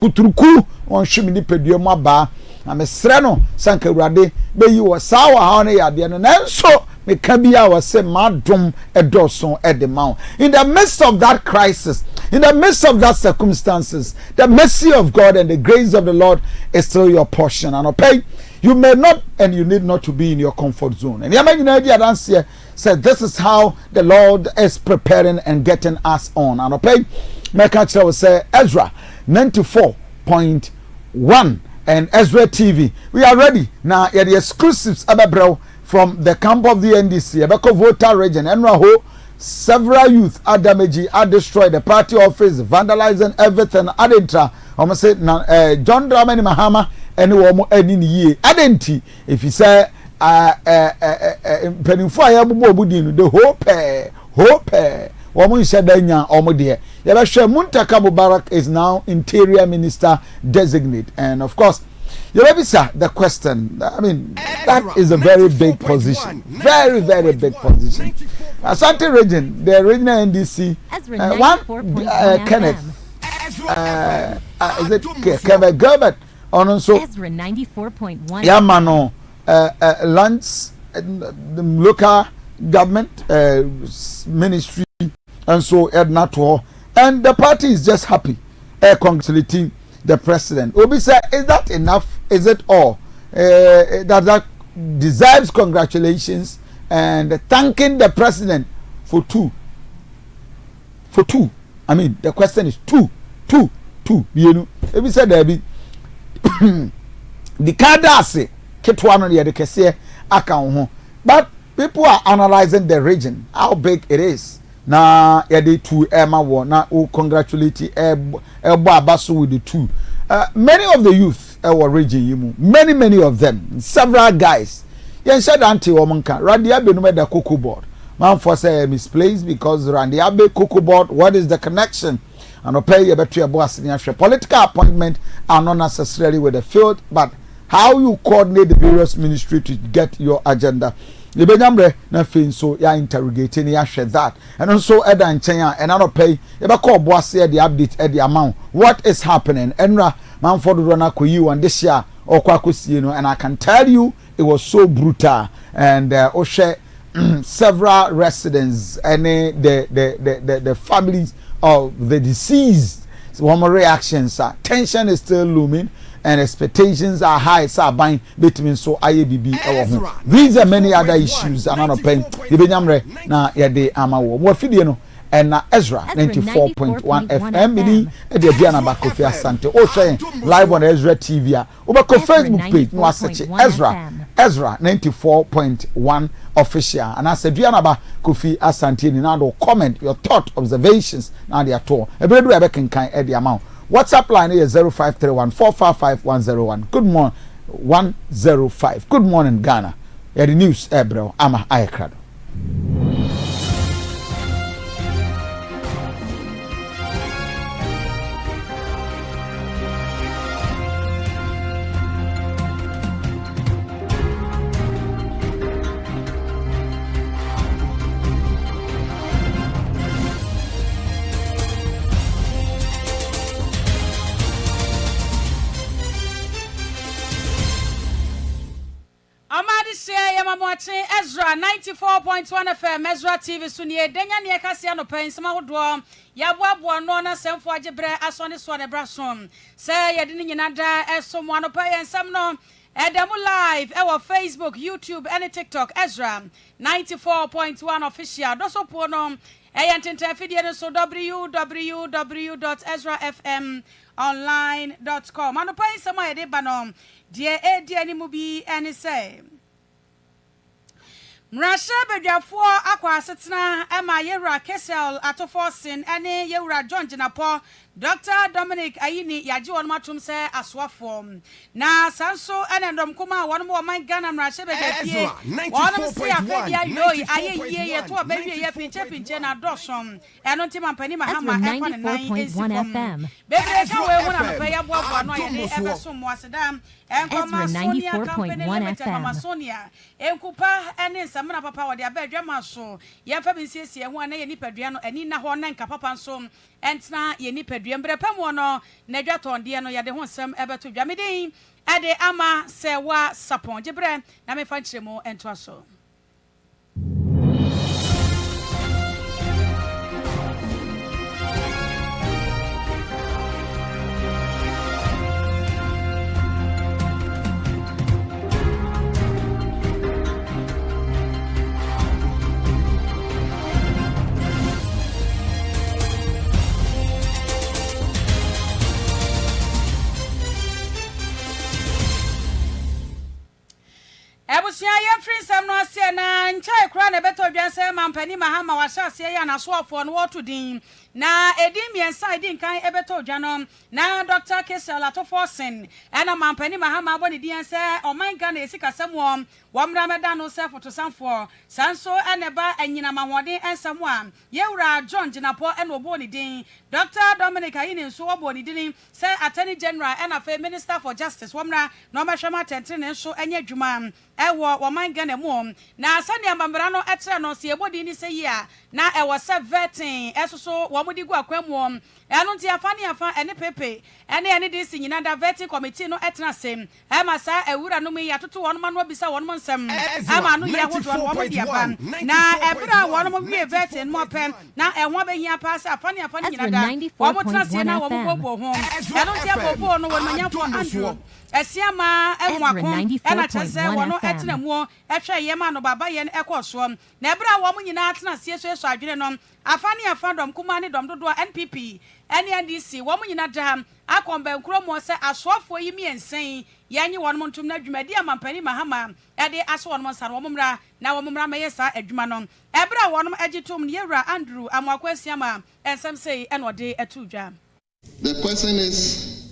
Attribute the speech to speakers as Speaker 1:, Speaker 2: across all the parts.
Speaker 1: kuturuku on hwemi ni pedua mu aba na mesrɛ no sanka awurade beyi wo saa wa ha no yade no nanso meka bia wo se madom edoso edema in the midst of that crisis, in the midst of that circumstances, the mercy of God and the grace of the Lord is still your portion. And okay, you may not and you need not to be in your comfort zone. And Yama said this is how the Lord is preparing and getting us on. And okay, Meka will say Ezra 94.1 and Ezra TV. We are ready now. The exclusives ababro from the camp of the NDC, Abeko Voter region, Enraho. Several youth are damaged, are destroyed the party office, vandalizing everything. Adentra, almost say John Dramani Mahama, and woman any year. Adenti, if you say Penifire Bubudin, the hope, woman said Danya, Omodia. Yabasha Muntaka Mubarak is now Interior Minister designate, and of course. Sir, the question, I mean, that is a very big position. Very, very big position. Asante region, the regional NDC, Kenneth, is it Kevin Gilbert? Also,
Speaker 2: Ezra 94.1.
Speaker 1: Yamano, Lance, the local government, ministry, and so Edna Tour. And the party is just happy, congratulating the president. Obi said, is that enough? Is it all? That deserves congratulations and thanking the president for two. I mean, the question is two. You know, Obi said there be the Kadase Ketwano the Kese account. But people are analyzing the region, how big it is. Na yadi two Emma war na o congratulate Ebo Abaso with the two. Many of the youth our region yimu, many of them, several guys. Yen said anti womanka Randiabe no the cocoa board. Man for say misplaced because Randiabe cocoa board, what is the connection? And no pay your battery Obuasi. Political appointment are not necessarily with the field, but how you coordinate the various ministry to get your agenda. Libenyamre na fin so ya interrogating ya share that and also Eda Nchenya and I don't pay you call Obuasi the update at the amount what is happening Enra Manford Rona you and this year or Kwakusi you know and I can tell you it was so brutal and Oshe several residents and the families of the deceased one more reactions tension is still looming and expectations are high. So buying between so IABB. These are many other issues. I'm not paying. Ibenyamre na yade amawo. What video and na Ezra 94.1 FM. Mini edi Aduanaba Kofi Asante. Oh, saying live on Ezra TV. Over Facebook page. No search Ezra 94.1 official. And I said Aduanaba Kofi Asante Ennin. Now comment your thought observations. Now they are told. Every day I can edi amount. WhatsApp line is 0531-455-101. Good morning, 105. Good morning, Ghana. Yeah, the news, bro. I'm a Ayakrado.
Speaker 3: Ezra 94.1 FM Ezra TV sunie denya ne kasia no pen sama hodo ya boaboa no na semfo agebre asone so ne brasom say ye de nyina da esomo no pa yensam no edemu live e wo Facebook, YouTube and TikTok Ezra 94.1 official doso po no eyententa fidie no so www.ezrafmonline.com ano pa yensam ye de ba no de ani mu bi ani say Mrasha bedwafo akwa asetena ema yewura Kesel atoforsin ene yewura John Jinapo Dr. Dominic Ayini yaji won matum se aswafo na sanso ene ndom kuma won mo man Ghana mrasha bedwafie won se afedia yoyi ayeye ye to abawie ye pinche na dosom eno ntima mpani mahama ekwa ne nan esifom bebre ka we wona mpa ya boabo no ye de ebeso mo asedam enkoma Sonia company limited mama Sonia enkupa ene nsamna papa wo de abadwa maso ye fa binsiesie ho na ye nipadua no ani na ho na nka papa nso entna ye nipadua mbrepam no na dwatonde no ye de ho nsam ebeto dwameden ade ama sewa sapon gibre na me fa nkyeremo ento aso. Ebusia ye free sam no ase na nchai kura na beto dwanse mampani mahama washase ya na soafo no wotu din na edim yensa edin kan ebeto dwanom na Dr. Kesel Atofosen ena mampani mahama aboni din se oman Ghana esika samwo wamra meda no se fotosanfo sanso eneba anyina mahode ensamo a yewura John Jinapo ena oboni din Dr. Dominic Ayini so oboni din se Attorney General ena fe Minister for Justice wamra no mahwema tentene so enya dwuma ewo woman Ghana mu na asane amambra no etre no se ebodi ni se yia na ewo se vetting esoso womudi gu akwam eno nti afane afa ene pepe ene dis nyina da vetting committee no etra sem e masa ewura no mu ya toto wono ma no bisa wono nsem ama no ye hoto no womudi afa na ebra wono mu wie vetting mo pem na enwo behia pass afane nyina da womotra se na womobobo ho eno nti abobo no wonmanyafo Andrew esiama enwako ena chese wono etena mu ehwe yema no baba ye ekoso na ebra wo mu nyina atena sieso adwene no afani afandom kuma ne dom dodo NPP NDC wo mu nyina da akomba nkromo se asofo yi miensen yanyi wono ntum na dwumadi amampani mahama ede aso wono nsare wo mumra na wo mumra mayesa adwuma no ebra wono agitum ne yewra Andrew amwako esiama ensem sei enode etudwa.
Speaker 4: The question is,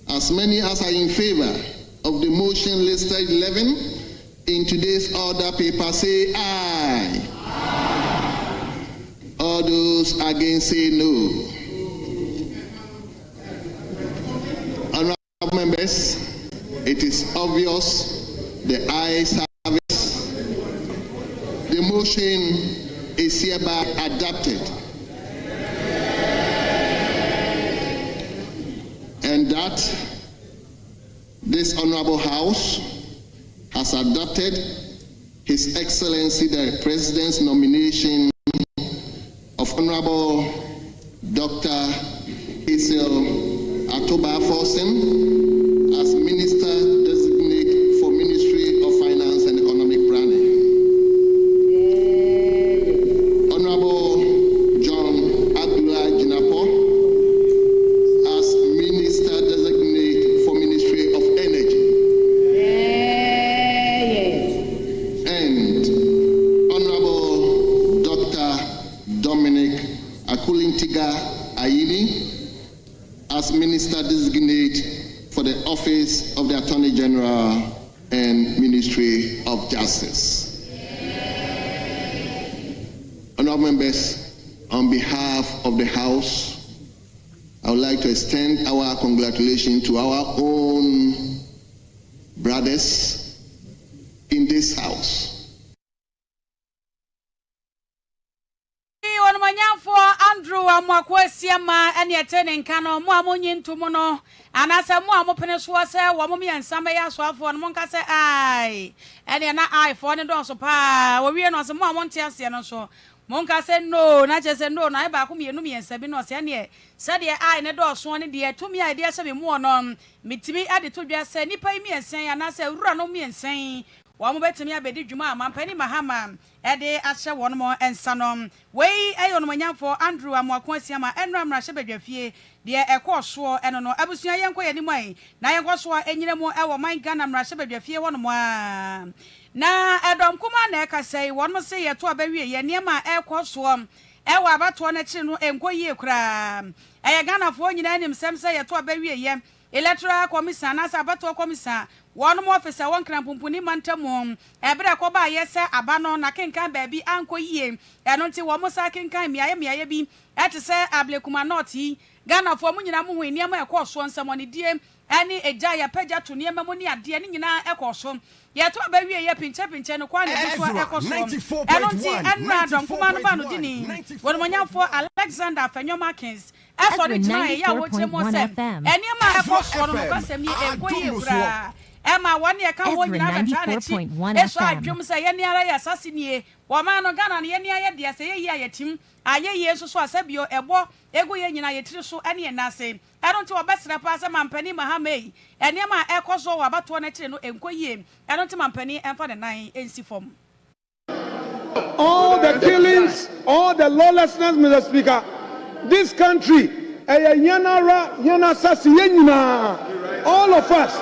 Speaker 4: as many as are in favor of the motion listed 11 in today's order paper say aye. All those against say no. Honorable members, it is obvious the ayes have it. The motion is hereby adopted. And that this Honorable House has adopted His Excellency the President's nomination of Honorable Dr. Kesel Atofosen as Minister Designate for Ministry of Finance and Economic Planning. Honorable John Jinapo as Minister Designate for Ministry of Energy. And Honorable Dr. Dominic Ayini as Minister Designate for the Office of the Attorney General and Ministry of Justice. Honorable members, on behalf of the House, I would like to extend our congratulations to our own brothers in this House.
Speaker 3: For Andrew Amwakwesiama and Yatenin Kano, Mamonin Tumuno, and as a Mamo Peneswa, Wamumi and Samaya Swaf, and Monka say, aye, and you're not I for the doors of pa, we are not some more Montiasian so. Monka said no, not just a no, I back me and Sabino Sanye. Said ye I in the door swan dear to me ideas of more non. Meet me added to just say, Nipay me and say, and I say, run on me and saying. One bet to me abedi juma mampani mahama ede ashe one more and sanom we ayon manya for Andrew Amwakwesiama enra mrahye bedwafie de ekoso eno no abusua yenko yanimai na yenkoso enyiremu ewo man Ghana mrahye bedwafie wono mo na edom kuma na ekasai won mo se yeto abawie ye niema ekoso ewo abato na chi no enkoyie kura eye Ghana fo nyina anim sem se yeto abawie ye electoral commission na sabato commission one more officer one cramp pumpuni mantamum ebre ko ba yese abano na kenkan baabi anko yie eno nti wo mo sa kenkan miaye bi ete se ablekuma noti Ghana for mu nyina mu hu niam ekọ so nsam oni die ani eja ya pagya to niam mu ni ade ni nyina ekọ so ye to ba wie ye pinche no kwa ne so ekọ so enonti enra dom kuma no ba no dini won monyafo Alexander Fenyomakins eso de try ya wo chemo se eniam ekọ so no kwasem ni ekoye bra Emma one year can won na eso adwum se ye ni ara ya sasenie wo ma no Ghana ne ye ni aye de se ye ye ayetim aye yesu so asabio ebo egu ye nyina ye tiri so ene enase enonti wo besra pa se mampani mahamei enema ekoso wo abato na tiri no enkoyie enonti mampani emfa de nan ensi fom.
Speaker 5: All the killings, all the lawlessness, Mr. Speaker, this country yana sasi yenyina, all of us.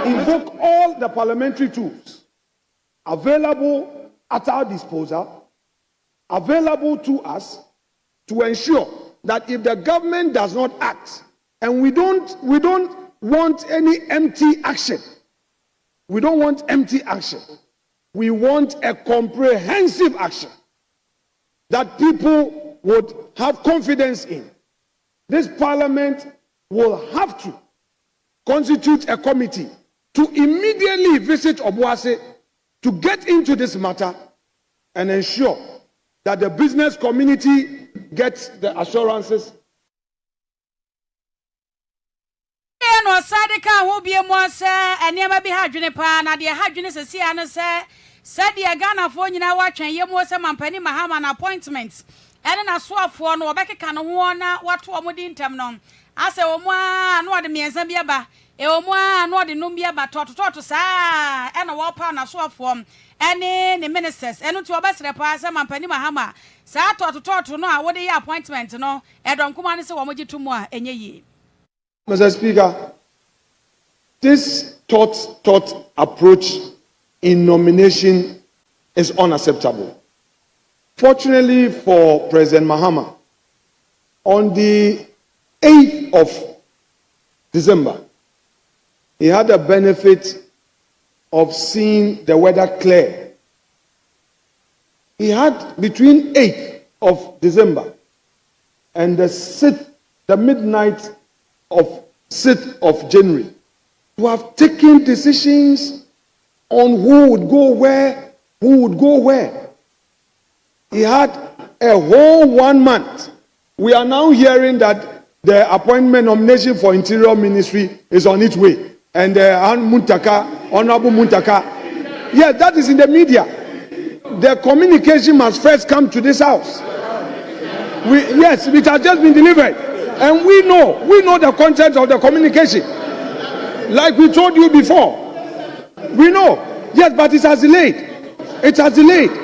Speaker 5: Invoke all the parliamentary tools available at our disposal, available to us, to ensure that if the government does not act, and we don't want any empty action. We don't want empty action. We want a comprehensive action that people would have confidence in. This parliament will have to constitute a committee to immediately visit Obuasi to get into this matter and ensure that the business community gets the assurances.
Speaker 3: No sadika ho bie mo se eniema bi ha dwene pa na de ha dwene sesi ane se de Ghana fo nyina wa twen ye mo se mampani mahama na appointments ene na so afo no obekeka no ho na wato omudi ntem no ase wo mo a no de miensa bi aba e wo mo a no de num bi aba tototo saa ene wo pa na so afo ene ne ministers ene to obesere pa se mampani mahama saa tototo no a wo de ye appointment no edon kuma ne se wo mo gitumu a enye yi.
Speaker 5: Mr. Speaker, this thought approach in nomination is unacceptable. Fortunately for President Mahama, on the 8th of December, he had the benefit of seeing the weather clear. He had between 8th of December and the midnight of 6th of January to have taken decisions on who would go where. He had a whole 1 month. We are now hearing that the appointment nomination for Interior Ministry is on its way. And Honorable Muntaka, yes, that is in the media. The communication must first come to this house. Yes, it has just been delivered. And we know the content of the communication. Like we told you before. We know. Yes, but it has delayed. It has delayed.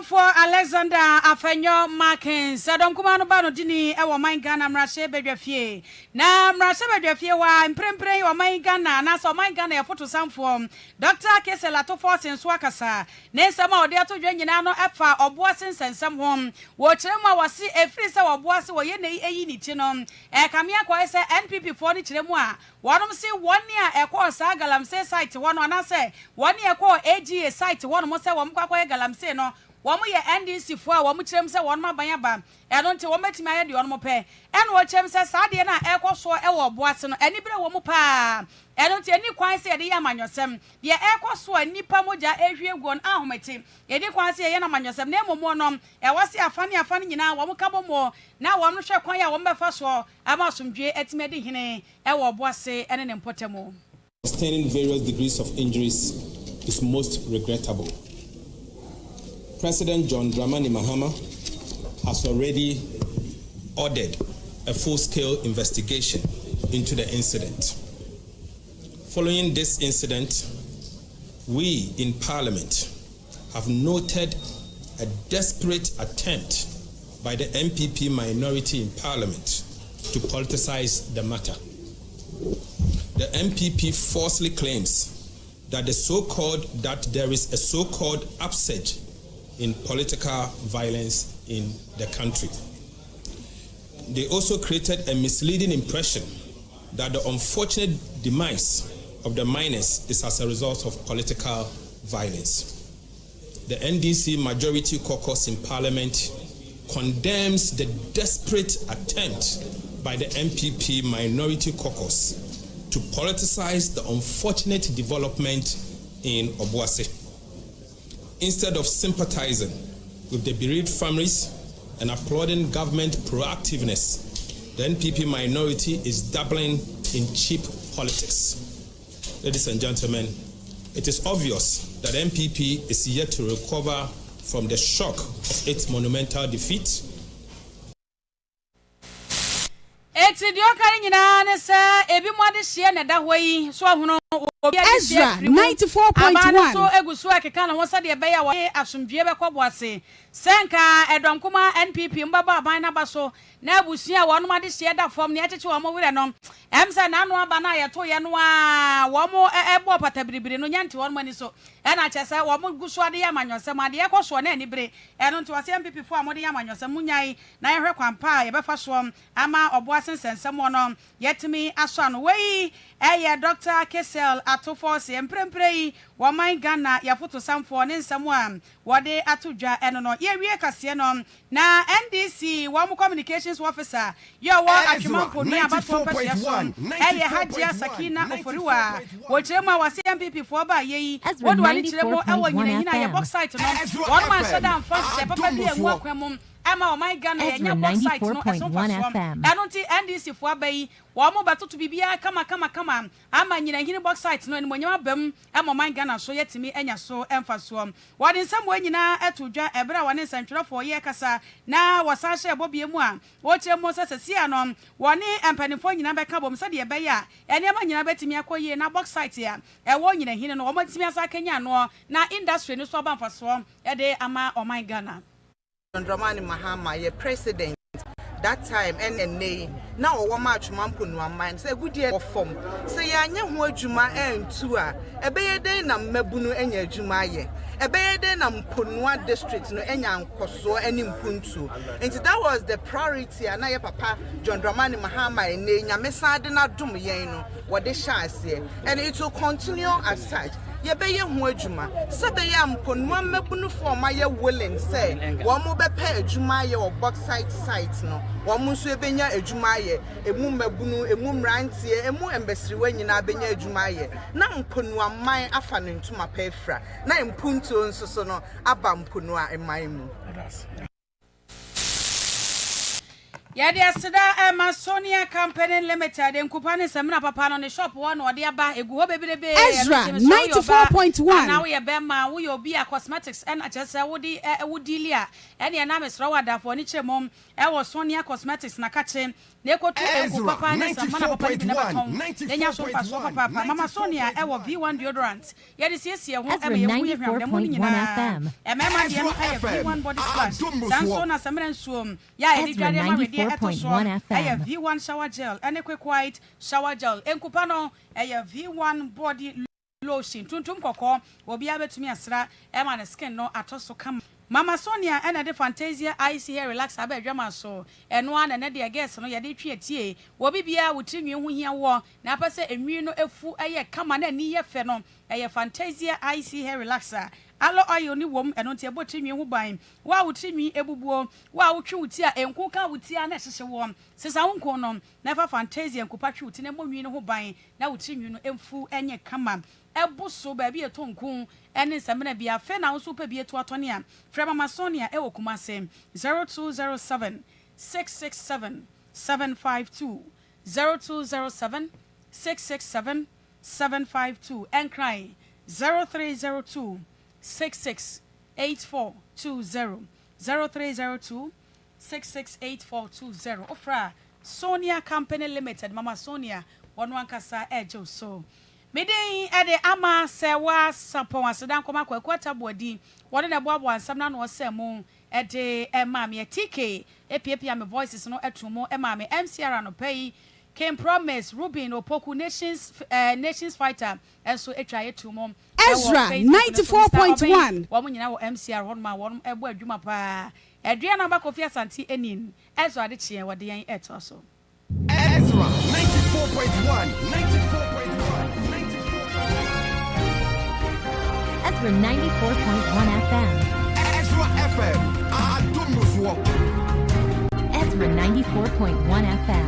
Speaker 3: For Alexander Fenyomakins, Sadom Kumano Bano Dini, our mind Ghana, Mrashe Bedefie. Now, Mrashe Bedefie, why Prempre, or my Ghana, and also my Ghana, photo some form. Dr. Kesela to force in Swakasa. Nesama, dear to Janano, Efa, or Boissons and some home. Watch them, was see a freezer or Boissy or Yene Ayinichinom. A Camia Quaisa NPP 40 Chilmoa. One of them say 1 year a course Galam say site, one say 1 year call AG site, one must say 1 Galam say no. One more NDC for one which them say 1 ma bayaba. I don't tell me my head on my pay. And what them says Sadiana Echo so our Boisson, any better woman pa. I don't tell any quite say the Yaman yourself. The Echo so a nipa moja area gone ahometi. Any quite say Yanaman yourself, name more nom. I was a funny now, one couple more. Now one shall quite a woman first war. I must some J. Etmedi Hine, our Boisse, and an important.
Speaker 6: sustaining various degrees of injuries is most regrettable. President John Dramani Mahama has already ordered a full-scale investigation into the incident. Following this incident, we in Parliament have noted a desperate attempt by the MPP minority in Parliament to politicize the matter. The MPP falsely claims that there is a so-called upsurge in political violence in the country. They also created a misleading impression that the unfortunate demise of the miners is as a result of political violence. The NDC Majority Caucus in Parliament condemns the desperate attempt by the MPP Minority Caucus to politicize the unfortunate development in Obuasi. Instead of sympathizing with the bereaved families and applauding government proactiveness, the NPP minority is dabbling in cheap politics. Ladies and gentlemen, it is obvious that NPP is yet to recover from the shock of its monumental defeat.
Speaker 3: Ezra
Speaker 7: 94.1
Speaker 3: so egusu akeka na wonsa de be ya wo asomdue be kwobose senka edonkoma NPP mbaba aban na baso na abusua wono ma de hye da fom ne echeche wo mo wure no emsa na anu aba na yeto ye no a wo mo ebo patabiribiri no nyante wono mani so e na chese wo mo gusu ade ya manyosem ade ye koso na anibere eno nto wase MPP fo amode ya manyosem munyai na ye hwe kwampa ye befa so ama oboasen sensem wono yetimi aso ano wei eye Dr. Kesel atofo se empremprei wo man Ghana ya foto samfo ne nsam a wode atodwa eno no ye wie kase no na NDC wo mo communications officer ye wo atwemampo ni abato pese so eye Hajia Sakina Oforiwa wo kirema wase MPP fo ba yeyi wo do ani kiremo ewo nyina ye box site no wo man shada amfa se papa bi enwu akwamum ama o my Ghana ye nya box site no eso fa so eno nti NDC fo abayi wo mo batoto bibia kama ama nyina hini box site no enimonyam abam ama my Ghana so yetimi enya so emfa so wo de nsam wo nyina etodwa ebra wo ne nsantwerefo ye kasa na wasahye ebobie mu a wo kiremo sesesia no wo ne empanifo nyina beka bom se de ebe ya enema nyina betimi akoye na box site ya ewo nyina hini no wo matimi asa kenya no na industry no so ba mfa so e de ama o my Ghana
Speaker 8: Dramani Mahama, your president, that time, NNA, now a match mampu no mind, say good year of form. Say, ya nya juma and tour, a bay day na mebunu enya jumaye, a bay day na mpunwa district no enya koso any mpuntu. And that was the priority, and I papa, John Dramani Mahama, and Nanya Mesadina Dum Yeno, what they shall say, and it will continue as such. Ye be ye ho adwuma se be ya mponwa mabunu for ma ye willing say wo mo be pa adwuma ye o box site no wo mo so ebenya adwuma ye emu mabunu emu mrantie emu embesiriwa nyina benya adwuma ye na mponwa man afa ne ntuma pa efra na mpunto nso so no aba mponwa eman mu.
Speaker 3: Yadi asida Amazonia Company Limited enkupane semna papa no ne shop one ode aba egu ho bebirebe
Speaker 7: Ezra 94.1
Speaker 3: now ye bema wo yo bia cosmetics and achese wodi lia ene na mesro wadafo ni chemom e wo Sonia Cosmetics na kache na ekotu enku papa ne semna papa ni na baton enya so fa so papa mama Sonia e wo V1 deodorant yadi siesie ho e ye hu ye hwam de mo nyina e mema de V1 body splash sanso na semna nsuom ya e dware ma we V1 shower gel and a quick white shower gel enkupano V1 body lotion tuntum koko obi abetumi asra e ma ne skin no atoso kam Mama Sonia and the Fantasia ice hair relax abe drama so eno an na de guest no ye de twie tie obi bia wotrinwi hu hia wo na apase enwi no efu eye kama na ni ye fe no Fantasia ice hair relaxer alo oil ni wom eno ntia botrinwi hu ban wa wotrinwi ebubuo wa wotwe wuti a enku ka wuti a na hyehye wo sesa wonko no na fa Fantasia enkupa twe wuti na monwi no hu ban na wotrinwi no emfu enye kama ebuso ba bi etonku ene semena bia fe na so pa bi eto atone a fra Mama Sonia e wokuma sem 0207 667 752 0207 667 752 and cry 0302 668420 0302 668420 ofra Sonia Company Limited Mama Sonia Wanwankasa Ejo so Medin ede ama sewa sapon asedan koma kwakwata bodi wode na boabo ansam na no semu ede emame TK epiepia me voices no etumo emame MCR no pay Came Promise Ruben Opoku Nations Fighter eso etwa etumo
Speaker 7: Ezra 94.1
Speaker 3: wo nyina wo MCR won ma won ebo adwuma pa Aduanaba Kofi Asante Ennin Ezra de chie wode yan eto so
Speaker 9: Ezra 94.1
Speaker 2: Ezra 94.1 FM.
Speaker 9: Ezra FM Adumuzwo
Speaker 2: Ezra 94.1 FM.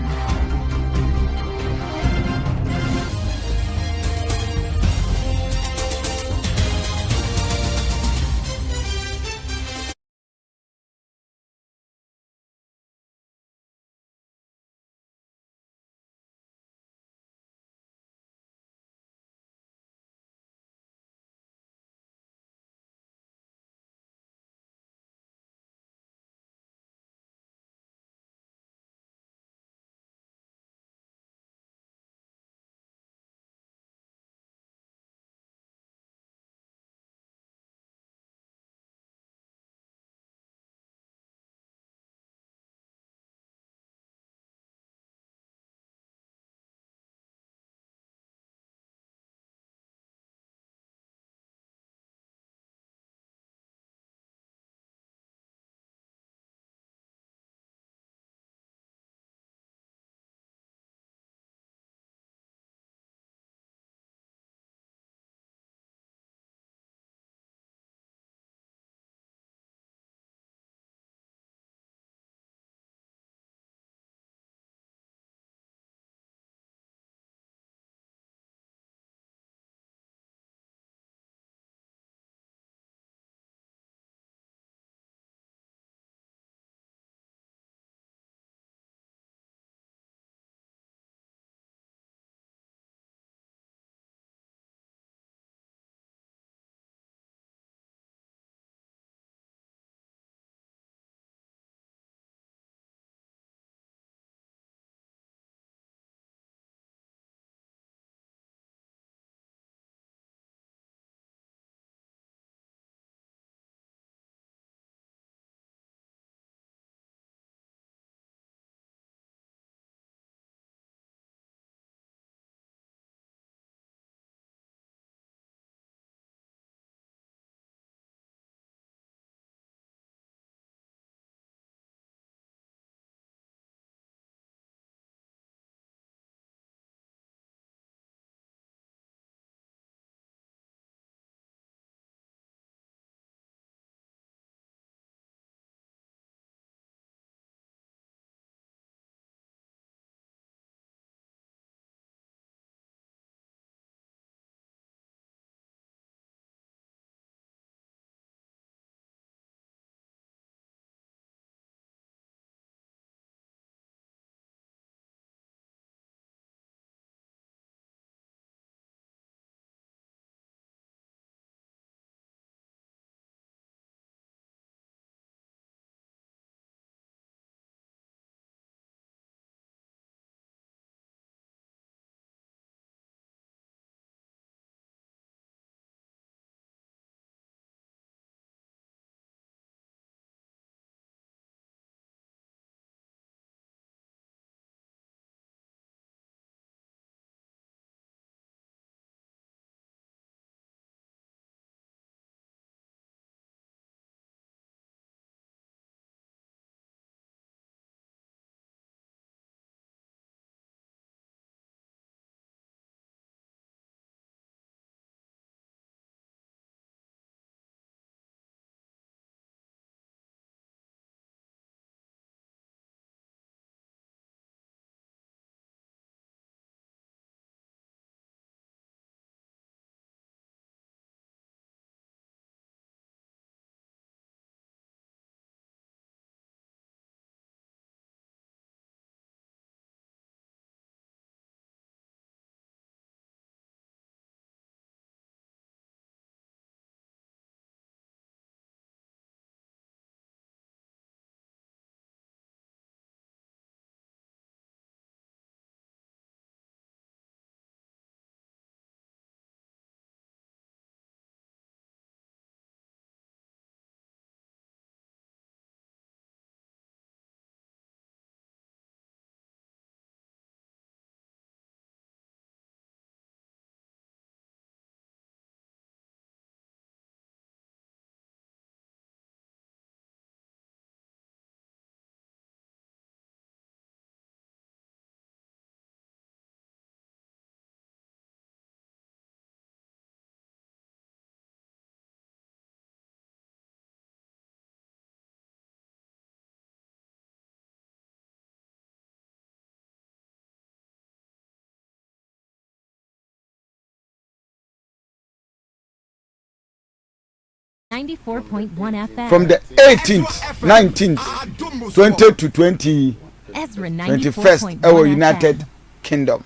Speaker 2: 94.1 FM.
Speaker 1: from the 18th, 19th, 20th to 21st, our United Kingdom,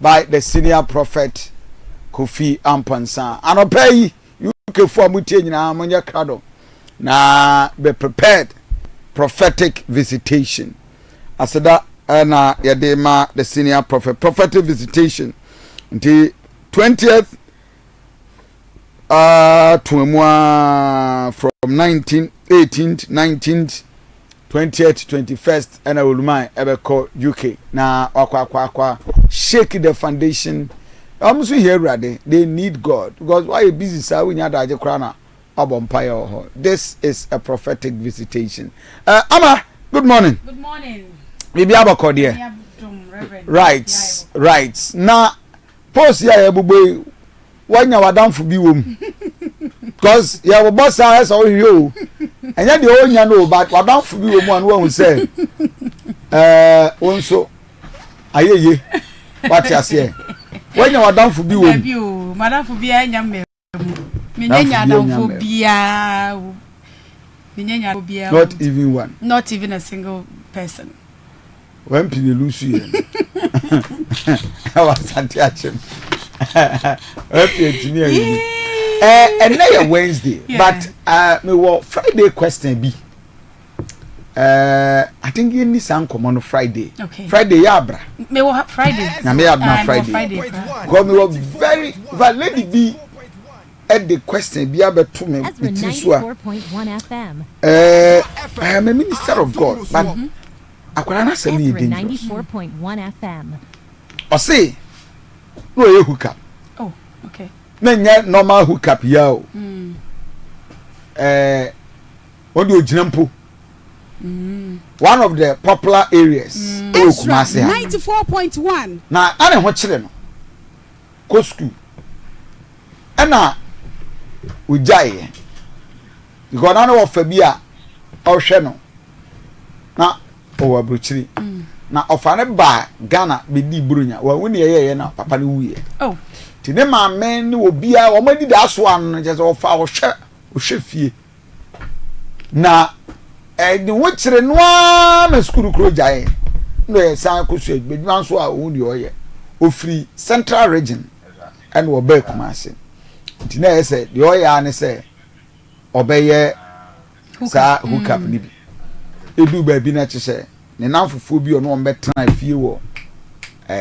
Speaker 1: by the senior prophet Kofi Ampansa. And obey UK for mutin na monya krado. Na be prepared prophetic visitation. Asada na yadema the senior prophetic visitation. Until 20th from 19th, 18th, 19th, 20th, 21st, and I will mind ever call UK. Now, aqua shake the foundation. I'm so here ready. They need God because why you busy sir when you had a crown umpire. This is a prophetic visitation. Amma, good morning.
Speaker 3: Good morning.
Speaker 1: Maybe I'm a cordial. Right. Now, post ya bubu. When you are down for be womb. Because you have a boss house or you. And yet the old you know, but we're down for be one will say. Also, I hear you. What you say? When you are down for be womb.
Speaker 3: You, Madame for be a young man. Not
Speaker 1: even one.
Speaker 3: Not even a single person.
Speaker 1: When people lose you. I was anti-action. And now Wednesday, but me what Friday question be. I think you need some come on Friday.
Speaker 3: Okay.
Speaker 1: Friday yabra.
Speaker 3: Me what Friday.
Speaker 1: Na me have na Friday. Because me was very lady be at the question be able to me.
Speaker 2: Ezra 94.1 FM.
Speaker 1: I am a minister of God, but I could not say me
Speaker 2: Ezra 94.1 FM.
Speaker 1: I say. No, you hookup.
Speaker 3: Oh, okay.
Speaker 1: No, normal hookup, yo. What do you jump? One of the popular areas.
Speaker 7: Ezra 94.1.
Speaker 1: Now, I don't watch them. Go school. And now, we jay. You got none of Fabia or Shano. Now, over Bruchri. Na ofane ba Ghana be di brunya wa woni ye na papa ne wuye
Speaker 3: oh
Speaker 1: ti ne ma men ne obia o ma di da so an je se ofa o hwe fie na di wo kire no a ma skuru kro jae no ye san ko so bedwan so a woni o ye ofri central region and wo ba kumase ti na ye se di o ya ne se obeye sa hookup ni bi edu ba bi na che se ne nanfofo bi ono mbetena fie wo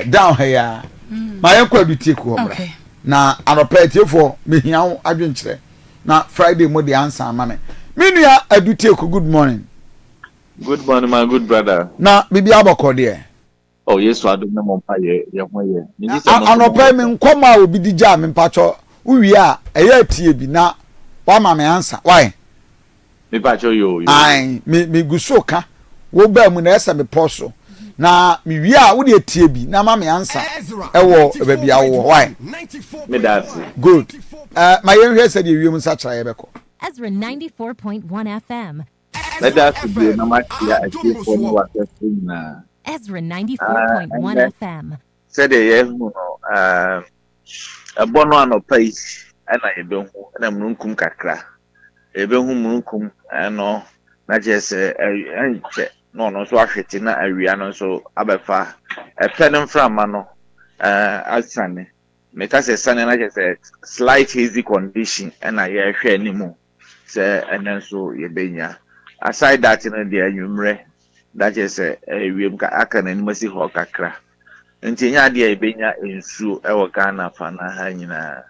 Speaker 1: down here ma yen kwa dutie ko homra na anopete for mehia adwenkyere na Friday mo the answer amane menua adutie ko good morning
Speaker 10: my good brother
Speaker 1: na bibi aboko de
Speaker 10: oh yes ado na mo pa ye ho ye
Speaker 1: anope me nkoma obi di ja me mpacho uwie a eya tie bi na wa ma me answer why
Speaker 10: me pacho yo
Speaker 1: ai me gusoka wo ba mu na esa me poso na me wi a wo de tie bi na ma me answer ewo ba bia wo why
Speaker 10: me that
Speaker 1: good my yen here said you mu sa tra ye beko
Speaker 2: Ezra 94.1 FM.
Speaker 10: Let us be na ma ya ati for no wa na
Speaker 2: Ezra 94.1 FM.
Speaker 10: Said ye hu no abono anopai ana ye be hu na mununkum kakra e be hu mununkum no na jese enche no so ahwete na awia no so abefa pen mframa no asane meka se sane na jese slight hazy condition na ye hwe animu se enen so ye benya aside that no de anwumre that jese wiem ka aka na animasi ho kakra nti nya de ye benya ensu ewo Ghana fa na ha nyina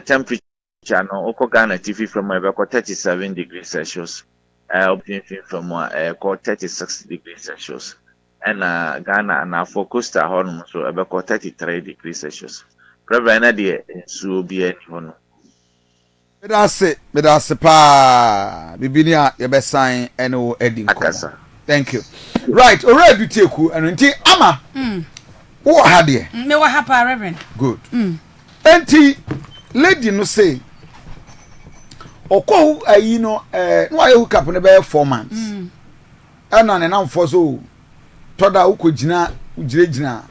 Speaker 10: temperature no oko Ghana TV from about 37 degrees Celsius from 36 degrees Celsius and Ghana and for Costa Horn so about 33 degrees Celsius. Prevented the so be any one.
Speaker 1: That's it, pa Bibinia your sign and no Eddie. Thank you. Right, already take you and until Ama. What had you?
Speaker 3: Me what happened, Reverend?
Speaker 1: Good. Auntie, lady no say. Oko you know no I hook up in about 4 months. And on and for so toda uko jina ujirejina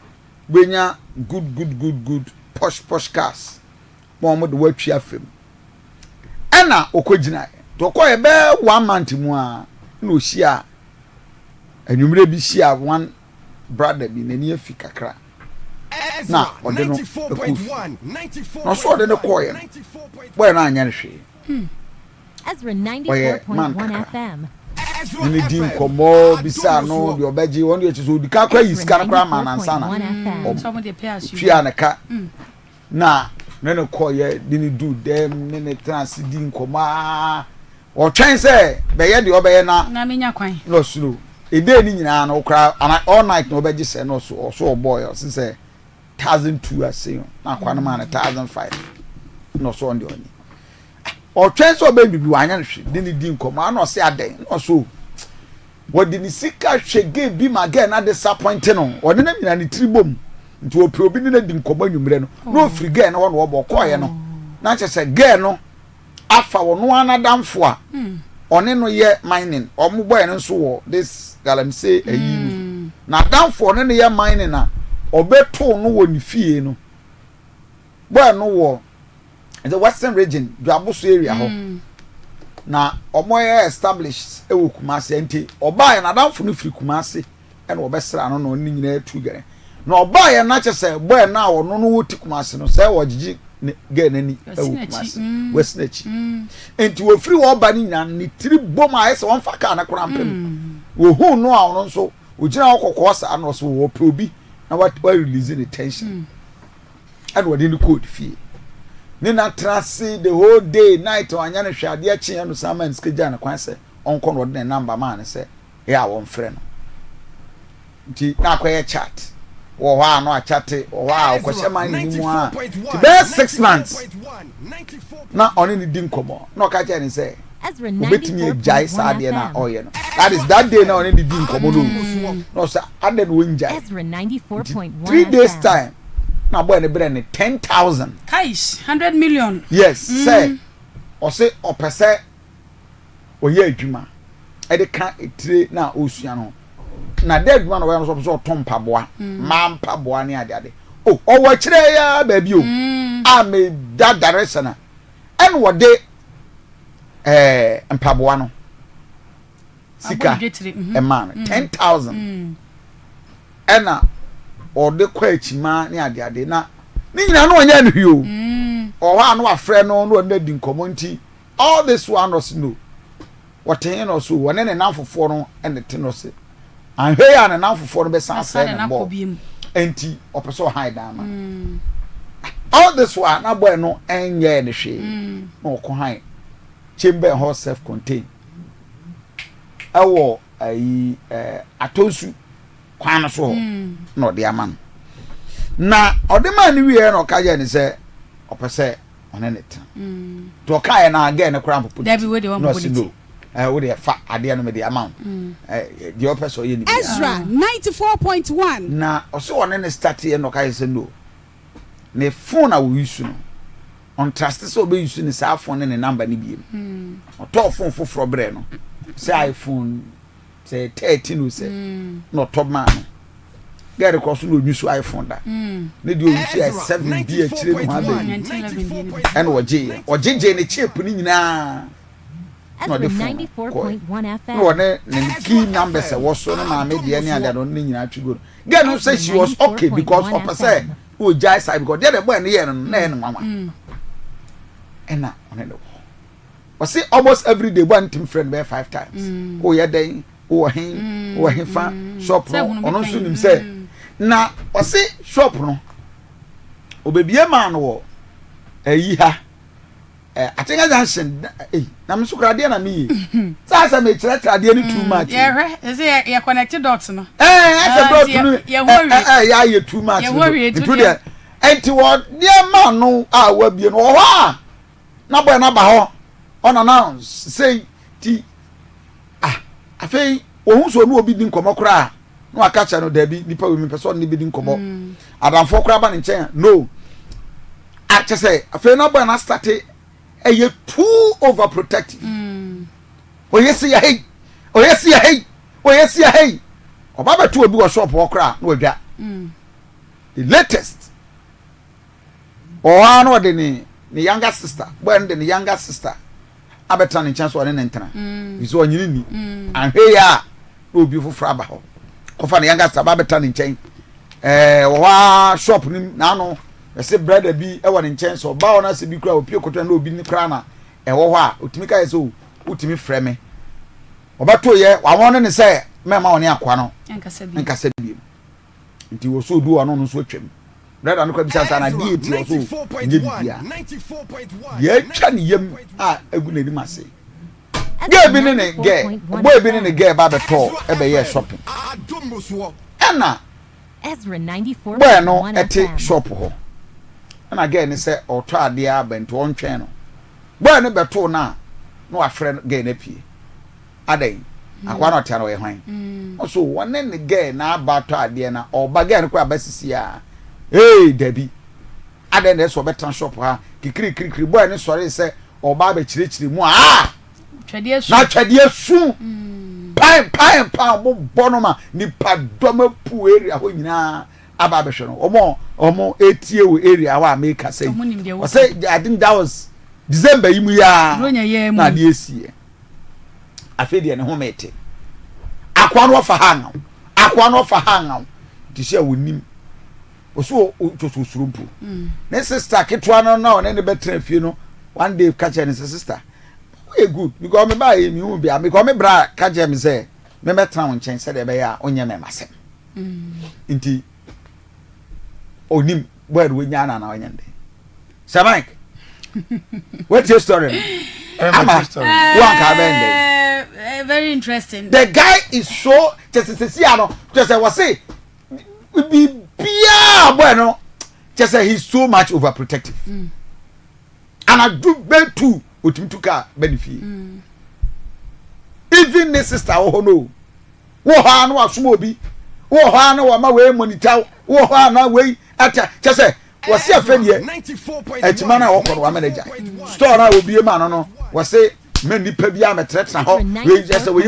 Speaker 1: benya good posh cars. Mohammed watch your film. ɛna okogina to ko ye be 1 month mu a na ohia anwumre bi hia one brother bi nani afi kakra na ode no no so ode no koye boy na anya hwe
Speaker 2: Ezra 94.1 FM.
Speaker 1: ni din komo bisa no de obaji won de chiso di kakra yiska na kra manansa na twa na ka na no koye dini do dem ne trans din koma o twen se be ye de obeye na
Speaker 3: menya kwan
Speaker 1: no slow e dey ni nyina na okra all night no obaji se no so boy o se 1002 ase na kwa na man 1005 no so on the oni o twen so baby bi wanya nhwe dini din koma na o se aden no so wodi ni sika hwege bi ma ge na disappointing no wodi na nyina ni tribom nti opi obi ni na din koma nwumre no no free ge na wo bo koye no na chese ge no afa wo no anadamfo a one no ye mining omuboy no so wo this galamse ayi na damfo no ye mining na obeto no wo ni fie no boy no wo in the western region Duabuso area ho na omoye established ewo Kumasi enti obaye na damfo no free Kumasi ena obesra no no ni nyina atugere na obaye na chese boy na wo no wo ti Kumasi no se wo gigi ge nani ewo Kumasi wesnachi enti wo free wo ba ni nyina ni tiri boma ese won fa ka na kora mpem wo hu no a no so ogina okokọ sa no so wo pe obi na what release the tension and what in the code fee ni na trance the whole day night anya no hwade a chi no saman skeja na kwan se onko no de number man se ya won frɛ no nti na akoye chat wo wa no a chat wo wa okɔhye man ni mu a ti be 6 months na oni ni din komo na ka che ni se
Speaker 2: Ezra
Speaker 1: obetimi ejai saade na oye no that is that day na oni ni din komo no so ade no njai
Speaker 2: Ezra 94.1
Speaker 1: 3 days time na boy ne bre ne 10,000
Speaker 3: kaish 100 million
Speaker 1: yes say o say opese oye adwuma e de ka etire na osua no na de adwuma no we so tompa boa ma mpa boa ne ade oh o wa kire ya ba bi o a me da direction na en wo de mpa boa no sika e man 10,000 ena or de kwa echima ne ade na ni nyina no onya no hwio o ha no afre no no na di nkomo nti all this one was no what no so wona ne nanfofo no ene te no se anhwe ya ne nanfofo no be sanse na bo enti opeso hide ama all this one na boy no enye ne hwe no ko han chamber ho self contain awo ayi atonsu kwan so no de aman na odema ni wie no ka je ni se opese onenet to ka ye na again ne kran popo
Speaker 3: David we de one popo
Speaker 1: we de fa ade no me de aman the opese ye ni
Speaker 7: Ezra 94.1
Speaker 1: na oso one ne start ye no ka ye se no ne phone a we use no on trust so be use ni sa phone ne number ni biem oto phone foforo bre no say iPhone say 13 o say no top man get across no use iPhone da ne di o use 7 bi a chire no ha ba and oje ne chip ni nyina
Speaker 2: Ezra 94.1 FM.
Speaker 1: no ne key number say was so no ma me de ne ade no ni nyina atwigo get no say she was okay because of say o jai side because there the boy ne ye no na ye no mama and na on no was say almost every day one team friend be 5 times oh yeah then oh hin fa shop no ono so nim say na o say shop no obebie man wo ayi ha atenga junction na me sukrade na me sa me kire trade ni too much
Speaker 3: yeah is it you connected dots no
Speaker 1: asa dot no ya ye too much into there enti wo dia man no a wa bie no ho na boy na ba ho on announce say ti afei ohun so no obi din komo kra no aka cha no dabi nipa we me person ni bi din komo adamfo kra ba ne nchen no a che say afei na boy na start eye too overprotective o yesi ya hey o yesi ya hey o yesi ya hey o baba tu obi wo shop wo kra no adwa the latest o ha no de ni younger sister boy and the younger sister abɛtena ne nkyɛn so ɔne ne ntena biso ɔnyini ni ahwe ya obi foforo aba hɔ kɔfa ne yanga saba abɛtena ne nkyɛn wɔ shop nim na ano ɛsɛ brother bi ɛwɔ ne nkyɛn so ba ona se bi kura opie kotwa na obi ni kra na ɛwɔ hɔ a otimi ka yɛ so otimi frɛ me ɔbɛto yɛ wawon ne sɛ mɛma ɔne akwa no nkasa bi nti wo so du ɔno no so twam brother no kwa bi sansa na die ti so nye bia ye twa ne yam a egu na nim ase ge bi ne ge boy bi ne ge ba beto ebe ye shopping ana
Speaker 2: Ezra 94.1
Speaker 1: boy no ete shop ho ana ge ne se oto ade a bento ontwen no boy no beto na no afre ge na pie adai akwa no tia no ye hwan so wonne ne ge na abato ade na oba ge ne kwa basisi a Debbie. I then that's what better shop ha. Kikri boy and sorry say or barber chiri mu ah. Not tradition soon. Pine bonoma ni padoma pu area ho nyina ababehwe no. Omo 8 year area wa make say. I say I think that was December yimu ya. Na de esie. Afi de ne ho mete. Akwa no fa hanga. Ti se wonim. Oso to surumpu ne sister ketwa no na one ne betra fie no one day catch her sister we good because me buy me hu bia because me bra catch me say me betra won chen say de be ya onye me masem nti onim word we nya na onye nde Sir Mike what's your story
Speaker 3: One very interesting.
Speaker 1: The guy is so just say was say Pia bueno just say he's so much overprotective and I do bad too utimtuka benefit even the sister oh no wo ha no asomobi wo ha no wa ma we monitor wo ha na we ata just say was say afeni e etima na wo kono wa manager store na obi e ma no was say men ni pa bia metretra ho we just say we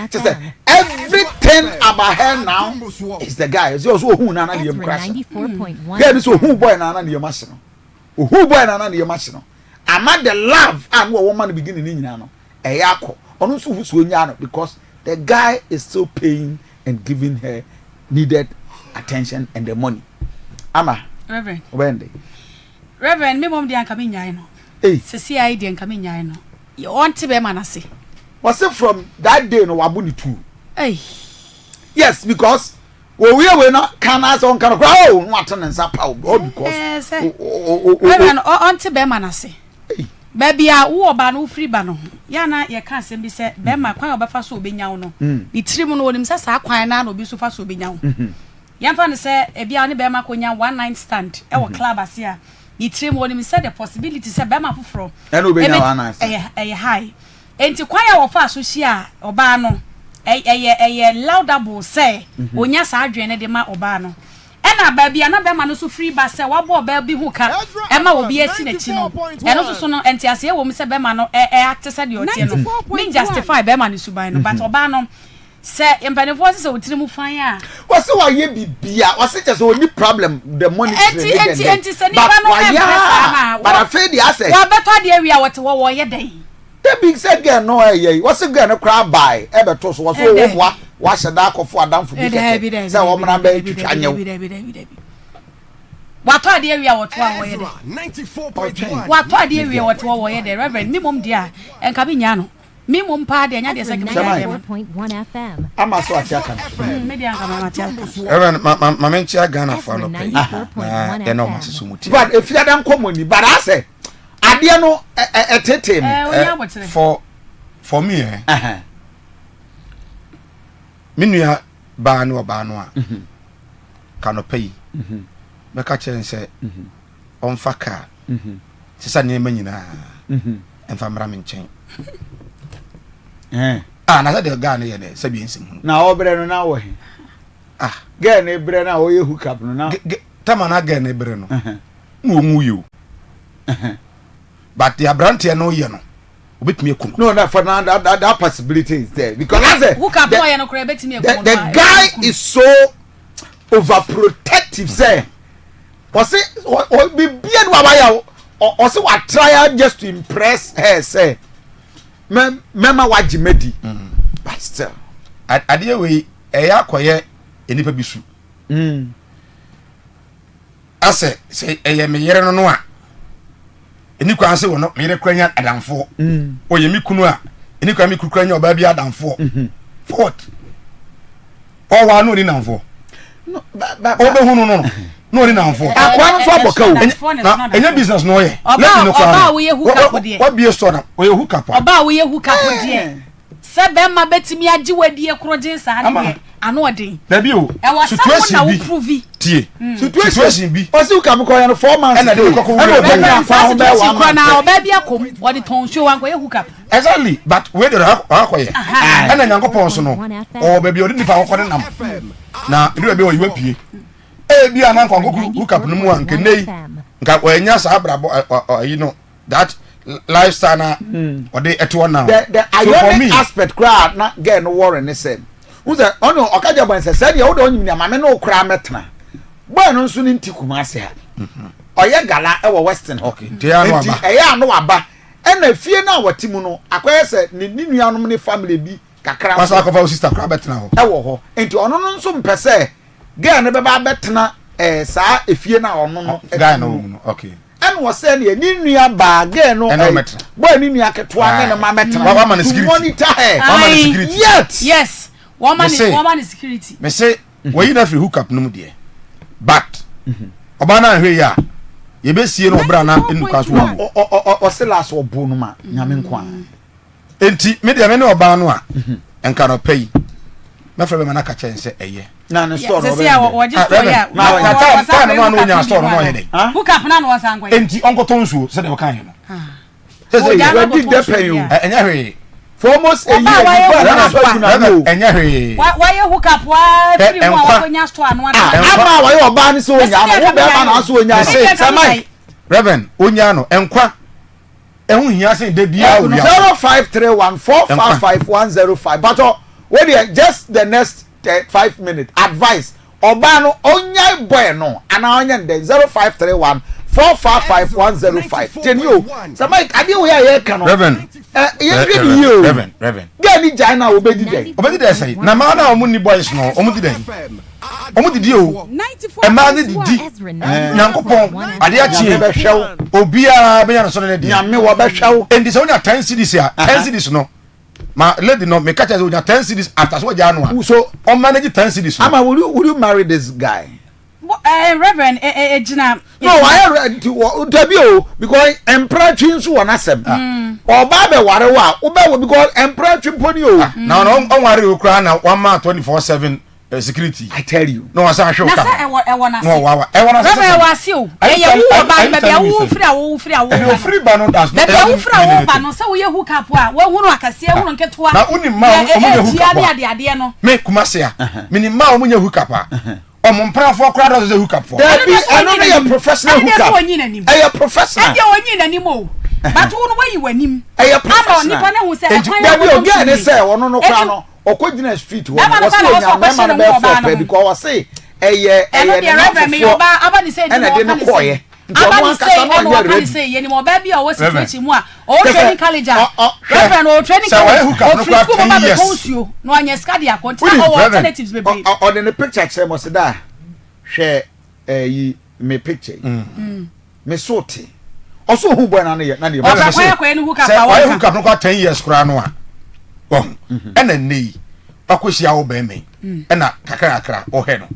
Speaker 1: just say everything about her now is the guy so who na na dem crash yeah so who boy na na dem machine who boy na na dem machine ama the love and wo woman beginning ni nyina no e yakọ onu so hu so nya no because the guy is still paying and giving her needed attention and the money ama
Speaker 3: Reverend me mom de anka me nyae no se CI de anka me nyae no you want to be manase
Speaker 1: was it from that day no wabu ni two
Speaker 3: yes
Speaker 1: because we no can as on can oh what and sapa because
Speaker 3: Reverend on to be manase baby a wo ba no free ba no ya na ye ka asem bi se be ma kwan obefa so obenyawo no ni tirim no onim sa kwan na obi so fa so obenyawo ya fa ne se e bia ne be ma konya one night stand e wo club ase a ni tirim onim se the possibility se be ma foforo
Speaker 1: e no obenyawo one night
Speaker 3: high enti kwan ya wo fa so hia oba no laudable say onya sa adwene de ma oba no na baby ana be ma no so free ba se wabo ba bi hu ka e ma obi esi na chi no e no so no enti ase e wo mi se be ma no act se de otie no me justify be ma no suban no but oba no se empanefo se otire mu fan a
Speaker 1: wose wa ye bibia wose je so oni problem the money
Speaker 3: enti se ni ba no e pressa
Speaker 1: but afei di ase
Speaker 3: wa beto de awia wote wo ye den
Speaker 1: the big said girl no wose girl no cry buy e beto so wose wo wa shada akofo adamfo bi keke se wo mra ba twitwa nyew
Speaker 3: wato ade awia woto a wo ye de wato ade awia woto wo ye de Reverend mi mom dia enka bi nya no mi mom pa de nya de se gina
Speaker 2: 4.1 FM
Speaker 1: ama so atia kan
Speaker 3: me dia nka mama tia
Speaker 11: Reverend ma mentia Ghana for no pay de no maso muti
Speaker 1: but if you dan komoni but I say ade no etetem
Speaker 11: for me minua ba no a kanopay be ka chen se on faka se sa ne manyina emfa mra me nchen na sa de ga na ye ne sa bi ensim
Speaker 1: na obre no na wo he ga na ebre na wo ye hook up no na
Speaker 11: tama na ga na ebre no mu yo but the abrantie no ye no
Speaker 1: no, for now that possibility is there because the guy is so overprotective. Say, was it be beard or say what try just to impress her? Say, mema waji medi but still
Speaker 11: adeɛ wei ɛyɛ akɔyɛ enipa bi su asɛ sɛ ɛyɛ me yere no a eni kwan sɛ wono me yere kwanya adamfo oyɛ mi kunu a eni kwan mi kunu kwanya oba bi adamfo for what wa no ni namfo no obe hunu no ni namfo
Speaker 1: akwa no so aboka o
Speaker 11: enya business no ye
Speaker 3: oba wo ye hook up de
Speaker 11: what be a store na wo ye hook up
Speaker 3: oba wo ye hook up de se be ma betimi agi wadie kroje sa ne ano odin
Speaker 11: na bi o
Speaker 3: situation bi
Speaker 11: tie
Speaker 1: situation bi o si hook up ko ya no 4 months
Speaker 11: na de ko ko
Speaker 1: na fa ho be wa
Speaker 3: ma na oba bi akom wo de ton show wan ko ye hook up
Speaker 11: exactly but we de akoye ana nyankopon so no o ba bi o de nipa ko de nam na ri be o yiwa pie e bi ana nko hook up no mu anke nei nka o enya sa abrabo you know that lifestyle na o de eto na
Speaker 1: the ironic aspect crowd na get no worry ne say who say ono okaja ban say dey wo de onyim ni amame no kra metna boy no nso ni ntikuma ase ha oye gala e wo western
Speaker 11: okay dey anu aba
Speaker 1: eya anu aba na fie na watimu no akoye say ni nuanom ne family bi kakra
Speaker 11: wasa akofa sister kra betna ho
Speaker 1: e wo ho enti ono no nso mpese girl ne beba betna saa efie na ono no
Speaker 11: guy no okay
Speaker 1: and was saying ni nua ba girl no boy ni nua ketwa ne ma metna
Speaker 11: wa man security
Speaker 1: monitor
Speaker 11: wa man security
Speaker 3: yes woman security
Speaker 11: me say we na free hook up no mu de but oba na hwe ya ye be sie no bra na enu kwaso
Speaker 1: o se last obo no ma nyame nkwa
Speaker 11: enti me de me ne oba no a enka no pay me frɛ me na ka chen se eye
Speaker 1: na no store no
Speaker 3: be o just store ya
Speaker 11: na ta no no nya store no ye dey
Speaker 3: hook up na no wasan kwa
Speaker 11: enti onko ton suo se de o kan ye no
Speaker 1: se we did the pay you
Speaker 11: enya hwe
Speaker 1: for almost a year
Speaker 11: enya hwe
Speaker 3: why you hook up why free mo wa nya store no
Speaker 1: ama why oba ni so nya no wo be ba na so nya
Speaker 11: say samai reverend onya no enkwa ehun hia say de bia o
Speaker 1: 0531455105 but we just the next 5 minutes advice oba no onya boy no ana onya de 0531455105 tell you somebody ade we ya ka no
Speaker 11: reverend reverend
Speaker 1: get ni jana obedi dey
Speaker 11: say na ma na omu ni boys no omu di dey omu di o e ma ni di nyankopon ade a chie
Speaker 1: be hwew
Speaker 11: obia be ya no so ne dey
Speaker 1: nyame wo be hwew
Speaker 11: endi so onya 10 cities ya 10 cities no ma lady no me catch us onya 10 cities after so janu
Speaker 1: so
Speaker 11: on manage 10 cities
Speaker 1: ama will you marry this guy
Speaker 3: reverend ejina
Speaker 1: no why debi o because emperor twin so won asem oba be ware wa wo be because emperor twin poni o
Speaker 11: na no on ware okra na 1 security
Speaker 1: I tell you
Speaker 11: no asa show
Speaker 3: ka na say e wona
Speaker 11: no wa e wona say
Speaker 3: reverend wasi o e ye wu oba be bia wu free
Speaker 11: e free ba no das
Speaker 3: be bia wu free wo ba no say wo ye hook up a wo hunu akase hunu nketua
Speaker 11: na uni ma o mu ye hook up
Speaker 3: ade no
Speaker 11: me kumase a mini ma o mu ye hook up a omo mpranfo kra do say hook up for
Speaker 1: there I know you professional hook up e you professional
Speaker 3: e you onyi nanim o but wo no we wanim
Speaker 1: e you professional
Speaker 3: nipa na hu say
Speaker 1: there be o get say wono no kra no okojina street wo wo say nya me ma be for because wo say eye
Speaker 3: reverend me oba aba ni say
Speaker 1: e na de no koye
Speaker 3: aba ni say ye ni mo ba bia o situation mu a o training college reverend o training college o free school ma be consuo no anya skadi akonta o alternatives be be
Speaker 1: o de ne picture chere mo se da hwe yi me picture me sote o so hu boy na ne na ne
Speaker 3: o ba kwa ni hook up
Speaker 11: a wa hook up no kwa 10 years kura no a oh ena nei akohia wo ba me ena kakra o he no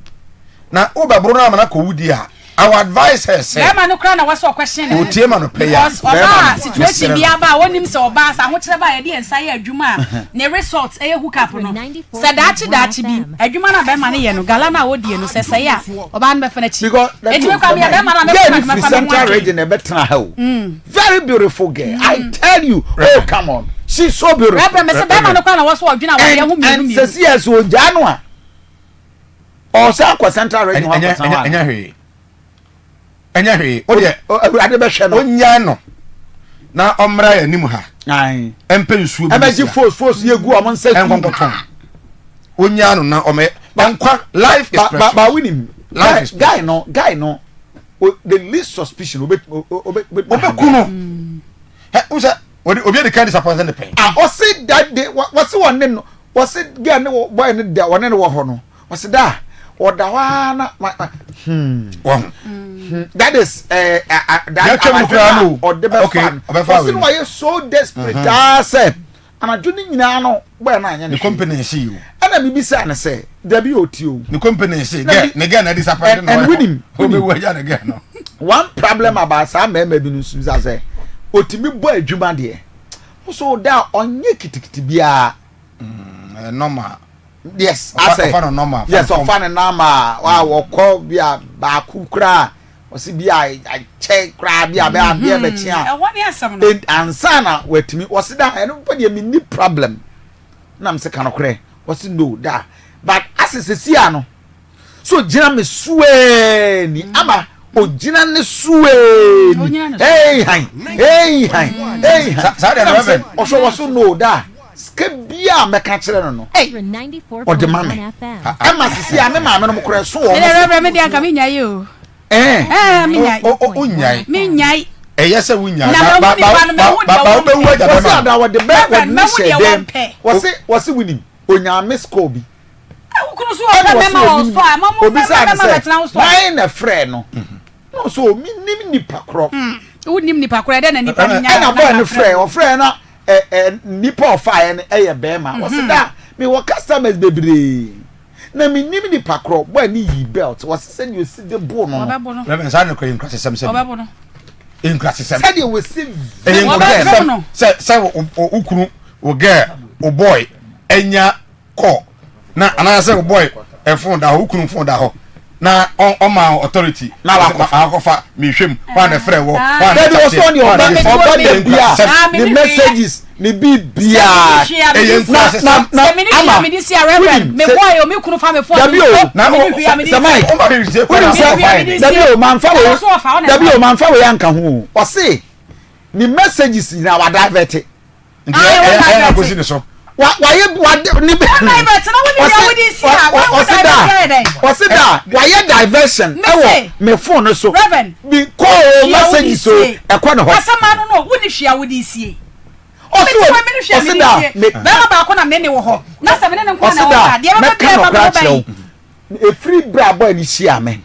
Speaker 11: na wo ba bro na ma na ko wudi a our advice her say
Speaker 3: ma no kra na waso question
Speaker 11: o tie ma no pay ya
Speaker 3: oba situation bi aba wonim se oba sa ho kire ba ye de ensa ye adwuma ne result e hook up no se dachi bi adwuma na be ma ne ye no gala na wodi no se se ya oba na be fa na chi e ti kwa bi be ma na me fa
Speaker 1: central region e betra ha o very beautiful girl I tell you oh come on she's so beautiful
Speaker 3: reverend me se be ma no kwa na waso adwuna wa ye hu mi
Speaker 1: and se see as o janu a o sa kwa central region wa kwa
Speaker 11: enya hwe enya hwe o de
Speaker 1: ade be hwe no
Speaker 11: onya no na omra ya nim ha
Speaker 1: ai
Speaker 11: empe nsuo
Speaker 1: bi ebeji force yegu o mon sa
Speaker 11: enkonkoton onya no na ome bankwa life is precious
Speaker 1: ba winim guy no the least suspicion obe
Speaker 11: kuno he usa obi the kind disappointed the pain.
Speaker 1: O say that day what's one no was it get no boy no there one no ho no was da or da wana that is that or the best fan was why you so desperate say and I don't nyina no boy na anya
Speaker 11: the company see you
Speaker 1: and I be say na say WOTO
Speaker 11: the company see get na disappointed
Speaker 1: and with him
Speaker 11: no
Speaker 1: one problem about some me bi no su say otimi boy adwuma de so da onye kitikiti bia
Speaker 11: normal.
Speaker 1: Yes, I say.
Speaker 11: Normal.
Speaker 1: Yes, of fun and normal. Wow, call bia ba kukra. O si bia I check cry bia be am bia be tia.
Speaker 3: What be asam?
Speaker 1: And sana wait me. Was it that anybody me ni problem. Na am se kan okre. Was it no da. But as is see ano. So jina me suwe ni ama o jina ne suwe ni. Hey hi. Hey hi. Hey hi.
Speaker 11: Sa dey reverend.
Speaker 1: O so no da. Skebia meka kire no no
Speaker 2: Ezra 94.1 FM.
Speaker 1: Ama sisi a me ma me no kure so o
Speaker 3: Reverend me dia ka me nyai o me nyai
Speaker 11: o nyai
Speaker 3: me nyai
Speaker 11: yes we nyai
Speaker 3: ba
Speaker 11: be wo ja
Speaker 1: what's
Speaker 11: ba
Speaker 1: that what the back with me share them what's winning onyame score bi
Speaker 3: ukuru so o me ma o so a ma mo
Speaker 1: obi say why na frɛ no no so mi nim nipa kro
Speaker 3: wo nim nipa kro de na nipa nyai
Speaker 1: na boy no frɛ na nipa of fire na eye bema was that me wo customers bebre na me nim nipa kro boy ni yi belt was say you see the bone no
Speaker 11: reverend sa no ko in class sem
Speaker 3: obebo no
Speaker 11: in class sem
Speaker 1: say you see
Speaker 11: say ukuru o girl o boy enya call na anase o boy e phone da ukuru phone da ho na on my authority na akofa me hwem wa na frɛ wo wa na
Speaker 1: was on your the messages ni bibia
Speaker 3: na ama me dis ya reverend me boy o me kunu fa me phone
Speaker 1: na w man fa we yanka ho o se ni messages na wa divert
Speaker 11: na go see the so
Speaker 1: why ni why diversion me phone so be call message so e kwa no ho
Speaker 3: asama no wo ni hwia wo di sie
Speaker 1: o so
Speaker 3: me ba ko na me ne wo ho na se me ne nko na wo ka de ba be
Speaker 1: e free bra boy ni hia me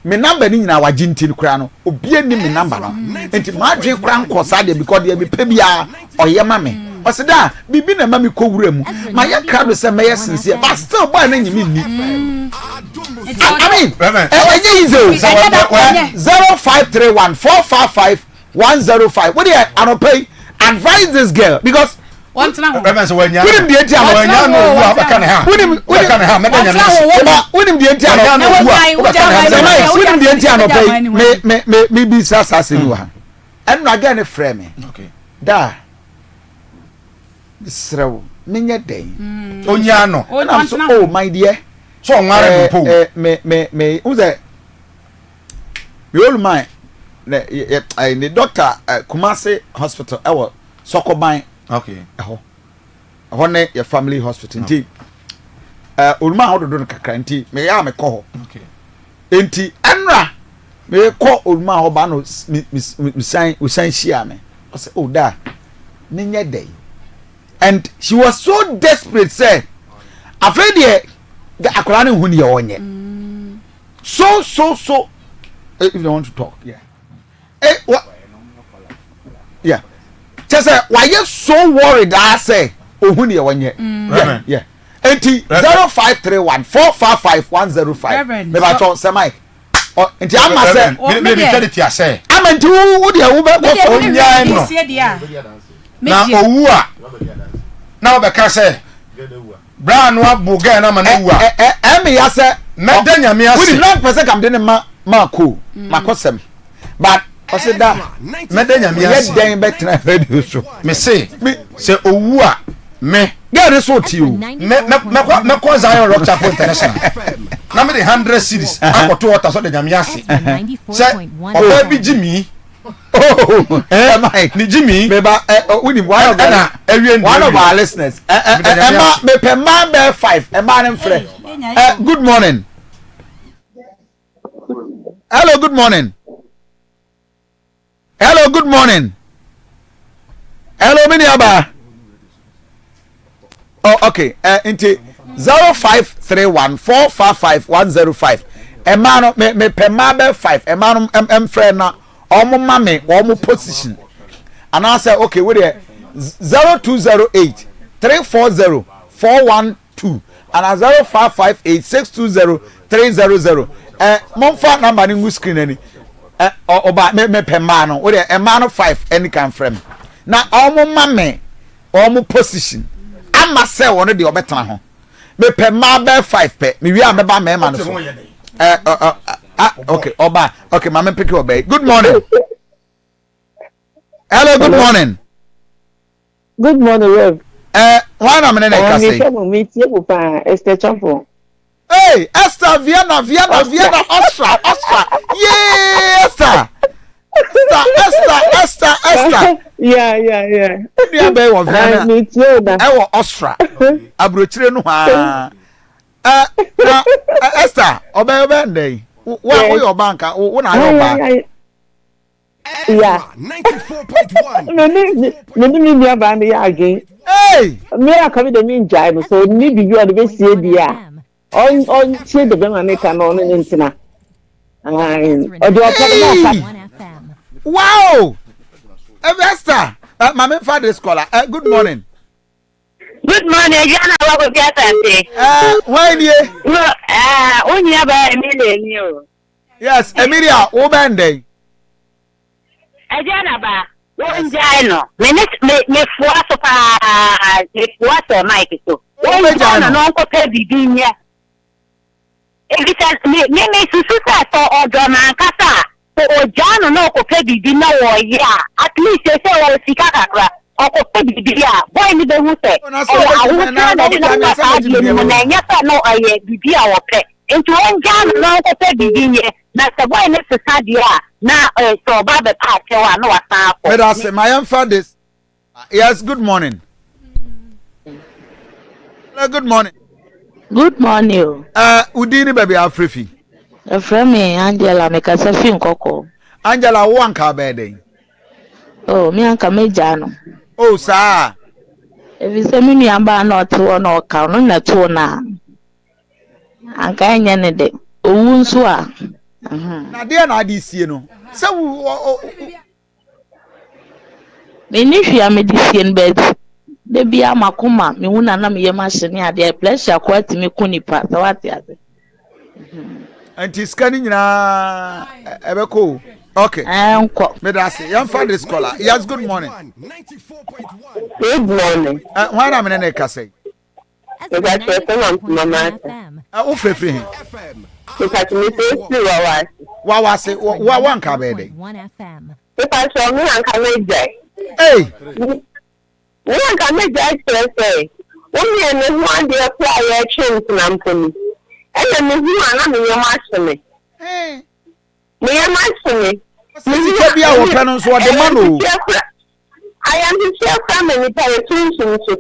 Speaker 1: me number ni nyina waji ntin kura no obie ni me number no enti ma dwe kura nko sa de because de me pe bia oyema me osida bibi na ma me kowura mu ma ye crowd say me since but still boy na nyimi ni I mean easy 0531 455 105 what do you anopay advise this girl because
Speaker 3: one time
Speaker 11: reverend when you
Speaker 1: wouldn't be a time
Speaker 11: when you know what can ha
Speaker 1: wouldn't be a time wouldn't be a time me be assassin wa and again a frame
Speaker 11: okay
Speaker 1: da srew menye den
Speaker 11: onya no
Speaker 1: oh my dear
Speaker 11: so nware po
Speaker 1: me uze me all my the doctor Kumasi hospital ewo Sokoban
Speaker 11: okay
Speaker 1: ne your family hospital nti oluma ho dodo kakra nti me ya me ko
Speaker 11: okay
Speaker 1: enti enra me ko oluma ho ba no usan shia me I say oh da menye day and she was so desperate say afraid the akola ne hu ne onye so if you want to talk what yeah just say why you so worried I say hu ne onye yeah enti 0531 455 105 me ba to say Mike enti ama say
Speaker 11: me charity say
Speaker 1: ama enti wo de wo be ko so nya no
Speaker 11: na owu a na obeka say bra no abuga na ma na wu a
Speaker 1: me ya say
Speaker 11: meda nyame ase
Speaker 1: we not person come dey ma ko makosem but osida
Speaker 11: meda nyame ase
Speaker 1: ye den betra radio so
Speaker 11: me say owu a me
Speaker 1: get result you
Speaker 11: me ko Zion Rock Chapel International na me the 100 series akoto water so the nyame ase say oba bi Jimmy
Speaker 1: Mike
Speaker 11: ni Jimmy
Speaker 1: beba wini one of our listeners Emma me pe man be 5 Emma nem frɛ good morning hello good morning hello mini aba oh okay into 0531455105 emano me pema be 5 emano friend na omo mame omo position and I say okay we there 0208 340 412 and 0558 620 monfa number ni ngu screen ani oba me pema no we there emano 5 any can frame na omo mame omo position ama say one de obetena ho me pema be 5 pe me wi ameba me ma no so okay oba okay mama pick your bay. Good morning. Hello, good morning.
Speaker 12: Good morning, Rev.
Speaker 1: Why am I not saying?
Speaker 12: Esther Champo.
Speaker 1: Hey, Esther, Vienna, Austria. Yeah, Esther.
Speaker 12: Yeah.
Speaker 1: Yeah, baby, of Vienna. Me too. I Austria. Abrochire no ha. Esther, obey day. What your bank? What are your bank?
Speaker 12: Yeah.
Speaker 9: 94.1.
Speaker 12: Me band again.
Speaker 1: Hey!
Speaker 12: Me are coming to me jive, so maybe you are the best idea. On see the Bemanica on an internet.
Speaker 1: Wow! Esther, my father is caller. Good morning.
Speaker 13: Good morning, Jana. What was that?
Speaker 1: Why do you?
Speaker 13: Only about Emilia.
Speaker 1: Yes, Emilia, Obande.
Speaker 13: Aduanaba, one jano. Me for Mike so. One jano no ko pe bibinya. Every time me sususa to odoma kasa. So jano no ko pe bibina wo ya. At least say wo sika kakra. Oko pe bibia. Boy ni be hu se. O na na nya pa no aye bibia wo pe. Into one jano no ko pe bibinye. Na se boy ne sisa dia. Na so baba pa chewa no wasa ko.
Speaker 1: But I say my father. Yes, good morning. Good morning.
Speaker 12: Good morning.
Speaker 1: Udini baby Afrifi.
Speaker 12: Friend me Angela me kasa fi nkoko.
Speaker 1: Angela one ka bede.
Speaker 12: Oh, me anka me jano.
Speaker 1: Oh, sir.
Speaker 12: If you say me ni amba na to na ka no na to na. Anka enya ne de. Owu nso a.
Speaker 1: Na dia na adi sie no. Se
Speaker 12: me ni hwia me di sie nbet. De bia makoma me hu na me yema hye ade pressure ko atimi kunipa sa wate ade.
Speaker 1: Anti scanning nyina ebeko. Okay. Me da say yan fa this caller. Yes, good morning.
Speaker 9: 94.1.
Speaker 12: Good morning.
Speaker 1: Why am I na ka say?
Speaker 12: That's what mama.
Speaker 1: O frefre hin.
Speaker 12: Because me say
Speaker 1: wa say wa wan ka be dey.
Speaker 2: 1 FM.
Speaker 12: Because so me anka me jai.
Speaker 1: Hey.
Speaker 12: Me anka me jai say. Only and one dey apply your change na mponi. And me hu ana me yema hye.
Speaker 1: Hey.
Speaker 12: Me yema hye.
Speaker 1: Me si bia wo pɛ no so de ma no.
Speaker 12: I am the chairman in the tuition to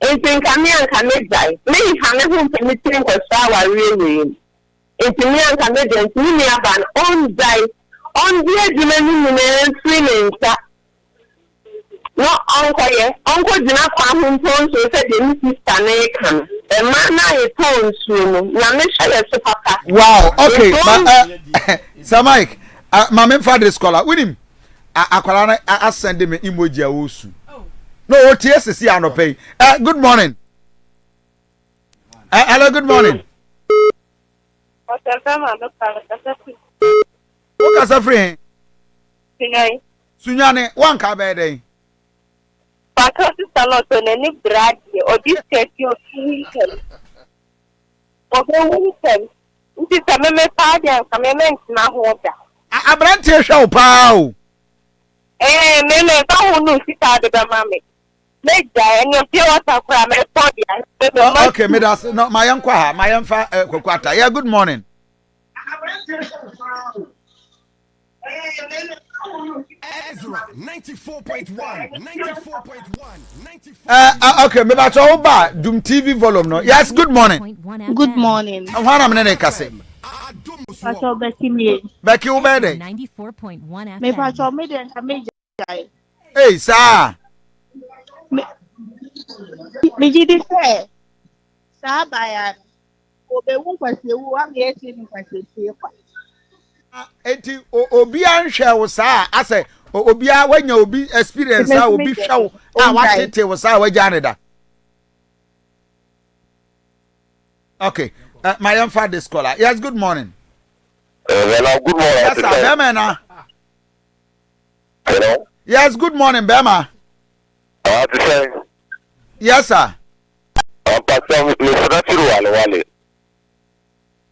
Speaker 12: and think I can make die. Many can never permitting for sour really. It's me and Canadians, me ban on die on the remaining feelings that no uncle did not come home so said the sister Nathan. A man I told soon.
Speaker 1: Wow, okay, Sir Mike, my main father scholar with him. I send him an emoji also. No, what yes is here no pay. Good morning. Hello, good morning. What is a friend? Sunyane, one car by day.
Speaker 13: Because it's a lot on any brag or this take your weekend. Okay, weekend. This is a meme party and commitment now.
Speaker 1: A brand show, pow.
Speaker 13: Meme, don't know sit out of the mammy. Make die and you feel what I'm from a body.
Speaker 1: Okay, me that's not my uncle, my uncle, Kokwata. Yeah, good morning.
Speaker 9: Ezra 94.1.
Speaker 1: Okay, me that's all bad. Doom TV volume no. Yes, good morning.
Speaker 12: Good morning.
Speaker 1: What am I kase?
Speaker 12: Pacho Becky me.
Speaker 1: Becky Ubede.
Speaker 2: 94.1 FM.
Speaker 12: Me pacho me den ka me jai.
Speaker 1: Hey, sir.
Speaker 13: Me did say, Sabaya, Obe was the one getting
Speaker 1: enti obi anhwɛ wo saa asɛ obi a wanya obi experience a obi hwɛ wo a watete wo saa wagya ne da. Okay, my young father scholar. Yes, good morning.
Speaker 14: Hello, good morning.
Speaker 1: Yes, sir. Bema.
Speaker 14: Hello.
Speaker 1: Yes, good morning, Bema.
Speaker 14: What to say?
Speaker 1: Yes, sir.
Speaker 14: Pastor, Mr. Wale.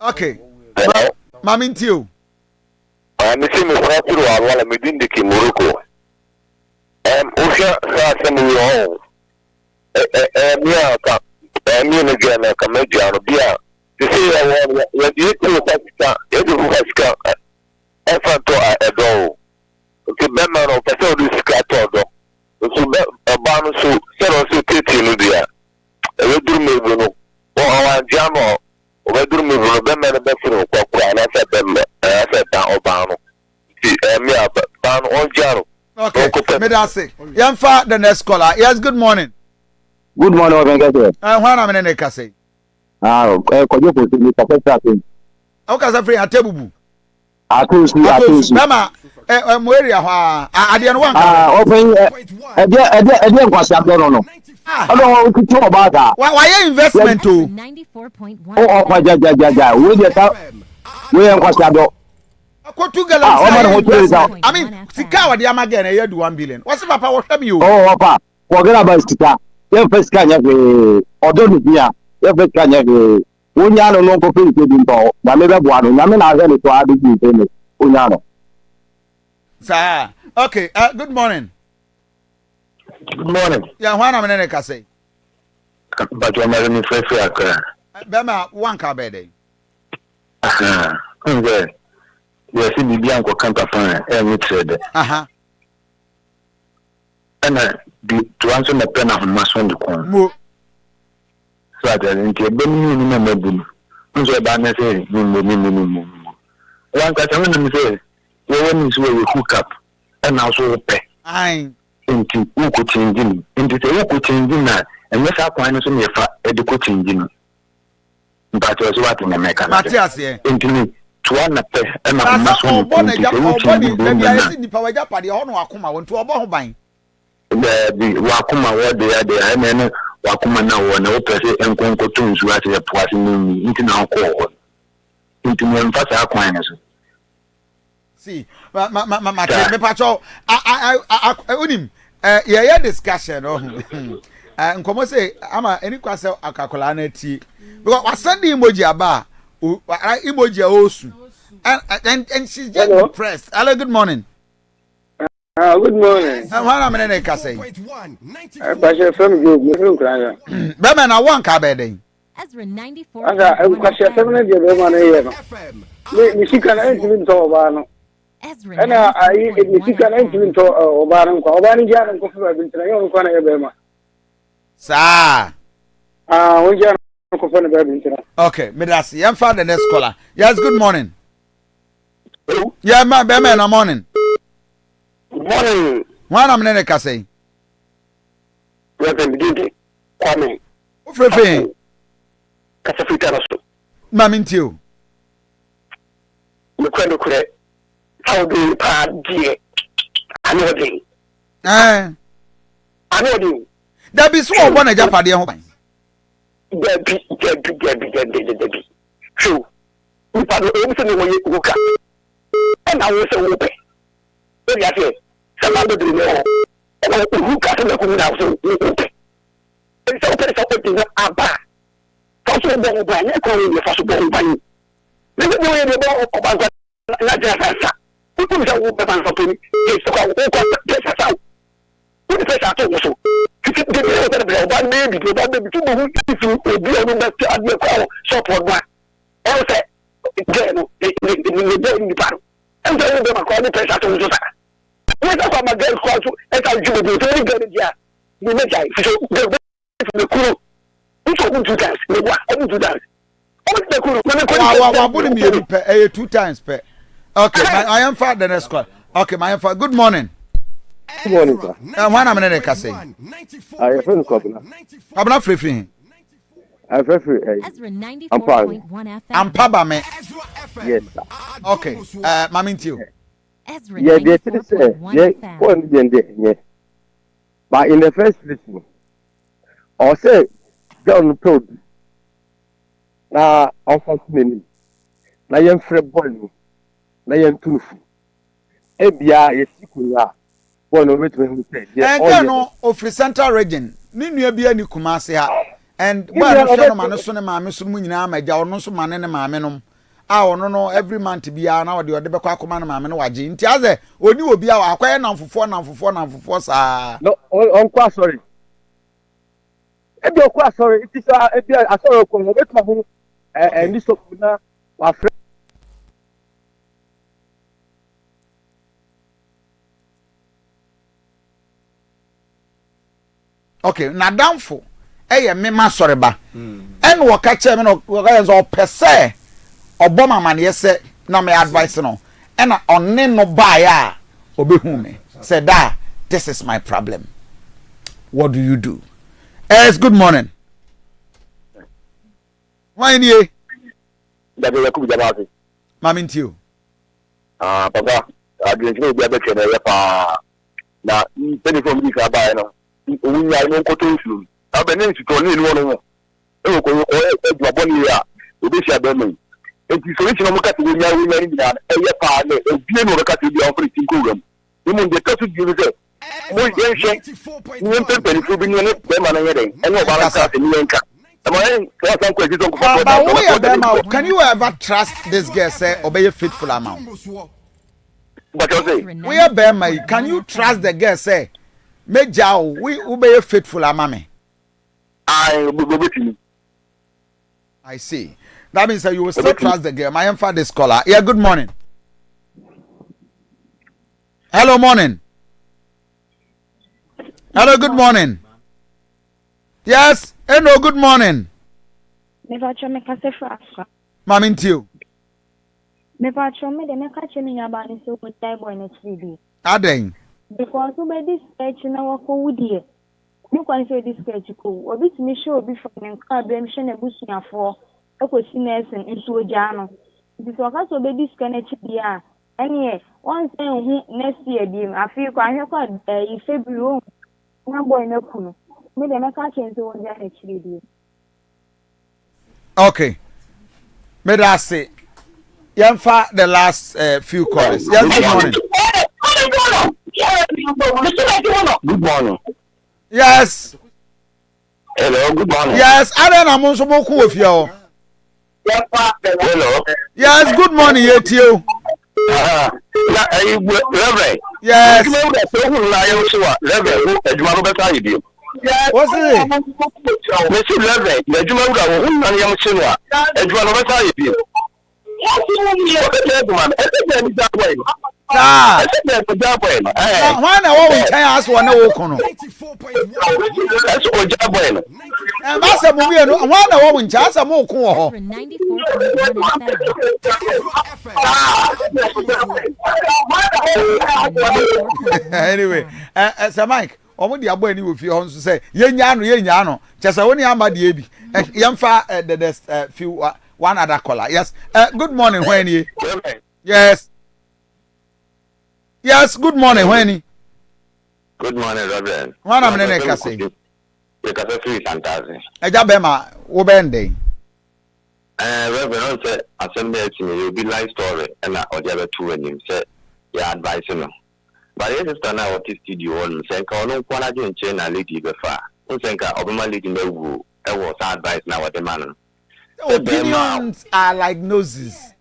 Speaker 1: Okay.
Speaker 14: Hello.
Speaker 1: Mamintio.
Speaker 14: Mr. Wale, Medindi Morocco. Usha, Samuel. Again, a comedian, Bia. You see, you do Pascal, effort to a door. Okay, Beman of Pascal Scatto. So, a bonus, so, Kitty, a do me, or our Jamo, or do me, Beman, a better, and I said them, I said down Obano. Me, down on Jaro.
Speaker 1: Okay, Medasi. Young father, the next caller. Yes, good morning.
Speaker 15: Good morning, Obenga.
Speaker 1: When I'm in a case.
Speaker 15: Kojo ko ti ka fẹ́ ṣe.
Speaker 1: O ka free atebubu.
Speaker 15: Atusi.
Speaker 1: Mama, mo area ho ade no wan ka.
Speaker 15: Open ede nkwasi abdo no. Olo o ti to ba ta.
Speaker 1: Why investment o?
Speaker 2: 94.1.
Speaker 15: O pa ja. We dey ta. We nkwasi abdo.
Speaker 1: Akotu galan. I mean, sika wa de amaga na ye do 1 billion. What's papa wo hwam you?
Speaker 15: Oh, papa. Forget about sika. Ye first kan ya odo ni bia. Ye first kan ya unya no ko pe ke bi nto. Na me be bo anu. Na me na ze ni to adu bi pe me. Unya no.
Speaker 1: Sir. Okay, good morning.
Speaker 15: Good morning.
Speaker 1: Yeah, when I'm in a case.
Speaker 15: But you marry me free akra.
Speaker 1: Bema one ka be dey.
Speaker 15: Okay. Yes, ni bia nko kanta fan e trade. And to answer my pen of mason the corn. So I tell you, Benny, no maybe. So I say, no. One question say, when is where we hook up and also pay.
Speaker 1: Aye.
Speaker 15: Into who could change in, into the who could change in that, and yes, I find us in your educated changing. But was what in America.
Speaker 1: Matthias, yeah.
Speaker 15: Into me. And I'm not
Speaker 1: so body, maybe I see the power Japan, the honor Akuma went to a bomb buying.
Speaker 15: The Wakuma were there, and then Wakuma now, and the and Conco Tunes, who actually was into now call into me and pass our coins.
Speaker 1: See, my patrol, I own him. Yeah, discussion. And come say, I'm any question a calculate. Because I send the emoji about. Emoji also, and she's just impressed. Hello, good morning.
Speaker 16: Good morning.
Speaker 1: And what I'm in a case.
Speaker 16: I from you,
Speaker 1: Beman, I want Cabede.
Speaker 2: Ezra 94.
Speaker 16: I'm question 7 of the you can enter into Obano.
Speaker 2: Ezra.
Speaker 16: And you can enter into Obano, Obani Jan and Kofi Asante Ennin.
Speaker 1: Sir.
Speaker 16: We just
Speaker 1: okay, Medasi, I'm father the next caller. Yes, good morning. Hello? Yeah, my Beman, morning.
Speaker 16: Good morning.
Speaker 1: One I'm in a case.
Speaker 16: Welcome, Kwame.
Speaker 1: Frefe.
Speaker 16: Kasafita.
Speaker 1: Mamintio.
Speaker 16: You can't do it. How do you pad, dear? I know the.
Speaker 1: I
Speaker 16: know you.
Speaker 1: There be so one a Japan.
Speaker 16: Debbie. True. We had the when you look at. And I was a whoopee. Maybe I say, somebody do know. And I look at the woman out of whoopee. It's open to Abba. Possible bomb by calling the possible by you. Maybe the way the ball about that just who comes out with the man for me? It's to call press us out. Who the press out also? But maybe two if you be on the call support one. Also, the battle. And then they call the press out of the what about my girl called to as I do the very good yeah. You make the crew. Which one 2 times? I do that.
Speaker 1: Two times per. Okay, I am father the next call. Okay, my father. Good morning.
Speaker 16: Good morning, sir.
Speaker 1: One minute, Cassie.
Speaker 16: I have friend Kobna.
Speaker 1: I'm not free.
Speaker 16: I have free.
Speaker 2: Ezra
Speaker 16: I'm
Speaker 2: 94.1 FM.
Speaker 1: I'm Pabame.
Speaker 16: Yes, sir.
Speaker 1: Okay. Mamintio.
Speaker 2: Ezra
Speaker 16: Yeah, they say,
Speaker 2: 94.1
Speaker 16: yeah,
Speaker 2: FM.
Speaker 16: one, yeah. But in the first place, or say, John told. Now, unfortunately, na yɛn frɛ bɔɔl na yɛn tu fu ebia yɛsi kunya bɔɔl no betumi hu sɛ
Speaker 1: ɛnka no ofiri central region ne nua bi ani Kumase ha and bɔɔl no hwɛ no ma no so ne maame so mu nyinaa ma gya ɔno so ma ne maame no a ɔno no every month bia na ɔde bɛkɔ akoma ne maame no wagye nti azɛ oni obi a akɔyɛ namfofoɔ saa
Speaker 16: no ɔnkɔ asɔre ebi ɔkɔ asɔre iti sa ebi asɔre ɔkɔ no betumi hu ni so na wafrɛ.
Speaker 1: Okay, na damfo mema soreba en wo ka che me no wo ka zo pese obo mama ne yese na me advice no na onne no ba ya obehu me say da this is my problem, what do you do? Good morning. Why ni
Speaker 16: da be ku jamaati
Speaker 1: mamintio
Speaker 16: papa adwenche bi abeke na ya pa na telephone bi ka ba no unya no nkoto nsuo abene nsuto ne no no e ko adwabɔ ne ya obi sia be me enti solution mo ka te unya ni na e ya pa ne obie no ka te bi ofri tinko gam mo de ka su bi se mo yenhwe ni mpempeni fu bi ne be ma na yeden ene obara ka te ni enka.
Speaker 1: But can you ever trust this girl say obey a faithful amount? We are Bema, can you trust the girl say Major we obey a faithful amount?
Speaker 16: I
Speaker 1: see. That means that you will still trust the girl. My father scholar. Yeah, good morning. Hello, morning. Hello, good morning. Yes. Hello, good morning.
Speaker 17: Me pacho me kase fraswa.
Speaker 1: Mamintio.
Speaker 17: Me pacho me de me kache me nyaba ni so ko tai boy na chidi.
Speaker 1: Aden.
Speaker 17: Because we be this sketch na wako wudie. Me kwan say this sketch ko. Obi ti me show obi from nka be me hwe na busuafo. Ekosi nursing nso ogya no. This waka so be this sketch na chidi a. Ene one say hu next year bi afi ko ahwe ko February na boy na kunu. Me de me kache nso ogya na chidi.
Speaker 1: Okay. May I say, Yamfa the last few callers. Yes, good morning.
Speaker 16: Good morning.
Speaker 1: Yes.
Speaker 16: Hello, good morning.
Speaker 1: Yes, I don't know so much of you.
Speaker 16: Hello.
Speaker 1: Yes, good morning, you. Yes. What's it?
Speaker 16: Monsieur Leve, il y a du mal à vous, on a un chinois. Et tu vas le mettre à y
Speaker 1: Anyway, Sir Mike. Omo di abo ani wo fi ho nso say yenya no chese woni amba de ebi yemfa the next few one other caller. Yes, good morning Hweni. Yes, good morning Hweni.
Speaker 14: Good morning Reverend.
Speaker 1: One am nene kase
Speaker 14: e kase free santazi
Speaker 1: eja bema wo bende
Speaker 14: Reverend on say assembly you be life story and odi abetu anim say your advice no. But yes, it's now what is studio on Senka on quality and chain and lady before. Senka Obama leading the woo. That was advice now what the man.
Speaker 1: Opinions are like noses.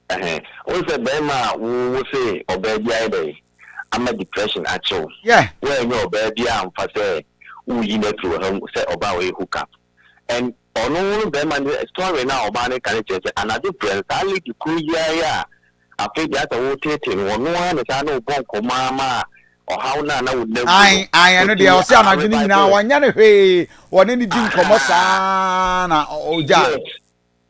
Speaker 14: Also, Bema will say, obey the idea. I'm a depression actual.
Speaker 1: Yeah.
Speaker 14: Where your baby am for say, who you know through home say about a hookup. And on all Bema story now, Obama can change another friend. I lead the cool yeah. I think that's a rotating one is I know Bonko Mama or how now would never.
Speaker 1: I know they are saying now one way or any drink Comosana or Judge.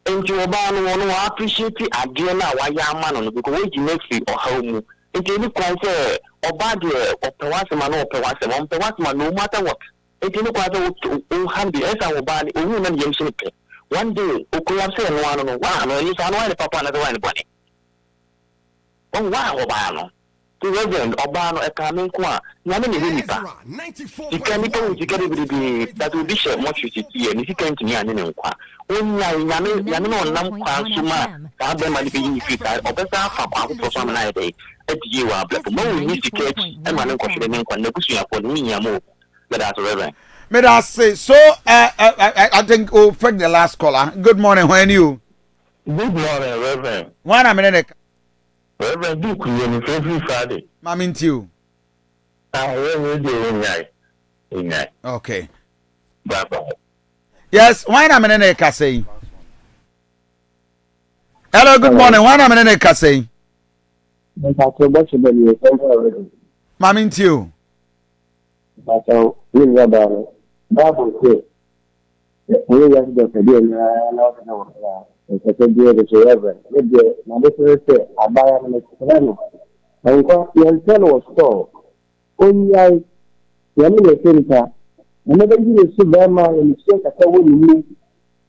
Speaker 14: And you want to appreciate the idea now why you're man because you make it or home
Speaker 15: Nti ni kwa sɛ ɔba de ɔpɛwase ma no ɔpɛwase ma ɔpɛwase ma no matter what. Nti ni kwa sɛ o handi esa ɔba ni owu na yɛm so pɛ. One day okoyam sɛ no ano no wa no yi sa no wa ni papa na de wa ni bɔne. On wa ɔba no. The Reverend Obano Ekamenkwa, Yamini Nipa. You can be told to get it that will be shared much with it here, and if you can't me and Nenqua. Only Yamino Namqua Suma, Abba might be in fit, or better for some night at you are black. No, we need to catch and one question and negotiate for me. Let us, Reverend.
Speaker 1: May I say so? I think we'll take the last caller. Good morning, when you?
Speaker 15: Good morning, Reverend.
Speaker 1: 1 minute.
Speaker 15: Reverend Duke, you every Friday.
Speaker 1: Mammy, you. Okay.
Speaker 15: Bye bye.
Speaker 1: Yes, why am I in a casse? Hello, good morning. Why am I in a casse? Mammy, you.
Speaker 15: But we are Bible says, we are the Canadian. It's a deal with Reverend. Now, this is it. I buy a minute. And you tell us so. Only I, Yamina Center, whenever you see Bama and you say, I wouldn't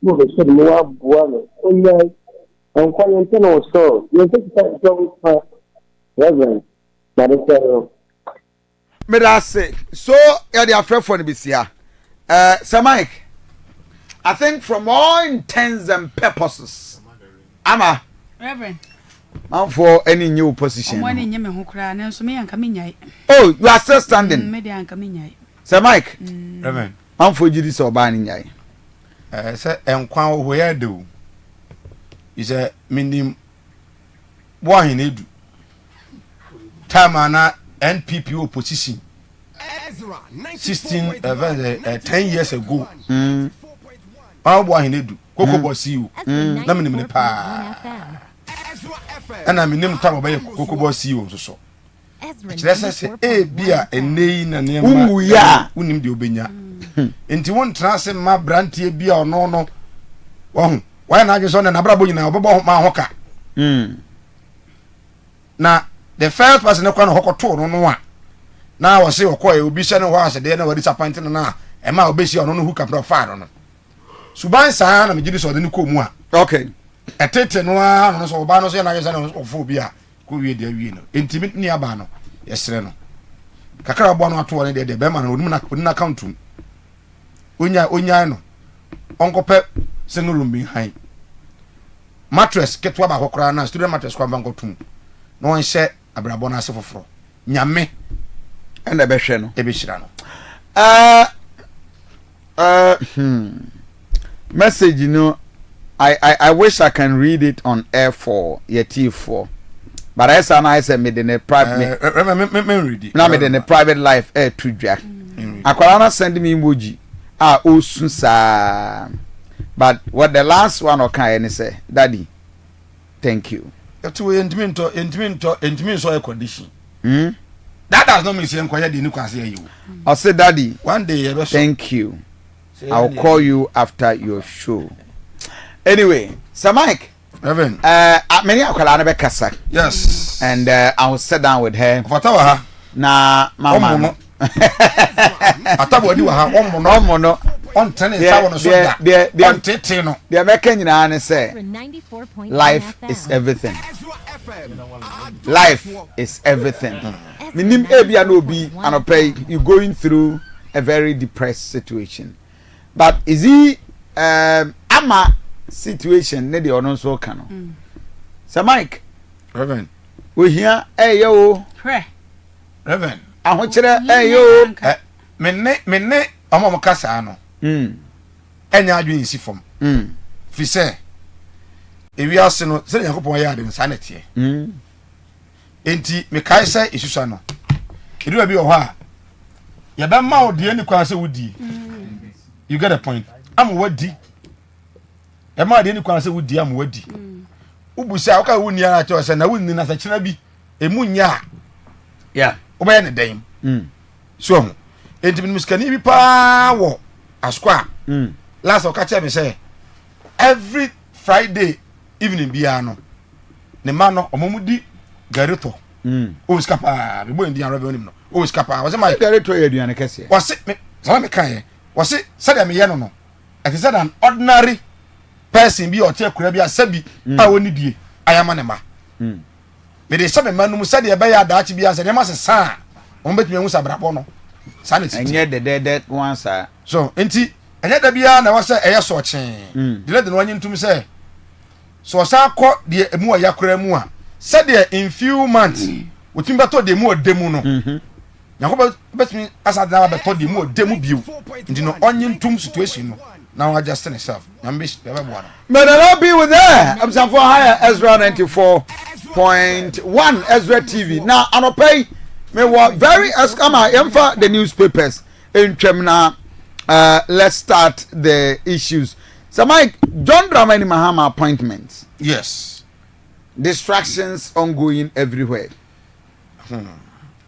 Speaker 15: move a certain one. Only I, and you tell us so. You think that Reverend, that is
Speaker 1: May I say, so, you're the affair for the BCA. Sir Mike. I think from all intents and purposes, Ama,
Speaker 3: Reverend,
Speaker 1: I'm for any new position.
Speaker 3: Oh,
Speaker 1: you are still standing. Sir Mike,
Speaker 11: Reverend,
Speaker 1: I'm for Judas or Banning.
Speaker 11: Sir, and Quan, where do is a minimum one in it. Tamana NPP opposition 10 years ago. I want to do Coco Bossy. Namin pa. And I'm in them time by Coco Bossy also. Let's say a beer and name and name. We are unim de Obenya. Into one trans and my brandy beer or no. Why not just on an abrabo in our my hoka? Now, the first person no can hook or no one. Now I say, okay, will be sending was a day no disappointed now. And my obesity on who can profile on. Suban sa na me gidi so de ko mu a
Speaker 1: okay
Speaker 11: etete no a no so ba no so na yesa na ofobia ko wie de wie no entimi ni aba no yesre no kakara bo no ato ne de be ma no odum na account onya no onkope single room behind mattress ketwa ba kokora na student mattress kwa bankotum no on hye abrabo na asefoforo nyame
Speaker 1: ena be hwe no
Speaker 11: e be hira
Speaker 1: no message, you know, I wish I can read it on air for your T4, but I said made in a private. Now made in a private life air to Jack. Aquarana send me emoji. Osunsa. But what the last one okay say, Daddy, thank you.
Speaker 11: To intimate so a condition. That does not mean say enquire the new can say you.
Speaker 1: I say, Daddy,
Speaker 11: one day
Speaker 1: thank you. I'll call you after your show. Anyway, Sir Mike.
Speaker 11: Reverend.
Speaker 1: Many Aduanaba kasa.
Speaker 11: Yes.
Speaker 1: And I will sit down with her.
Speaker 11: Fatawa.
Speaker 1: Na mama.
Speaker 11: Atabu adi wa ha
Speaker 1: omo no.
Speaker 11: On tennis sawo no so da. On tete no.
Speaker 1: The American nyina say life is everything. Life is everything. Minim ebia no bi anope you going through a very depressed situation. But is he ama situation ne de ono so ka no. Sir Mike.
Speaker 11: Reverend.
Speaker 1: We here yo.
Speaker 11: Reverend.
Speaker 1: Ahochere yo.
Speaker 11: Menne omo kasa no. Enya adwen si fom. Fi se ewi ase no se Yakobon ya de nsanete. Enti me kai se isusa no. Edu bi wo ha. Ya ba ma odi ani kwa se wudi. You get a point. Am wadi. E ma de ani kwa se wudi am wadi. Ubusa aka wuni ara cho se na wuni na sa kina bi. Emunya. Yeah. Oba ne dan. So enti mi muskani bi pa wo askwa. Last okache me say every Friday evening bia no ne ma no omomudi garito O skapa, me boy Indian revenue no. O skapa, was my
Speaker 1: director aduane kese.
Speaker 11: Was it me? So me kan ye. Was it said me ye no no. I said an ordinary person bi o te kura bi asabi a woni die. Ayama ne ma. Me de sabe manum said e be ya daachi bi ase ne ma se sa. On betumi hu sabrabo no. Sanity.
Speaker 1: Enye de one sa.
Speaker 11: So enti enye da bia na wase eye so chen. De le no anyi ntum se so sa kɔ de emu a yakora mu a said de in few months wotim beto de mu odemu no. Yakob betumi asa da beto de mu odemu bio. Ndi no onyi ntum situation no. Now I just myself. May
Speaker 1: the Lord be with her. I'm for higher Ezra 94.1 Ezra TV. Now, I don't pay me what very escama emfa the newspapers in Tremna. Let's start the issues. So, Mike, John Dramani Mahama appointments.
Speaker 11: Yes.
Speaker 1: Distractions ongoing everywhere.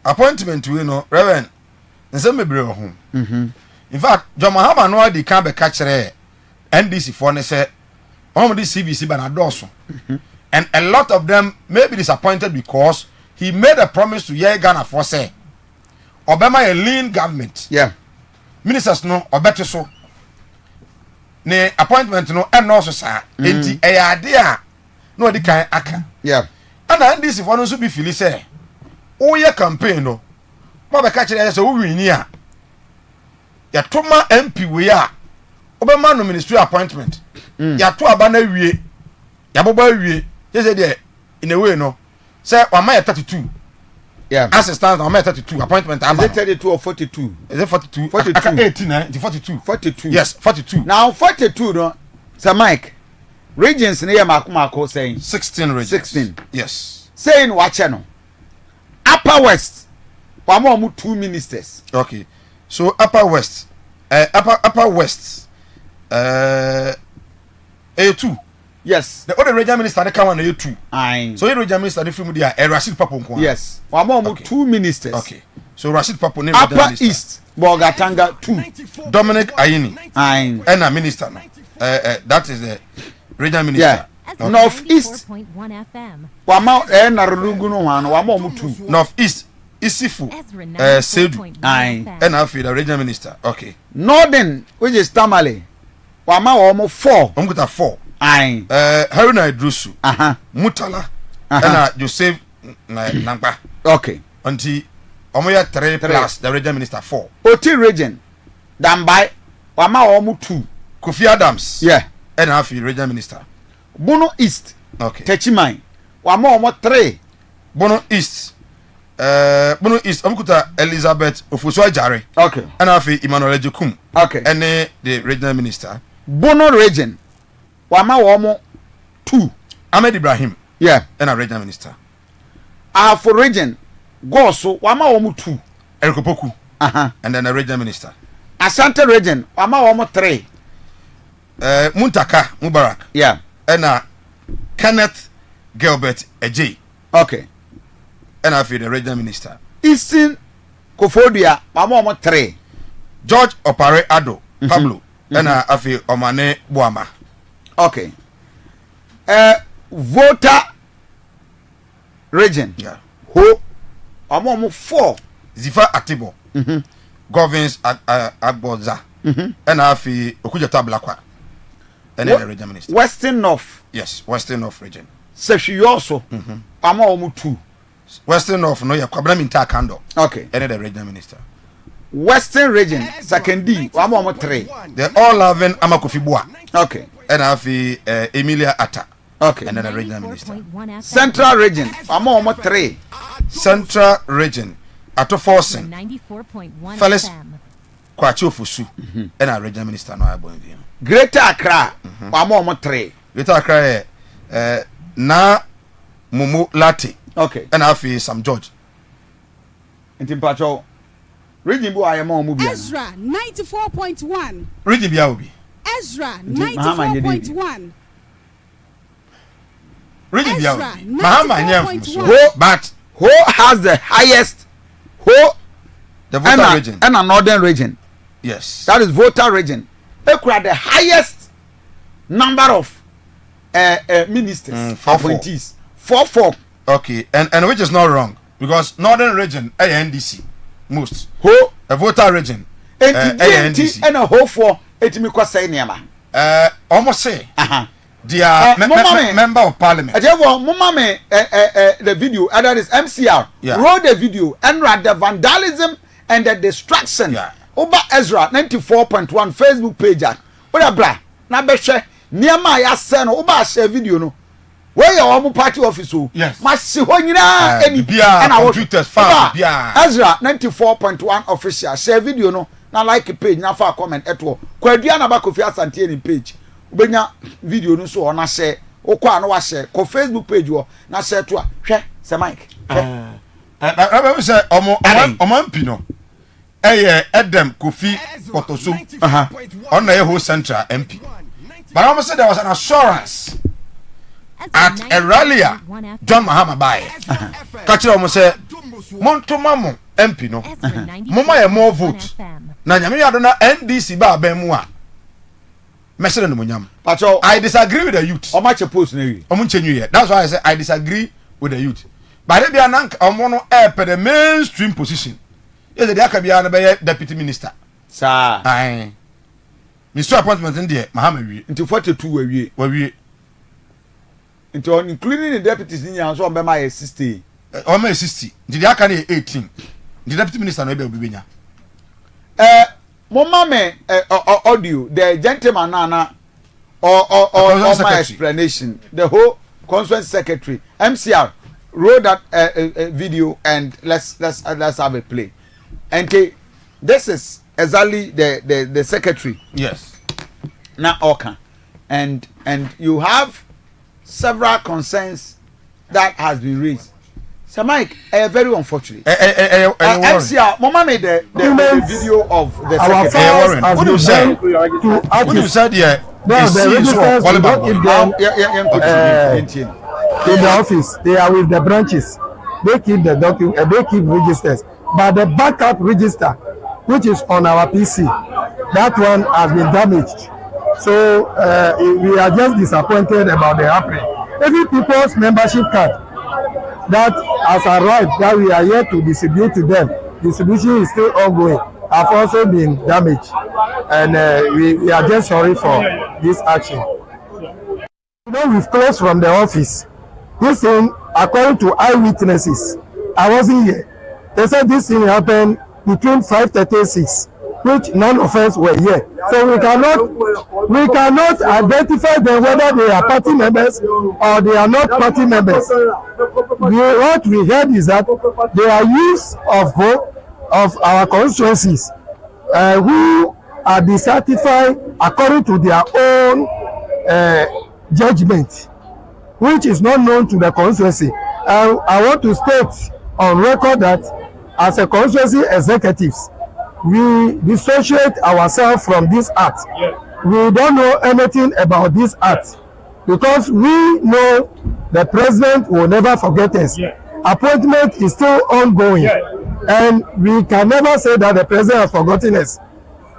Speaker 11: Appointment, you know, Reverend. And some may bring home. In fact, John Mahama no di can be catch NDC for ne say on this CVC banadoso. And a lot of them may be disappointed because he made a promise to Ghana for say Obama a lean government.
Speaker 1: Yeah.
Speaker 11: Ministers no obeto so. Ne appointment no and also sa enti e idea no di kan aka.
Speaker 1: Yeah.
Speaker 11: And NDC for no so be feel say o ye campaign no mo be catch say wo wini a ya toma MP we a obema no ministerial appointment ya to aba na wie ya boba wie je say there in a way no say wa ma 32
Speaker 1: yeah
Speaker 11: assistant wa ma 32 appointment am
Speaker 1: 32 or 42
Speaker 11: is it 42
Speaker 1: 42
Speaker 11: 18 42 yes 42
Speaker 1: now 42 no Sir Mike regions na mako saying
Speaker 11: 16 regions
Speaker 1: 16
Speaker 11: yes
Speaker 1: saying watch no upper west wa mo 2 ministers
Speaker 11: okay. So upper west, A2.
Speaker 1: Yes.
Speaker 11: The other regional minister they come on A2.
Speaker 1: Aye.
Speaker 11: So the regional minister they film there Rashid Papo.
Speaker 1: Yes. Wamo 2 ministers.
Speaker 11: Okay. So Rashid Papo name
Speaker 1: Upper East, Bogatanga 2.
Speaker 11: Dominic Ayini.
Speaker 1: Aye.
Speaker 11: And a minister. That is the regional minister.
Speaker 1: Yeah. Okay. Northeast. Wamo Naruguno one. Wamo 2.
Speaker 11: Northeast. Isifu, Sedu, and I feel the regional minister. Okay.
Speaker 1: Northern, which is Tamale, Wama almost 4.
Speaker 11: I'm going to 4.
Speaker 1: Aye.
Speaker 11: Haruna Idrusu, Mutala, and Joseph Namba.
Speaker 1: Okay.
Speaker 11: Until Omoya 3 plus the regional minister 4.
Speaker 1: Oti region, Dambai, Wama almost 2.
Speaker 11: Kofi Adams,
Speaker 1: yeah,
Speaker 11: and I feel regional minister.
Speaker 1: Bono East,
Speaker 11: okay.
Speaker 1: Techimai, Wama almost 3.
Speaker 11: Bono East. Bono East, Amkuta Elizabeth Ofuswa Jare.
Speaker 1: Okay.
Speaker 11: And I feel Emmanuel Jukum.
Speaker 1: Okay.
Speaker 11: And the regional minister.
Speaker 1: Bono region. Wama wamo 2.
Speaker 11: Ahmed Ibrahim.
Speaker 1: Yeah.
Speaker 11: And a regional minister.
Speaker 1: For region. Goso wama wamo 2.
Speaker 11: Erikopoku.
Speaker 1: And
Speaker 11: then a regional minister.
Speaker 1: Asante region. Wama wamo 3.
Speaker 11: Muntaka Mubarak.
Speaker 1: Yeah.
Speaker 11: And Kenneth Gilbert Ejay.
Speaker 1: Okay.
Speaker 11: And I feel the regional minister.
Speaker 1: Eastern Kofodia, Mama 3.
Speaker 11: George Opare Ado, Pablo, and I feel Omane Boama.
Speaker 1: Okay. Voter region.
Speaker 11: Yeah.
Speaker 1: Who? Mama 4.
Speaker 11: Zifa Atibo. Governs Agboza. And I feel Okujata Blakwa. And then the regional minister.
Speaker 1: Western North.
Speaker 11: Yes, Western North region.
Speaker 1: Seshi also. Mama 2.
Speaker 11: Western North, no, you're Kwabra Kando.
Speaker 1: Okay.
Speaker 11: And the regional minister.
Speaker 1: Western region, Sakendi, Wamo 3.
Speaker 11: They're all loving Amakofibua.
Speaker 1: Okay.
Speaker 11: And I feel Emilia Atta.
Speaker 1: Okay.
Speaker 11: And then the regional minister.
Speaker 1: Central region, Wamo 3.
Speaker 11: Central region, Ato Forsen.
Speaker 2: 94.1
Speaker 11: Fellas Kwacho Fusu. And our regional minister, no, I believe him.
Speaker 1: Greater Accra, Wamo 3.
Speaker 11: Greater Accra, na Mumu Lati.
Speaker 1: Okay.
Speaker 11: And I feel some George.
Speaker 1: Intim Pacho. Region Bo I am on movie.
Speaker 7: Ezra 94.1.
Speaker 11: Region Biaobi.
Speaker 7: Ezra 94.1.
Speaker 11: Region Biaobi. Mahama Nyam.
Speaker 1: But who has the highest? Who?
Speaker 11: The voter region.
Speaker 1: And a northern region.
Speaker 11: Yes.
Speaker 1: That is voter region. They could have the highest number of ministers, appointees. 4.
Speaker 11: Okay, and which is not wrong. because northern region NDC most
Speaker 1: ho
Speaker 11: a voter region
Speaker 1: NDC and a ho for etimi kwasai niama
Speaker 11: almost say dia member of parliament
Speaker 1: ajevo mama me the video that is MCR roll the video and the vandalism and the destruction over Ezra 94.1 Facebook page oda bra na behwe niama ya se no oba share video no where your party office o masi ho nyina eni
Speaker 11: bia computers file bia
Speaker 1: Ezra 94.1 official share video no na like page na fa comment eto kwa Aduanaba Kofi Asante Ennin page ubenya video no so ona share okwa na wa share ko Facebook page wo na share to a hwe se Mike
Speaker 11: we say omo mpi no Edem Kofi Potosu on the whole central MP but I must say there was an assurance at a rally John Mahama Baye catch almost say monto mamo MP no mama ye more vote na nyame ya do na NDC ba ba mu a mesere no munyam
Speaker 1: pacho
Speaker 11: I disagree with the youth
Speaker 1: o ma che post na wi
Speaker 11: o mu chenyu ye that's why I say I disagree with the youth but they be anank omo no the mainstream position yes they aka bia na be deputy minister
Speaker 1: sa
Speaker 11: ai minister appointment ndie Mahama wi
Speaker 1: nti 42
Speaker 11: wawie
Speaker 1: nti on including the deputies ni yan so on be ma 60
Speaker 11: o ma 60 nti they aka na 18 the deputy minister no be obibenya
Speaker 1: mama me audio the gentleman na or my explanation the whole constituency secretary MCR wrote that video and let's have a play and this is exactly the secretary
Speaker 11: yes
Speaker 1: na Oka and you have several concerns that has been raised. So Mike, very unfortunate. MCR, Mama made the video of the secretary.
Speaker 11: What do you say? What do you say? Yeah,
Speaker 18: in the office, they are with the branches. They keep the document. They keep registers. But the backup register, which is on our PC, that one has been damaged. So we are just disappointed about the happening. Every people's membership card that has arrived that we are here to distribute to them, distribution is still ongoing, have also been damaged. And we are just sorry for this action. You know, we've closed from the office. This thing, according to eyewitnesses, I wasn't here. They said this thing happened between 5:36, which none of us were here. So we cannot identify them whether they are party members or they are not party members. What we heard is that they are use of our constituencies who are dissatisfied according to their own judgment, which is not known to the constituency. I want to state on record that as a constituency executives, we dissociate ourselves from this act. We don't know anything about this act because we know the president will never forget us. Appointment is still ongoing, and we can never say that the president has forgotten us.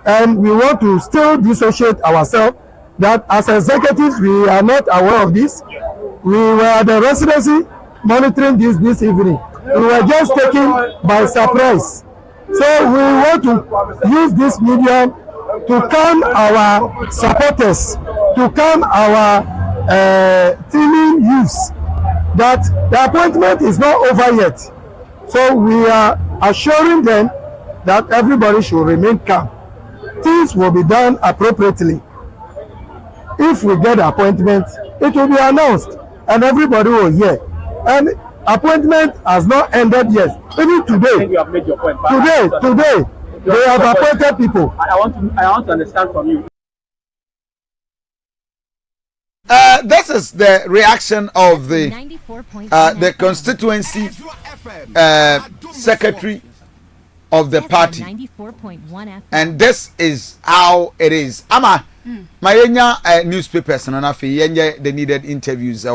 Speaker 18: And we want to still dissociate ourselves that as executives we are not aware of this. We were at the residency monitoring this evening. We were just taken by surprise. So we want to use this medium to calm our supporters, to calm our teaming youths that the appointment is not over yet. So we are assuring them that everybody should remain calm. Things will be done appropriately. If we get the appointment, it will be announced and everybody will hear. And appointment has not ended yet. Even today,
Speaker 19: I think you have made your point.
Speaker 18: Today, they have appointed people.
Speaker 19: I want to understand from you.
Speaker 1: This is the reaction of the constituency secretary of the party, and this is how it is. Ama, my newspapers and the needed interviews.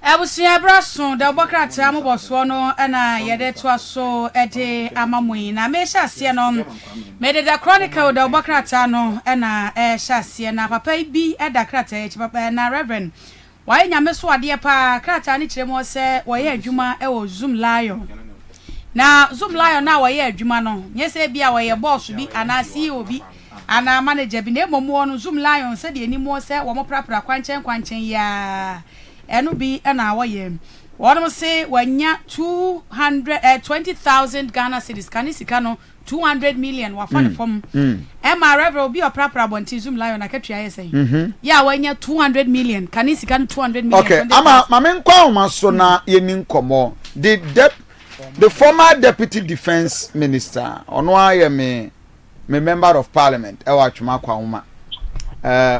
Speaker 3: Abusia braso da bokrati amoboso no na yede to so ede amamoyi na me hyasie no me the chronicle da bokrati no na hyasie na papa bi eda krata e papa na reverend Why nyame so ade pa krata ne kire mo se woye adwuma e wo Zoom Lion. Na Zoom Lion na woye adwuma no, nye se bia woye boss bi ana CEO bi ana manager bi na emomu no Zoom Lion se de ani mo se wo mo prapra kwanchen ya. Enu bi na woye. Wonu se wanya 220,000 Ghana cedis kanisika no 200 million wa fund from Emma Reverend be a proper bonti Zoom Lion akatwa yesay yeah wanya 200 million kanisika no 200 million.
Speaker 1: Okay ama mamen kwa ma so na yeni nkomo the former deputy defense minister ono aye me member of parliament e wa twuma kwa homa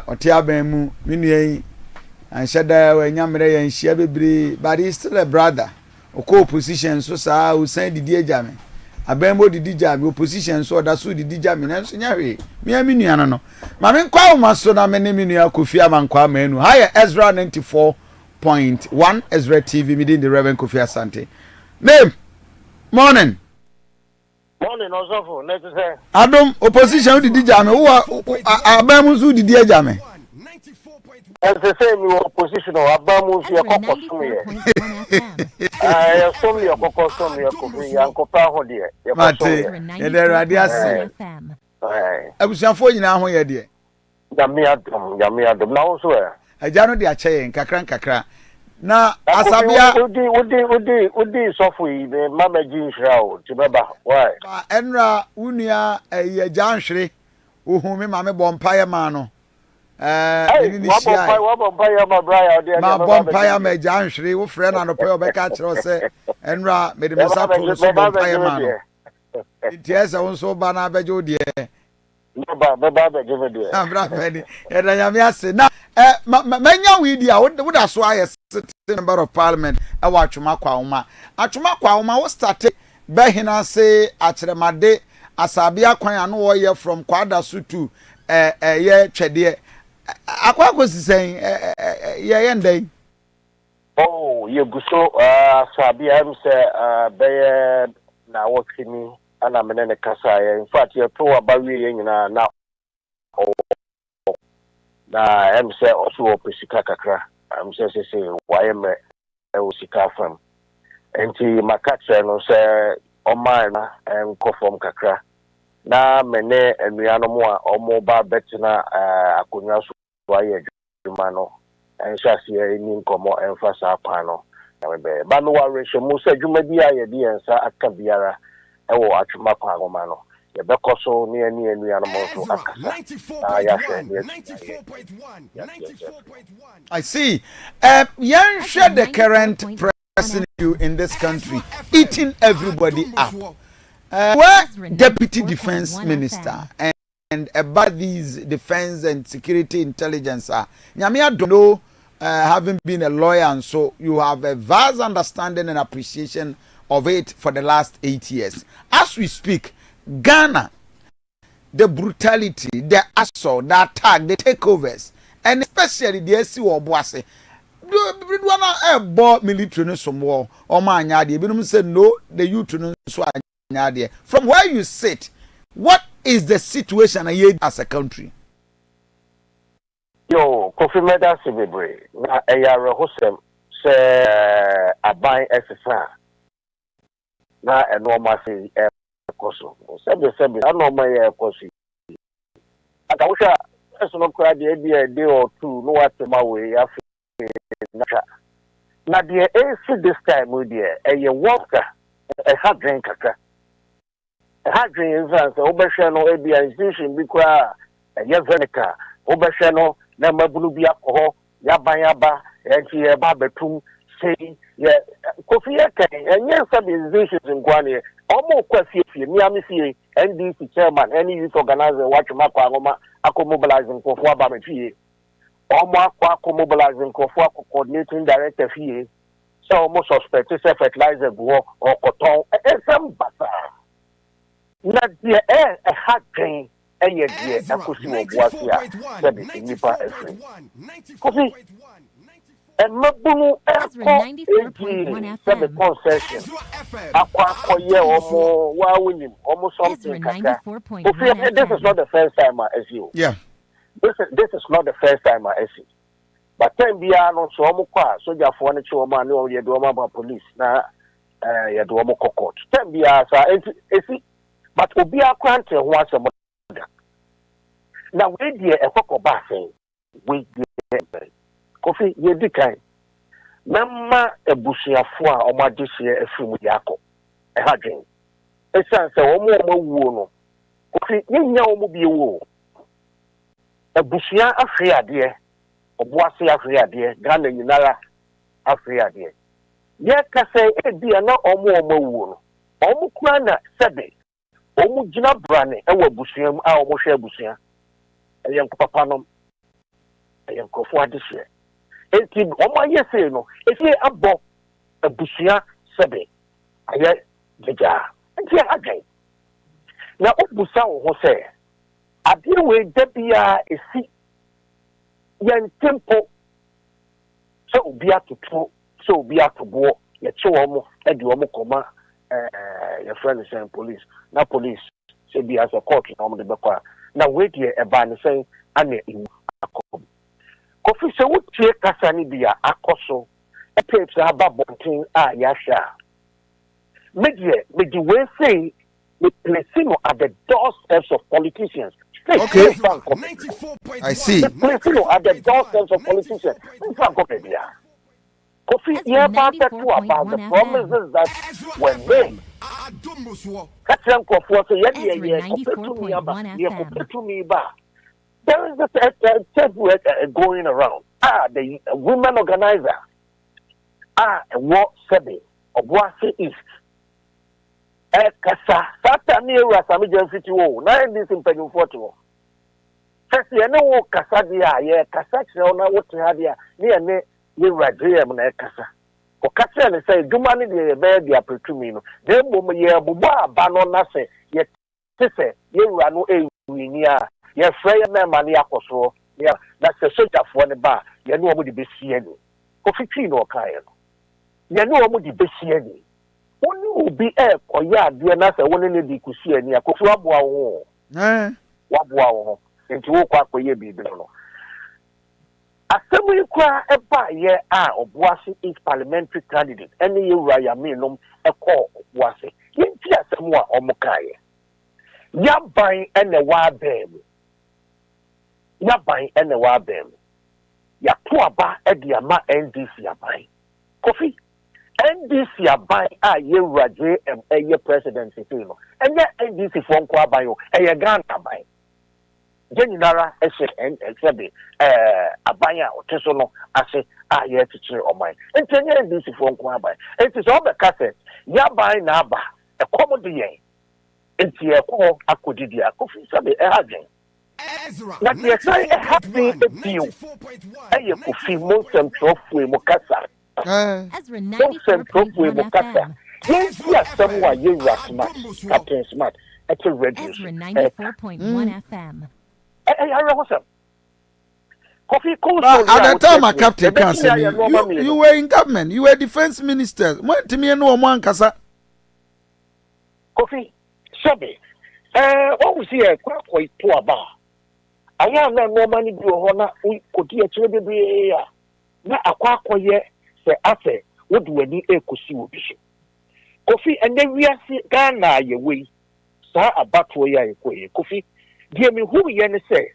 Speaker 1: otiaban mu menuan anshada wanya mere yan hia bebre but he still a brother oko opposition so sa usan didi ejame abembo didi jame opposition so da so didi jame na so nya hwe me nuan no ma me kwa wo maso na me ne me nua Kofi amankwa manu higher Ezra 94.1 Ezra TV within the Reverend Kofi Asante name morning
Speaker 20: Osofo net say
Speaker 1: Adam opposition didi jame wo abembo so didi ejame
Speaker 20: as the same opposition or abamu fi akoko ye so mi akoko so mi Kofi yankopa ho de ye
Speaker 1: mate ye de radio ase abusuafo nyina ho ye de
Speaker 20: jamia dom na wo so e
Speaker 1: aja no de ache nkakra na asabia
Speaker 20: udi sofo yi be mama jinhra o tibeba why
Speaker 1: enra unua ye janhwere ohun me mama bompa ye ma no ma bompire me janhwere wo frɛ na no pɛ obɛka kyerɛ sɛ enra me de mesa to so bompire ma no ntiesa wo so ba na abɛgye wo de
Speaker 20: ba bɛgye me de
Speaker 1: abra fani ɛda nyame ase na manya we dia wo da so ayɛ member of parliament e wa atwoma kwa homa wo start behina se akyeremade asabia kwan ano wo ye from kwada so to ye twede akwa sisen ye ndai
Speaker 20: oh ye guso sabia am se be na wotini ana menene kasa ye in fact ye to abawi ye nyina na na am se oso opesika kakra am se waye me e osika fam enti makatre no se oma na enko kakra na mene enuano mo a omo ba betina akonya so waye adwuma no enhwase ni nkomo emfasa pa no be ba no wa resho mo se adwuma bi aye bi ensa aka biara ewo atwuma pa agoma no ye bekoso ni enuano mo so akasa
Speaker 9: 94.1
Speaker 1: I see yan share the current president in this country eating everybody up. Where deputy defense minister and about these defense and security intelligence are Nyamia don't know, having been a lawyer, and so you have a vast understanding and appreciation of it for the last 8 years. As we speak, Ghana, the brutality, the assault, the attack, the takeovers, and especially the SC Obuasi. Do one military no some war or man yadi. Binum said no, the youth no so. From where you sit, what is the situation as a country?
Speaker 20: Yo, Kofi Meda Sibibre, na eyare hosem se aban FFA na enoma se ekoso. Sebe anoma ye ekoso. Aka wusha eso no kra de day or two no what ma we afi na de this time we there eye water a hard drink kakra. Hadrin instance obehwe no ebia institution bi kwa ye venica obehwe no na mabulu bi akọ ya ban aba enti e ba betum sei ye Kofi kan enye sabi institutions ngwane omo kwafie mi amfie NDC chairman any youth organizer watch makwa ngoma mobilizing kofo aba mfie omo akwa mobilizing kofo akọ coordinating director fie so omo suspect say fertilizer go or cotton some basa na die hadwen eye die akosi Obuasi a sabi nipa efre Kofi mabunu sabi concession akwa ye omo wa winim omo something kaka Kofi this is not the first time I see you.
Speaker 1: Yeah,
Speaker 20: this is not the first time I see but time bia no so omo kwa soldier for ne che omo ane o ye do omo ba police na ye do omo court time bia sa esi but obi akwante ho asem na we die ekokoba sen we die Kofi ye di kan Mama ebusuafo a omadehye afimu yakọ ehadwen esanse omo wuo no Kofi nyenya omo biewo ebusua afre ade Obuasi afre ade Ghana nyinara afre ade ye kase ebia na omo wuo no omo kura na sebe omo gina brane ewo ebusua a omo hwe ebusua eyenko papa no eyenko fo adehye enti omo ayese no esi abo abusia sebe aye jeja enti agay na obusa wo ho se ade we dabia esi yen tempo so obi atoto so obi atobo ye che wo mo e de wo mo koma your friend is saying police na police say be as a court na mo de bekwa na we de e ba ne say ane iwu akom Kofi se wutie kasa ni bia akoso e peps aba bontin a ya sha media we say we placing at the doorsteps of politicians.
Speaker 1: Okay. I see.
Speaker 20: Placing at the doorsteps of politicians. Kofi yeah about the promises that were made. Katran Kofi say to me ba. There is a table going around. The women organizer. What Sebi Obuasi East. Kasa Satani Rasami City. Now this in Penny Photo. First, you know, Kasa dia, Kasa, what you had here, near me, you Rajam and Kasa. For Kasa and say, do money the baby are pretumino. Then, woman, ye Buba, Banon Nase, yet, Tisse, you run a winia. Ye frey na mani akoso ya na se sojafo ne ba ye no omo di besi ani Kofi no kai no ye no omo di besi ani woni obi koya ade na se woni ne di kusi ani Kofi waboa wo waboa wo enti wo kwa koye bibi no asemu kwa eba ye Obuasi is parliamentary candidate ene ye wura ya me nom ekọ Obuasi yenti asemu a omo kai ya ban ene wa bem Yabai and the Wabem. Yapuaba Ediama NDC Yabai. Kofi NDC Yabai ye Raje and a presidency. And yet NDC from Kwabayo, a Ghana by Jenara and Exebi Abaya or Tesono, I say, ye teacher of mine. And NDC from Kwabai. It is all the cassette. Yabai Naba, a comedy. And Tia Ko Akudia, Kofi Sabi Eragin.
Speaker 9: Ezra,
Speaker 20: that we are trying to happy to you. I am Kofi Monson Trophy Mokasa.
Speaker 2: Ezra 94.1 FM.
Speaker 20: Yes, yes, someone you are smart, Captain Smart. It's a radio.
Speaker 2: Ezra 94.1 FM.
Speaker 1: At the time, my captain can't say you were in government, you were defense minister. When to me, no one Kasa
Speaker 20: Kofi, Sabi, what was here quite poor bar. I am no money do honor, we could hear to be na akwakoye se ase what do we a kusi bishop. Kofi and then we are Ghana ye way, sa abatwa ya Kofi. Dear me who yen say,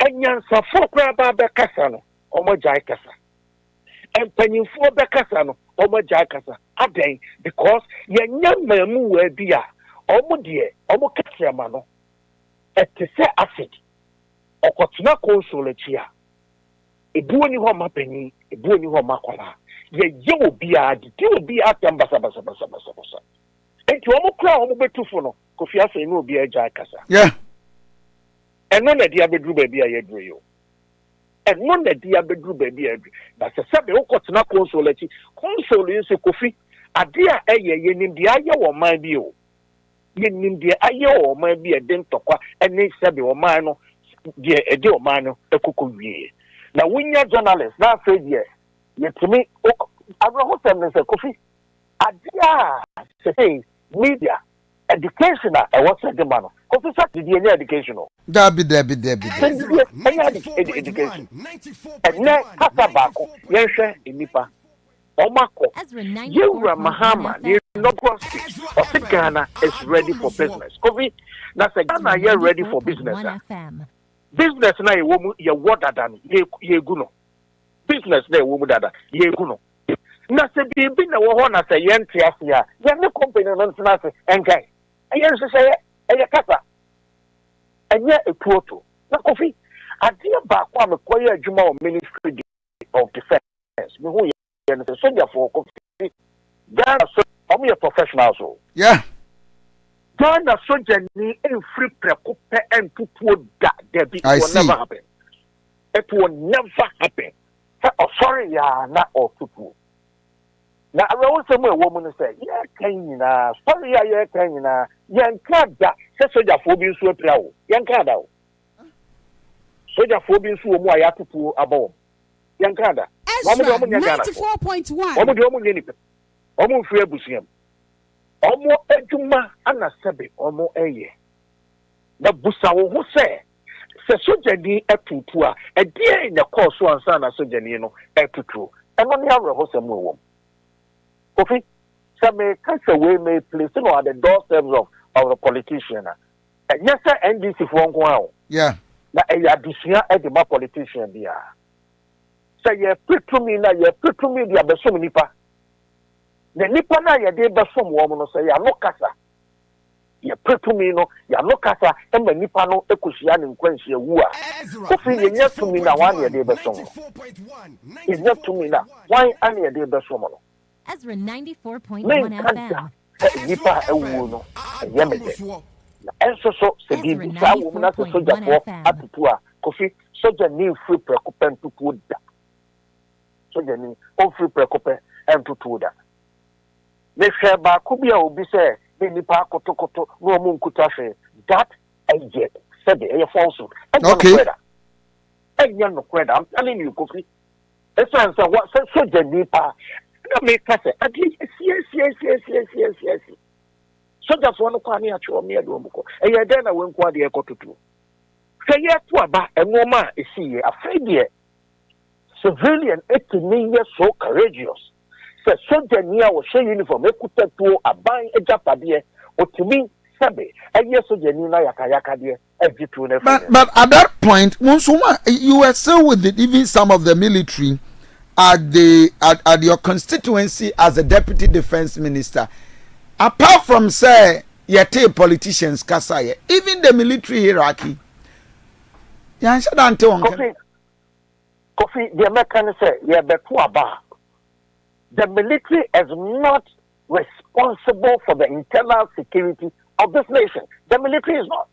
Speaker 20: and yan sa four craba becasano, or my jaicasa. And penny four becasano, or my jaicasa, a day, because yan young man move beer, or my dear, or my casamano. At the say acid. Okotuna console chia. Ebu ni ho mapeni, ebu ni ho makwala. Ye obi adi, ti obi atamba basa. Enti omo kra omo betufo no, Kofi Asante no obi aja kasa.
Speaker 1: Yeah.
Speaker 20: Eno na dia bedru ba bia ye dru yo. Eno na dia bedru ba bia dru. Ba se sabe okotuna console chi. Console yin se Kofi ade a ye nim dia ye wo man bi o. Ye nim dia aye wo man bi e den tokwa ene sabe wo man no die ede o man no ekoko wie. Na wunya journalist na afraid ye yetimi agro sem ne se Kofi adia say media education e what say the man Officer the educational.
Speaker 1: Debbie.
Speaker 20: Education. And now Katabako, Yensha Inipa. Omako. Yura Mahama, the Nokosi, Ghana is ready for business. Kofi, that's a Ghana, you're ready for business. Business na ye water than ye guno. Business na woman dada ye guno. Na se bibi na wo na se yen tiasia. Ye ne company no na se enkai. Yen se say e kasa. Enye etuoto. Na Kofi ade ba kwa me koye adwuma o Ministry of Defense. Me hu ye ne se soldier for Kofi. Ghana so omo professionals so.
Speaker 1: Yeah.
Speaker 20: Ghana soldier ni free prekope and tutuo da debi will never happen. It will never happen. Oh, sorry, ya na or tutuo. Na around somewhere woman say, yeah, can na sorry, ya can na yan kada se soldier for being so proud. Yan kada. Soldier for being so mo ya tutuo abo. Yan kada.
Speaker 7: Ezra 94.1.
Speaker 20: Omo ni omo free abusiam. Omo eduma ana sebe omo eye na busa wo ho se sojani etutu a edie na course ansa na sojani no etutu eno ne awre ho se mu wo Kofi some kasa we may place no at the doorsteps of the politician yes sir NDC for nko a
Speaker 1: yeah
Speaker 20: na eya dusua e de ma politician bia say ye petumi na ye petumi dia besom nipa the nipa na ye de besom wo no say ya no kasa ye pretumi no ya no kasa e ma nipa no ekosia ne nkwanhia wu a Kofi ye nya tumi na wan ye de besom ye nya tumi na wan an ye de besom no
Speaker 2: Ezra 94.1 FM
Speaker 20: nipa ewu no ye me de na enso so se bi sa wo na se soja fo atutu a Kofi soja ni free prekopen tutu da soja ni on free prekopen en tutu da me hwe ba ko bia obi se be nipa kotokoto no mo nkuta hwe that age said e false
Speaker 1: okay
Speaker 20: enya no kweda I'm telling you Kofi esan say what soja nipa na me ka say at least yes soja fo no kwa ni acho me do mko e ye den na we nko ade ekototo hwe ye to aba enoma esiye afedie civilian etini ye so courageous se soja ni a wo she uniform ekutatuo aban ejapade otimi sebe eye soja ni na yakayaka de ejitu na
Speaker 1: but at that point you were still with it, even some of the military at your constituency as a deputy defense minister. Apart from say yete politicians kasa even the military hierarchy yansha dante won
Speaker 20: Kofi the American say ye betu aba. The military is not responsible for the internal security of this nation. The military is not.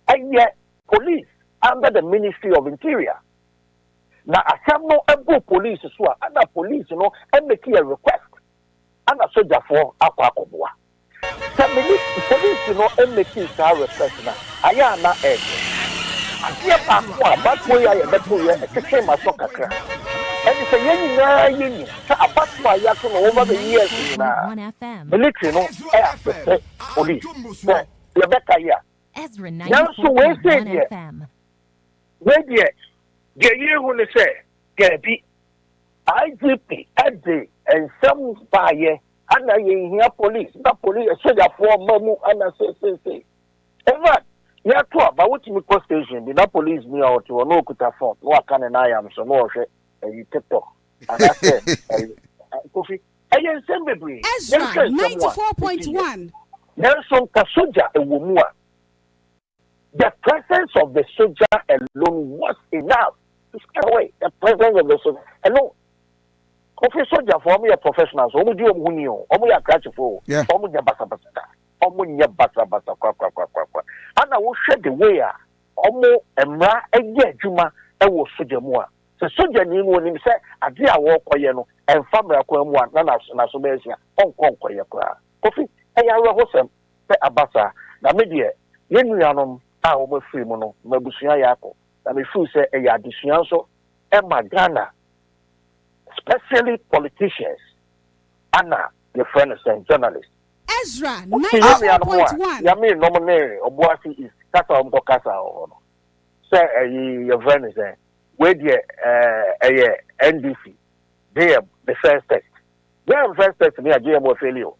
Speaker 20: And yet, police under the Ministry of Interior. Now, no able police so other police, and make a request. And a soldier for Aquacoboa. The police, and make a request now. I am not a but we are a better my soccer crack. And it's a yen about my yakin over the years in military, air, police. Rebecca,
Speaker 2: Ezra 94.1 FM.
Speaker 20: Where yet, the year when they say, Gabi, IGP, Eddie, and some buyer, and I hear police, not police, a soldier for Mamu, and I say. Ever, yeah, but what you call station, the police me out to no kuta phone, what can I am so no you TikTok. And I said, Kofi, I am Sembebri.
Speaker 7: Ezra 94.1.
Speaker 20: Nelson Kasoja a woman. The presence of the soldier alone was enough to scare away the presence of the soldier. Hello. Kofi soldier for me a professional, so we do munio, omu ya catch for, omu ya basa. And I will share the way omu emra eye juma e wo soldier moa. So soldier ni won him say ade a wo koye no emfa kwa mu na so be sia onkon koye kwa. Kofi eya we hosem pe abasa na me de yenuanom a wo free mu no mabusua yako na me feel say eya adesua so e magana especially politicians ana your friends and journalists
Speaker 7: Ezra 94.1.
Speaker 20: Yami nominate Obuasi is kasa omko kasa ono. Say your friend is there. Where the NDC. They are the first test. They are the first test me a GM failure.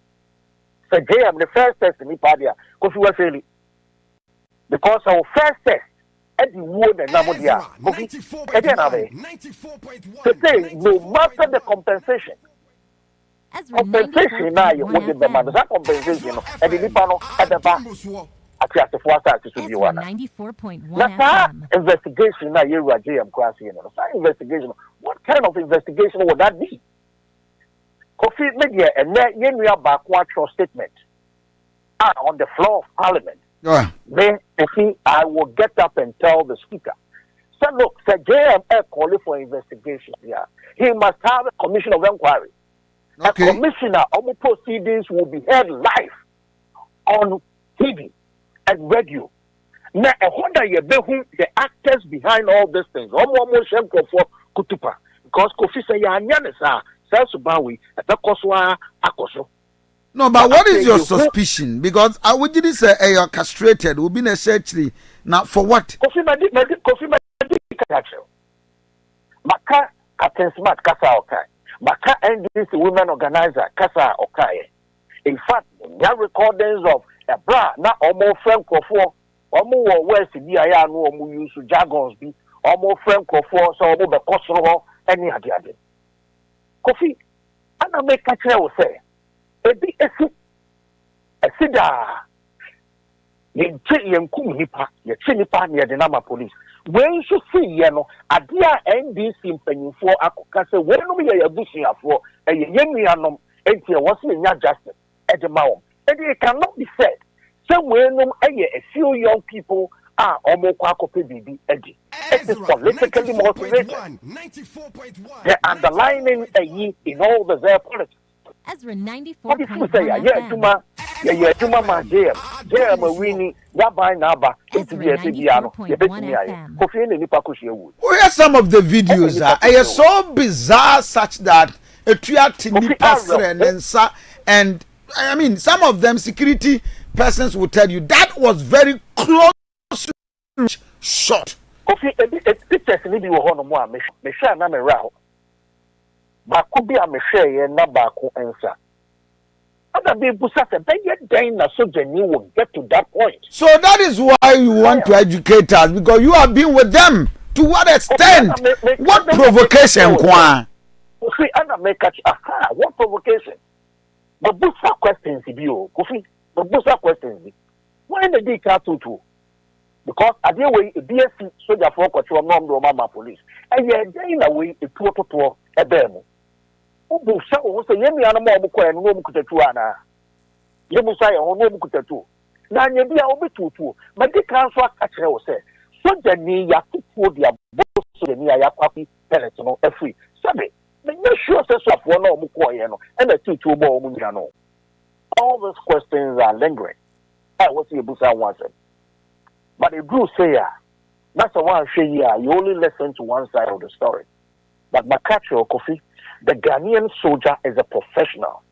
Speaker 20: So JM the first test me padia because we failure. Because our first test at the word and Namodia. To say no matter the compensation. Compensation now you would demand that compensation and the Nipano at the back. At the first time to be one.
Speaker 2: 94.1
Speaker 20: investigation now you are JM crossing. Investigation. What kind of investigation would that be? Kofi media and then you are back your statement on the floor of Parliament. Then I will get up and tell the speaker. So look, the JML calling for investigation here. He must have a commission of inquiry. Okay. A commissioner of proceedings will be heard live on TV and radio. Now, I wonder the actors behind all these things. For Kutupa. Because Kofi say Yanyanesa, Selsubawi, Akoswa, Akoso.
Speaker 1: No, but what is your suspicion? Because I would just say you're castrated. We've been essentially now for what?
Speaker 20: Kofi Maka Captain Smart Kasa Okai. Maka NDC women organizer Kasa Okai. In fact, there are recordings of a bra na almost friend for almost west the aya no almost use jargons be almost friend for so almost the cost any other. Kofi, and I make a chair say. Ebi esida yenkum nipa ye nipa ne de nama police when so see ye no ade a NDC mpanyinfo akoka se we no ye yabusuafo ye yenuanom enti e wo se nya justice e de ma wo and it cannot be said say we no a few young people are omoko akope bibi edi it is politically motivated the underlining in all the their politics.
Speaker 2: Ezra 94.1
Speaker 1: We have some of the videos are so bizarre such that and I mean some of them security persons will tell you that was very close shot.
Speaker 20: Bakubi ameshare na baku ensa. Other people say na sojourner will get to that point.
Speaker 1: So that is why you want to educate us because you have been with them. To what extent? What provocation, Kwan?
Speaker 20: See, and make what provocation? But busa questions you, Kofi. But busa questions. Why the day to? Because at the way a BSC soldier for control no police. And yeah, in a way a to a bemo. Busa o say yemi ana mo obukọ enu no mukutatu ana yebusa ye ho no mukutatu na nya bia obetutu ma de kan so akere wo say so jani ya tutu dia boso de ni ya kwapi pellet no afri sabe me sure say so afo na omukọ ye no e na tutu bo omu nya no. All these questions are lingering. I was yebusa once, but the Drew say that's the one say you only listen to one side of the story. But Makacho Kofi, the Ghanaian soldier is a professional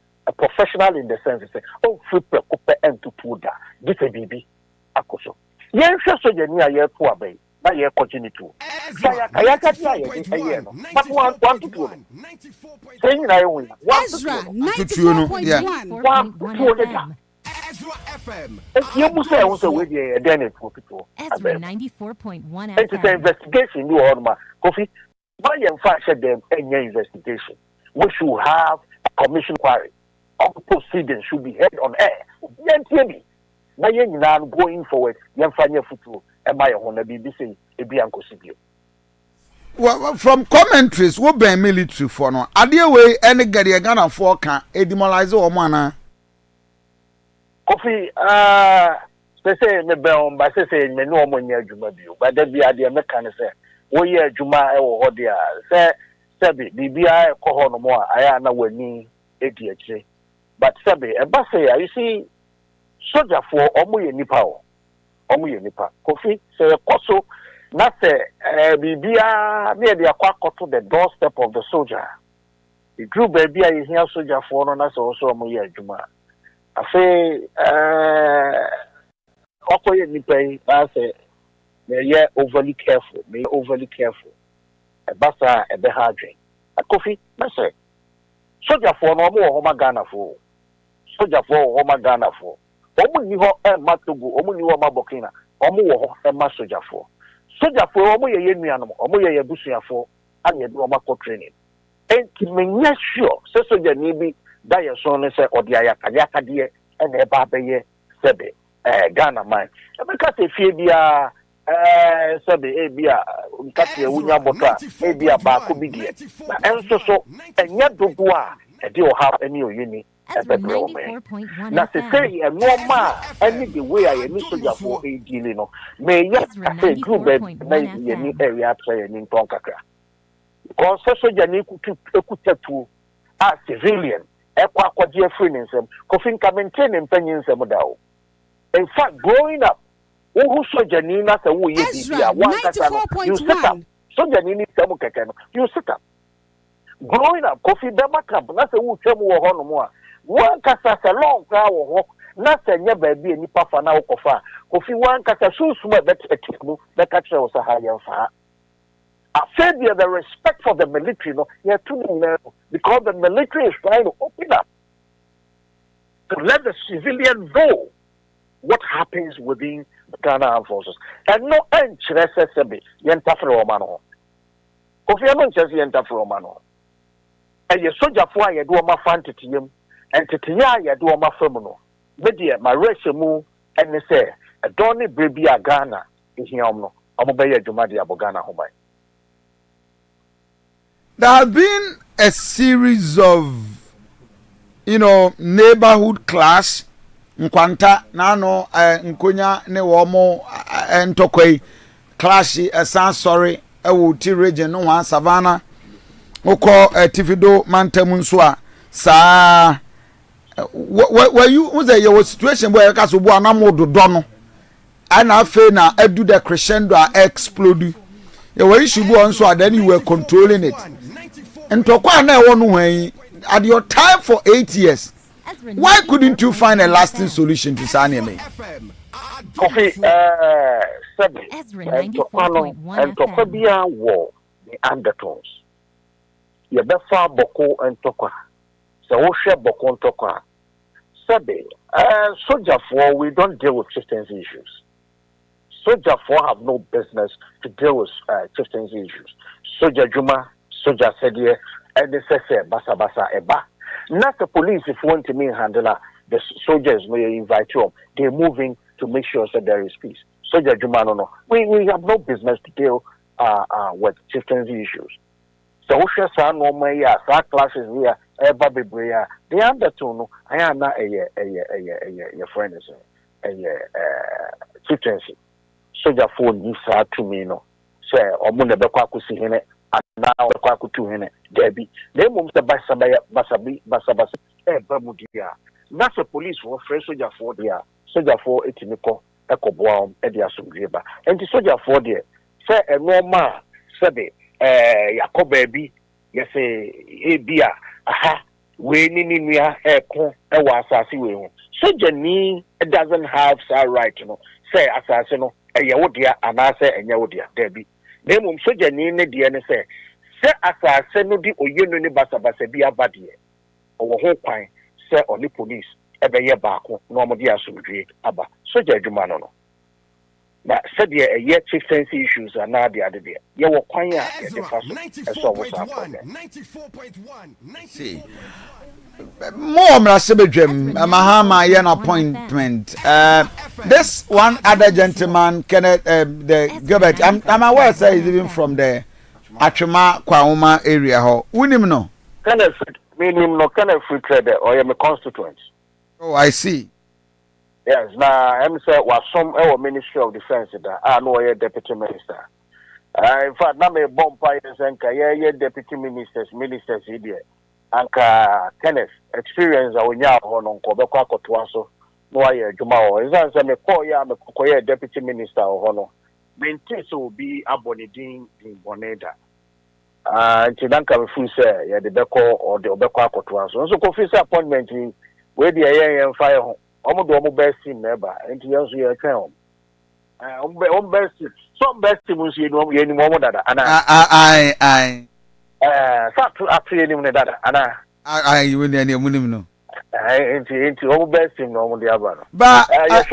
Speaker 20: in the sense say, oh, flip kupe and to puda, this a baby, akoso. Yen so ye ni aye to abai, na ye continue to. Kaya kati aye no. But one to two. Saying I win.
Speaker 7: Ezra 94.1.
Speaker 9: Ezra FM.
Speaker 20: You must say also with the Daniel people.
Speaker 2: Ezra 94.1
Speaker 20: It's an investigation you on my Kofi. Why in fact said them any investigation? We should have a commission inquiry. All proceedings should be held on air. Now you're now going forward. You're finding football. Am I on the BBC?
Speaker 1: Well, from commentaries, what be military for no? Idea way any Gary Ghana for can demoralize or mana.
Speaker 20: Kofi, say me be by say me no mo nya adwuma bio, but there be ade me kan say wo ye adwuma e wo ho dia say bibia e ko ho no mo aya na wani edi akire. But sabe e ba say you see soldier for omo ye nipa o. Omo ye nipa. Kofi say koso na say bibia me dey akwa to the doorstep of the soldier. The group baby I hear soldier for no na say also omo ye adwuma. Afe okoye nipa yi na say me overly careful. Ebasa ebe ha adwen. Kofi na say soldier for no mo ho Ghana for. Soldier for ho Ghana for. Omo ni ho e matogo, omo ni ho ma Burkina. Omo wo ho e ma soldier for. Soldier for omo ye nuanom, omo ye busuafo, and ye do omo training. And menya sure say soldier ni bi da ye so ne say odi ayakade de and e ba beye sebe Ghana man. Because if you be sebe bia nkate wunya bota bia ba ko bi die. Na enso so enya dodo a e de o have any oyini na se say e normal any the way I any soldier for a deal no me ya say group na ye ni area play ni ton kakra because soldier ni ekutatu as civilian e kwa akwaje free nsem Kofi nka maintain mpanyin nsem da o. In fact, growing up, who soldier ni na say wo ye bibia one kata you sit up. Soldier ni semu keke no you sit up. Growing up, Kofi Bema camp na say wo twam wo ho no mo a one kasa say long kra wo ho na say nya ba bi ni pafa na wo kofa Kofi one kasa susuma betetimu na ka kire wo sa ha ye fa. I said the respect for the military no yeah too because the military is trying to open up to let the civilian know what happens within the Ghana Armed Forces. And no interest SB, Yentafro Romano. Kofi Asante Yentafro Romano. And your soldier for you do my fantitium, and Titia you do my femono. Media, my resemu, and they say, a donny baby a Ghana is Yamno, Amobaya Jumadia Bogana Homai.
Speaker 1: There have been a series of, neighborhood clash. Nkwanta nano nkonya ne womo entokoi clash esan sorry ewo ti region no wan savannah ukọ tifido mantam nso a saa you say your situation boy ka so bu anamodo do no ana afa na adu the crescendo a explode you were issue bu nso a then you were controlling it ntokwa na ewo no hwan at your time for 8 years. Why couldn't you find a lasting solution to Sanyame?
Speaker 20: Kofi, Ezra 94.1 and Tokobia war the undertones. You befa boko and tokwa. So Osha boko and tokwa. Sabe, soldier for we don't deal with chieftaincy issues. Soldier for have no business to deal with chieftaincy issues. Soldier Juma, soldier Sedie, and they say basa basa eba. Not the police if want to handle the soldiers may invite you. They're moving to make sure that there is peace. Soldier Jumano no. We have no business to deal with chieftaincy issues. So Osha San no may sa classes here baby brea they undertone no I am not a friend is chieftaincy. Soldier phone you sa to me no. Say omune bekwa kusi hene now kwa kutu hene debi they mum the basabi bamudia that's a police for fresh soldier for there soldier for etimiko ekoboa e dia sumdrieba and the soldier for there say a normal sabe yakoba bi yese ebia aha we ni nua eko e wa asase we ho soldier ni doesn't have that right say asase no eye wo dia anase enye wo dia debi Nemum soja ni ne de ne se asase no di oyenu ni basabasa bi abade owo ho kwan se oni police ebeye baako no mo di asomdwe aba soja adwuma no na se de eye chieftaincy issues na de ade de ye wo kwan a ye de faso eso wo sa
Speaker 9: 94.1
Speaker 1: see more mrasebedwem mahama ye an appointment this one other gentleman Kenneth the Gilbert I'm aware say is even from the Atwema Kwahoma area ho unim no
Speaker 20: Kenneth meaning no Kenneth free trader or am a constituent.
Speaker 1: Oh I see.
Speaker 20: Yes na am say was some our Ministry of Defense da no ye deputy minister. In fact na me bompa is enka ye deputy ministers here. Anka Kenneth experience a wonya ho no nko be kwa kotoa so no aye adwuma ho is say me call ya me kokoye deputy minister ho no maintain so be abonedin in boneda nti danka me fu say ye de beko or de obekwa kotoa so Kofi appointment where the air and fire home. Almost best team never, and to answer your account. Best team. Some best team was you know any more than that.
Speaker 1: I
Speaker 20: Actually,
Speaker 1: I you win any minimum.
Speaker 20: Into all best team no the other.
Speaker 1: But
Speaker 20: yes,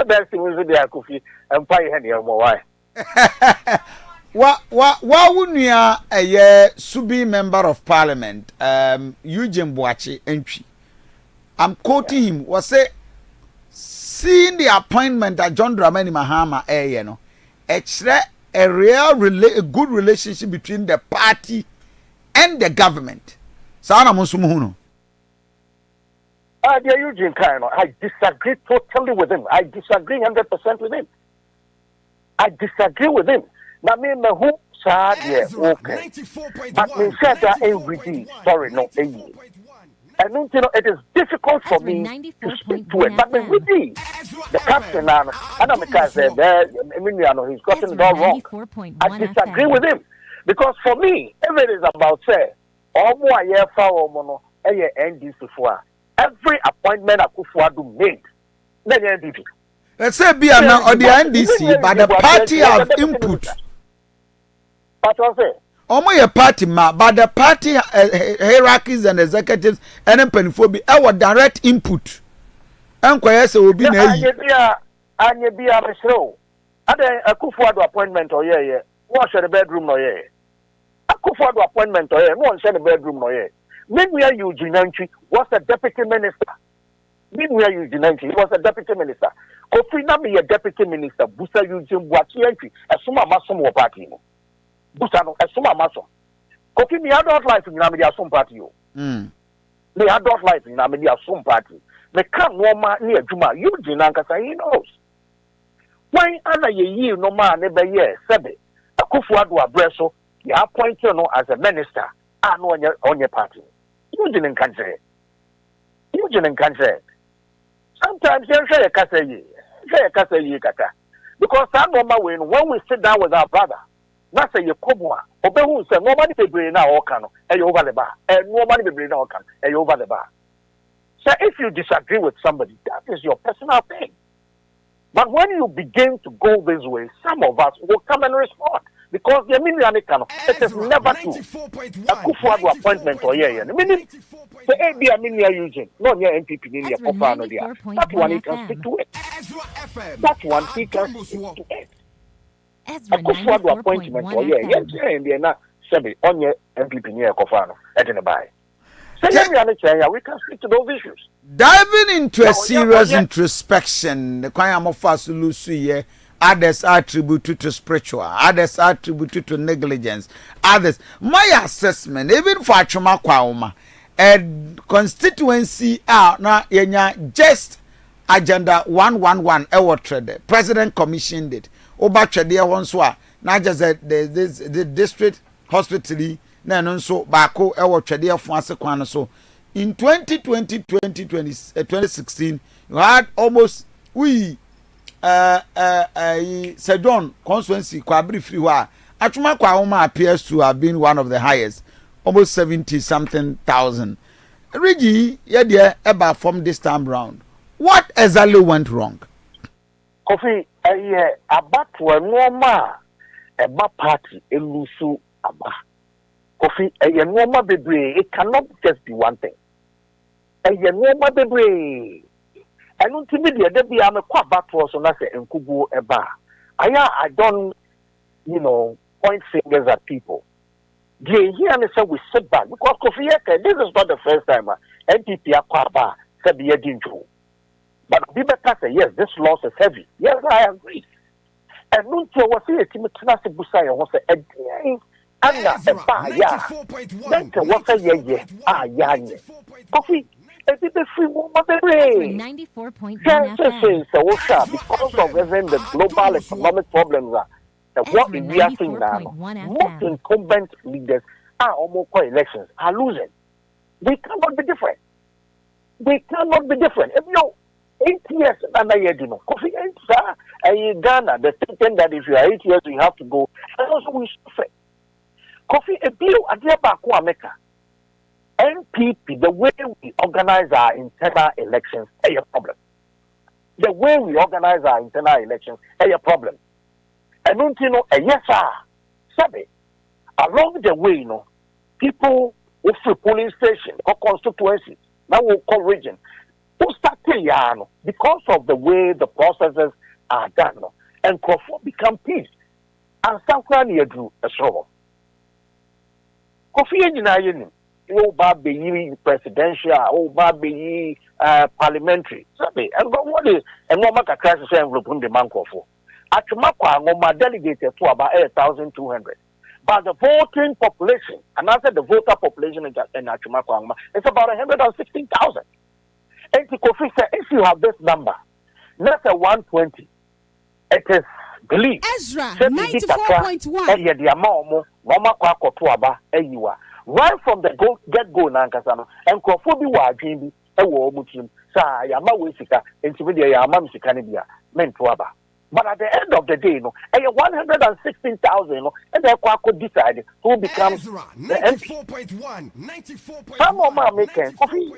Speaker 20: best team was the Kofi and Pai Henny or why.
Speaker 1: What would you a Subi member of Parliament, Eugene Boachi entry? I'm quoting him. Was say seeing the appointment that John Dramani Mahama you know, it's a good relationship between the party and the government. Sana Musumuno.
Speaker 20: Dear Eugene Kaino, I disagree totally with him. I disagree 100% with him. I disagree with him. Now, me who sad yeah, okay. But me said that every day. Sorry, no, and you know it is difficult for me to speak to it. But me with the captain and I'm because he's gotten it all wrong. I disagree with him because for me, if it is about say, every appointment Akufo-Addo made, then NDP.
Speaker 1: Let's say be now or the NDC, but the party have input.
Speaker 20: But I say,
Speaker 1: your party ma, but the party hierarchies and executives and penfobi our direct input. Enquire say will be na yi.
Speaker 20: Anya be a show. Ada Akufo-Addo appointment or yeah. What share the bedroom no yeah. Akufo-Addo appointment or yeah. No one share the bedroom no yeah. Meanwhile, Eugene Antwi was a deputy minister. Meanwhile, Eugene Antwi was a deputy minister. Kofi na be a deputy minister. Busa Eugene Boachi Antwi. Asuma masom wo party no. Busa no asuma masom. Kofi me adult life in Namidi Asum party yo. Me adult life in Namidi Asum party. Me kan no ma ni adwuma Eugene ankasa he knows. When ana ye no ma ne be ye sebe. Akufo-Addo abreso you appoint no as a minister. No on your party. Eugene and country. Sometimes you say a kasa kata. Because some normal when we sit down with our brother, that's a Yokobua. Obehu said nobody be bring now Okano, and over the bar. And nobody be bring now Okano, and over the bar. So if you disagree with somebody, that is your personal thing. But when you begin to go this way, some of us will come and respond. Because the Ministerial, it is never true. Akufo-Addo appointment or yeah. Meaning, the ABA Ministerial Eugene, no near MPP in your Kofano there. That one he can stick to it. That one he can stick to it. Akufo-Addo appointment or yeah, and they're not Sebi on your MPP near Kofano at the buy. We can speak to those issues.
Speaker 1: Diving into a serious introspection, the Kwayama Fasulusu, others are attributed to spiritual, others are attributed to negligence, others. My assessment, even for Chuma Kwauma, a constituency now just agenda 111 trade. President commissioned it. Oba trade once not just the district hospital. So bako trade for so in 2016 you had almost Sedon constituency Kwabri Friwa Achuma Kwahoma appears to have been one of the highest, almost 70-something thousand. Rigi yeah about from this time round. What exactly went wrong?
Speaker 20: Kofi about normal party elusu aba. Kofi normal bebre, it cannot just be one thing. Normal bebre. And ultimately, there be a quite bad person as a Nkubu Eba. I don't, point fingers at people. Here we sit back because Kofi this is not the first time NPP Akwaba said the Edinjo. But people say yes, this loss is heavy. Yes, I agree. And until was here, Timothy Busaya was a Anna Eba ya. Then was a yeah. Kofi. Because of even the global economic problems what we are seeing now, most incumbent leaders are almost elections are losing. We cannot be different. If you 8 years and Kofi Ghana, the thinking that if you are 8 years you have to go, and also we suffer. Kofi a bill at the back America. And NPP, the way we organize our internal elections, is a problem. The way we organize our internal elections is a problem. And don't you know, yes, sir. Along the way, you know, people who free polling station or constituency, now we call region, who start because of the way the processes are done, and become peace. And somewhere near drew a struggle. Kofi Asante Ennin, presidential, parliamentary. And what is a normal crisis envelope in the manco for? Aduanaba, my delegated to about 8,200. But the voting population, and after the voter population in Aduanaba, it's about 116,000. And Kofi said, if you have this number, that's a 120. It is believed.
Speaker 7: Ezra 94.1.
Speaker 20: Right from the get-go, Nankasano, and Kofobi wa Jimbi, a war mutim, Sa Yama Wisika, Intimedia Yamam Sikanibia, Mentuaba. But at the end of the day, no, 116,000, and they could decide who becomes the MP. Some of my making coffee,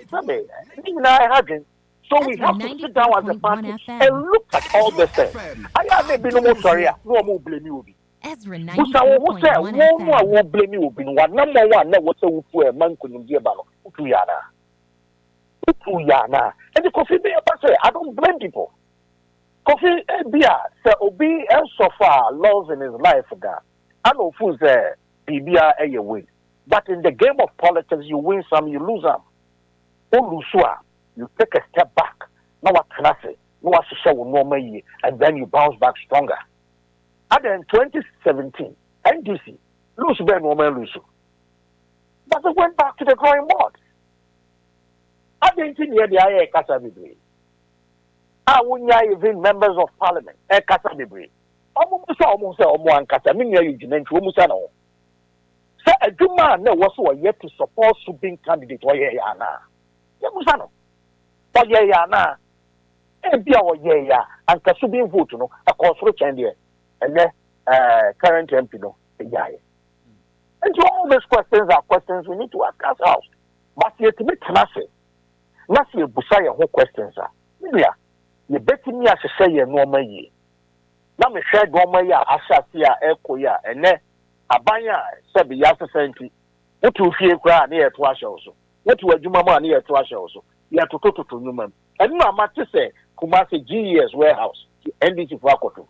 Speaker 20: so we have to sit down as a party and look at all the things. I have been no sorry, no more blame you.
Speaker 2: Ezra
Speaker 20: No
Speaker 2: 94.1
Speaker 20: blame you. One number one, never so for a man couldn't give about Utuyana. And the coffee be a I don't blame people. Kofi Bia say obi and so far loves in his life ga. I know who's there bibia a win. But in the game of politics, you win some, you lose some. You take a step back. Now what can I say? No one show normal year, and then you bounce back stronger. And then 2017, NDC lose Ben normal lose. But they went back to the drawing board. I didn't think the IA Kasabi. I wouldn't even members of parliament, a Kasabi. Almost one Kasamina, you meant to Musano. So a Juma no was yet to support Subin candidate or Yana. Yamusano. But Yana, and Bia or Yaya, and Kasubin vote, no, a course rich and then current MP, no, Yaya. And so all these questions are questions we need to ask ourselves. But yet to make Tanasi, not see a Busaya who questions are. You bet me as a say a normal year. Now me share normal year, Ashasia, Ekoya, and then Abaya, Sabi Yasa Senti. What to fear cry near to us also? What to a Jumama near to us also? You have to go to Numan. And no matter say, Kumasi GES warehouse, NDC Fakotu.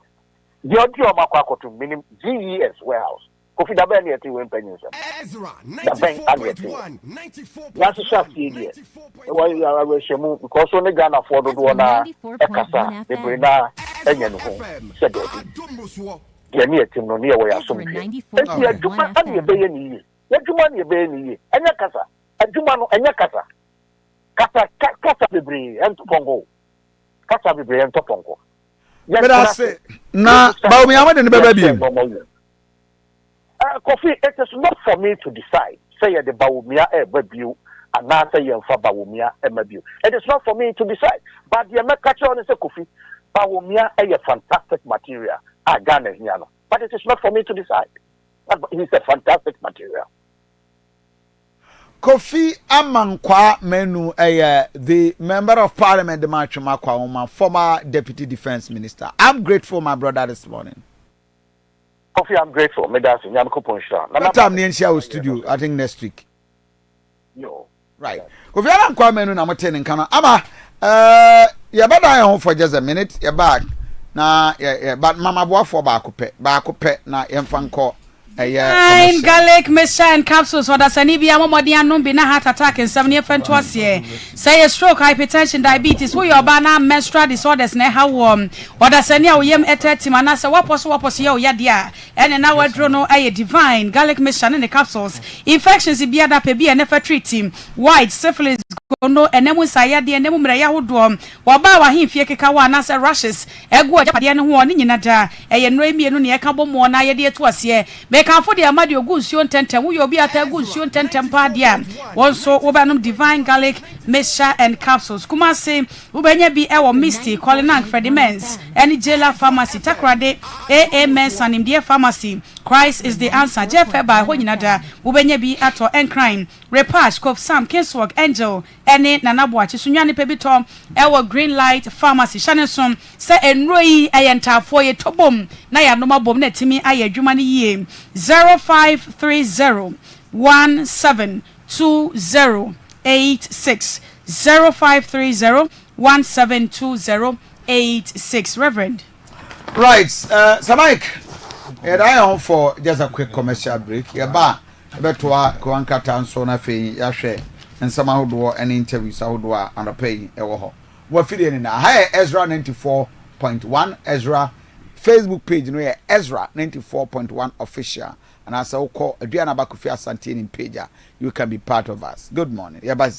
Speaker 20: The audio of Makakotu, meaning GES warehouse. Kofi Dabani at you in Penny.
Speaker 9: Ezra 94.1, 94.1.
Speaker 20: That's a shot here. Why you are because only Ghana for the one, Ekasa, the Brina, and said, near Tim, no near where I saw you. Juma and your baby, what you want your baby, and Yakasa, and Jumano and Yakasa. Kasa Bibri and Topongo. Kasa Bibri and Topongo.
Speaker 1: But I say, now, but we are in the baby.
Speaker 20: Kofi, it is not for me to decide. Say the Bawumia Ebebu, and now say for Bawumia Ebebu. It is not for me to decide. But the American is a Kofi. Bawumia is a fantastic material. But it is not for me to decide. It's a fantastic material.
Speaker 1: Kofi Amankwa Menu, the member of parliament, the Machumakwa, former deputy defense minister. I'm grateful, my brother, this morning.
Speaker 20: Kofi, I'm grateful.
Speaker 1: What time near show studio? I think next week.
Speaker 20: Yo.
Speaker 1: Right. Kofi Amankwa Menu, I'm attending Kana. Ama, you're back home for just a minute. You're back. Now, yeah, but Mama Boa for Bakupe, na Yemfanko.
Speaker 3: Nine garlic mixture and capsules for the Sanibia Momodian Numbina heart attack in 7 years and twice year. Say a stroke, hypertension, diabetes, who your banana menstrual disorders, ne how warm. Or the Sania Yem etet Manasa wapos yo yadia. And an hour drono a divine garlic mixture and the capsules. Infections in Biada Pebi and never treat him. White syphilis. No and nemu sayadi and nemu mraya wudwom wabawa him fieke kawa nasa rashes egu ajapade no ho ni nyinada eye no emienu ne ekabo mo na ye de to ase me kan fo de amade ogu nsuo ntentem wo ye obi ata egu nsuo ntentem pa dia wonso wobanum divine garlic mixture and capsules kuma se wobanya bi e wo misty Colin Fredimens any jailer pharmacy takrade AA Men's and India pharmacy Christ is the answer. Jeff by Hoyinada, Ubenya bi ato Encrime, Repash, Kof Sam, Kingswalk, Angel, Ene, Nanabuachi, Sunyani Pebito, Ewa Green Light, Pharmacy, Shannon, Se Enroi, Ayanta, Foye Tobom, Naya Noma Bom, Netimi, Aya, Jumani Ye, 0530 172086, 0530 172086. Reverend.
Speaker 1: Right, Sir Mike, and I am for just a quick commercial break. Yeah, ba, betwa Kwankata and Sona Fee, Yashe, and somehow do any interviews I would do and a pay a ho. We're feeding in a higher Ezra 94.1, Ezra Facebook page, no, Ezra 94.1 official. And as I call Aduanaba Kofi Asante Ennin page, you can be part of us. Good morning. Yeah, bye.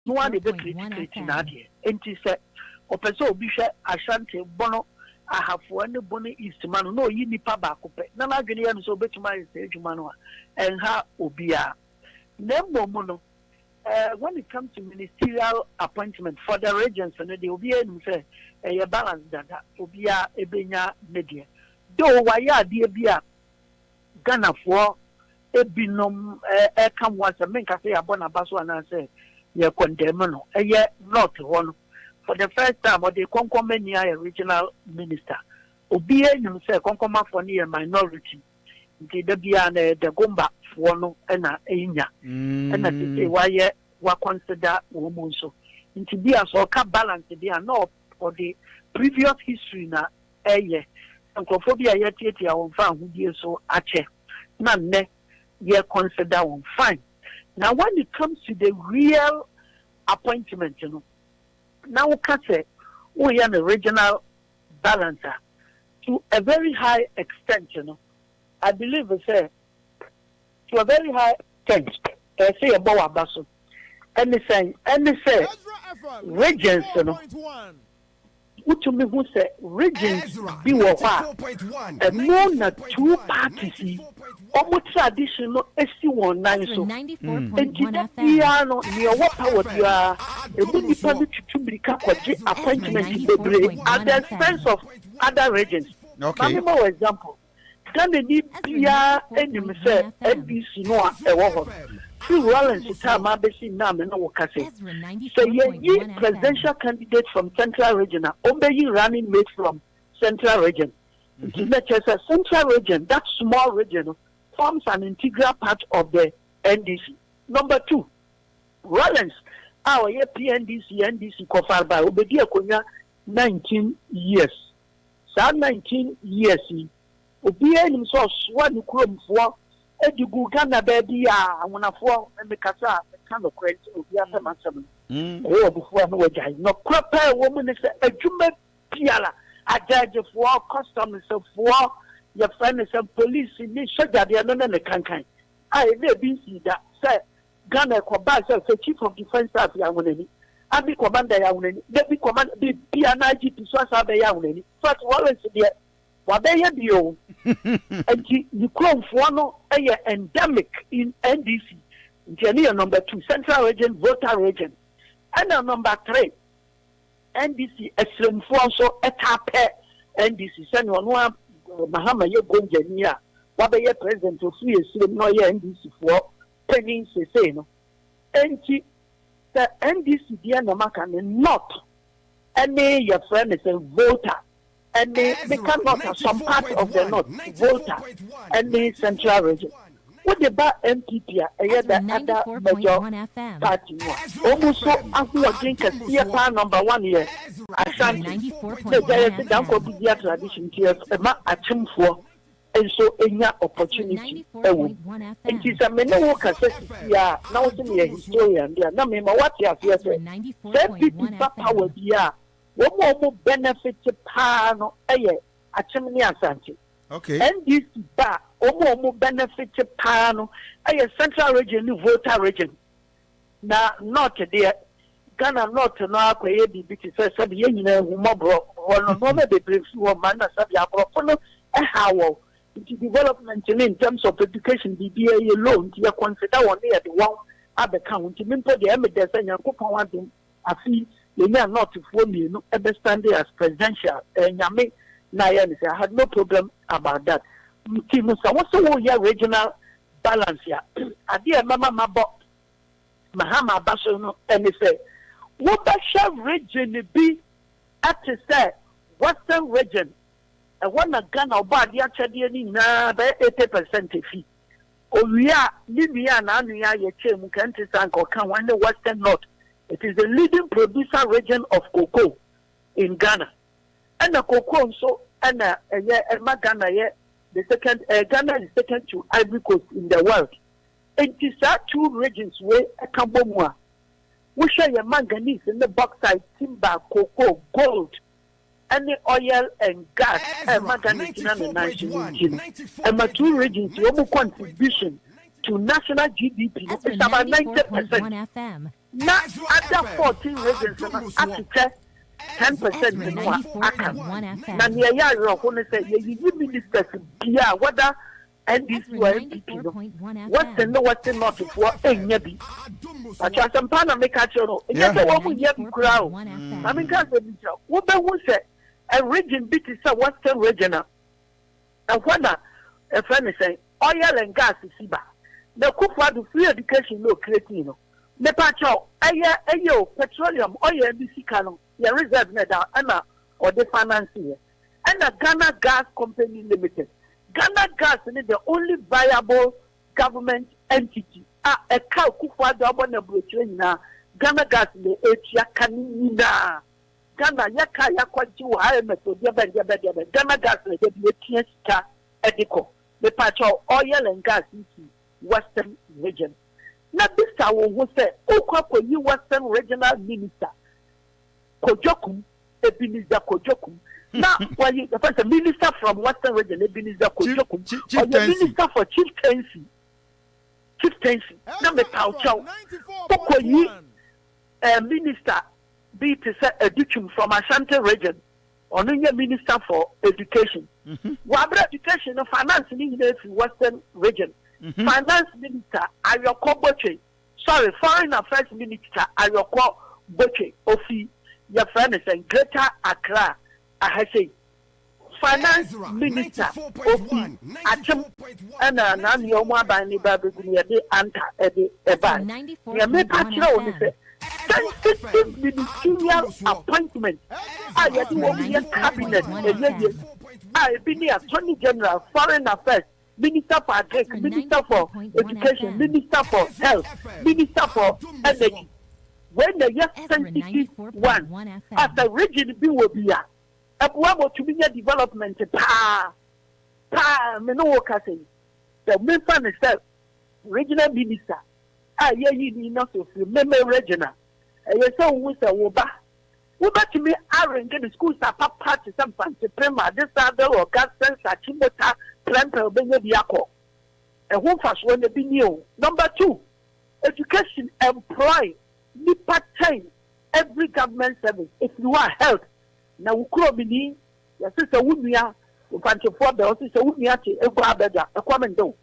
Speaker 21: no one dey create na de enti say opese obi hwe Asante bono ahafo ne bono east man no yi nipa ba ko pe na na dwene ya no so betuma ise adwuma no and ha obia na mmomu no when it comes to ministerial appointment for the regions and the obia no say a balance dada obia ebenya media do waya de bia Ghana for ebinom come once a menka say Aduanaba so and say ye condemn no not one for the first time or the Konkomania regional minister obia no say Konkoma for near minority nti da bia na the gomba for no na enya na say why we consider women so nti bia so ka balance bia no for the previous history na enkophobia yetiatia won fa hudie so ache na ne ye consider one fine. Now when it comes to the real appointment, you know, now we can say we are a regional balancer to a very high extent, you know. I believe we say to a very high extent, say about Abaso. And they say regions, you know. To me who say regions be what and more than two parties almost traditional SC19 so and piano near what power you are a good to become appointment at the expense of other regions. Okay. For example, can the need Pia and you say NBC no a Rollins time I be seen now and no say ye presidential candidate from Central Region obey running mate from Central Region. It is a Central Region, that small region forms an integral part of the NDC. Number two, Rollins our PNDC NDC kofar by obedi akonya 19 years. So 19 years obi enim so swa ni kromfo edigu Ghana baby a wonafo me kasa kind of credit obi asem before no wajai no proper woman say adwuma piala ajajefo customs for your friend is police ni soja de no na kankan ai na bi si da say Ghana ko ba say chief of defense staff ya wonani abi commander ya wonani be commander be piana GP so asa be ya wonani so what is there wabeye bio enti the crown for no endemic in NDC engineer number 2 Central Region voter region and number 3 NDC esrem for so etape NDC send one Mahama ye gonjania wabeye president of free esrem no ye NDC for penning say no enti the NDC dia no maka not any your friend is a voter and they cannot have some part of the north voter and the Central Region. What about MPP? The other major party. Almost so after you drink a CFR number 1 year, Asante. The Danko Bidia tradition here, a chim for, and so any opportunity. It is a many workers. Yeah, now it's a historian. There, no matter what you have here. Say people power here. What more benefit to Pano, a chimney Asante. Okay. And this bar, more benefit to Pano, a Central Region, voter region. Now, not there. Ghana not to know where the bitches said, you know, Mobro, or no, maybe brief woman, a Sabia, a how into development in terms of education, the BA alone, you consider one day at the one other county, for the evidence and your coupon I feel. They are not to form you understanding as presidential. And I had no problem about that. What's the regional balance here? I dear Mama Mabo Mahama Basono and they say, what shall region be at the say Western region? And one a gun or body actually na by 80% fee. Oh, we are Libya and Ania Yachem country or can one the Western North. It is the leading producer region of cocoa in Ghana. And the cocoa so and Ghana the second Ghana is second to Ivory Coast in the world. It is our two regions where Kambomwa. We share your manganese in the bauxite, timber, cocoa, gold, and the oil and gas and manganese and my two regions, your contribution to national GDP is about 90%. na other 14 regions no atete 10% no aka na near ya yɔko no sɛ yɛyiyi ministers bia whether NDC or NPP no western no western north for enya bi acha sampa na make acho no enya sɛ wo mu nya bi kura o I mean can say bi wo be hu sɛ a region bit is a western region and when a friend say oil and gas siba the kufa do free education no creating no me pacho ayo petroleum oil bi sika no ya reserve na da ana or the finance here and the Ghana Gas Company Limited. Ghana Gas is the only viable government entity. A cow kufa double na na Ghana Gas le etia kanina. Ghana yaka yakwaji wa high method Ghana Gas le de etia sika ediko. The patch of oil and gas into Western region. Na bisa wo say ukwa ko yi Western regional minister. Kojokum Ebenezer Kojokum. Now, when you the minister from Western region, Ebenezer Kojokum, or the minister for chieftaincy. Now, the Tauchau, Pokoyi, a minister, be to say education from Asante region, or the minister for education. Wabra education and finance minister in Western region. Finance minister, Ayoko Boche. Sorry, foreign affairs minister, Ayoko Boche, Ofi. Your friend is in Greater Accra. I say, finance minister, Ofi, Achem, and Nani Oma Bani Babu, the Anta, Eba. You may patch on sensitive ministerial appointment. I had the cabinet, I have been the Attorney General, Foreign Affairs, Minister for Agriculture, Minister for Education, Minister for Health, Minister for Energy. When the yes sensitive one, as the region be will be a one to be development, me no work as the main is regional minister. I hear you not to remember regional. I saw with a woba. Woba to me, I get the schools are papa to some fancy prema, this other or gas sense, a chimota, planter, Benediaco. And who fast when they be new. Number 2, education, employ. Nipa 10 every government service. If you are health, now we could be your sister would be a bunch of water, or sister would be a better, a common do.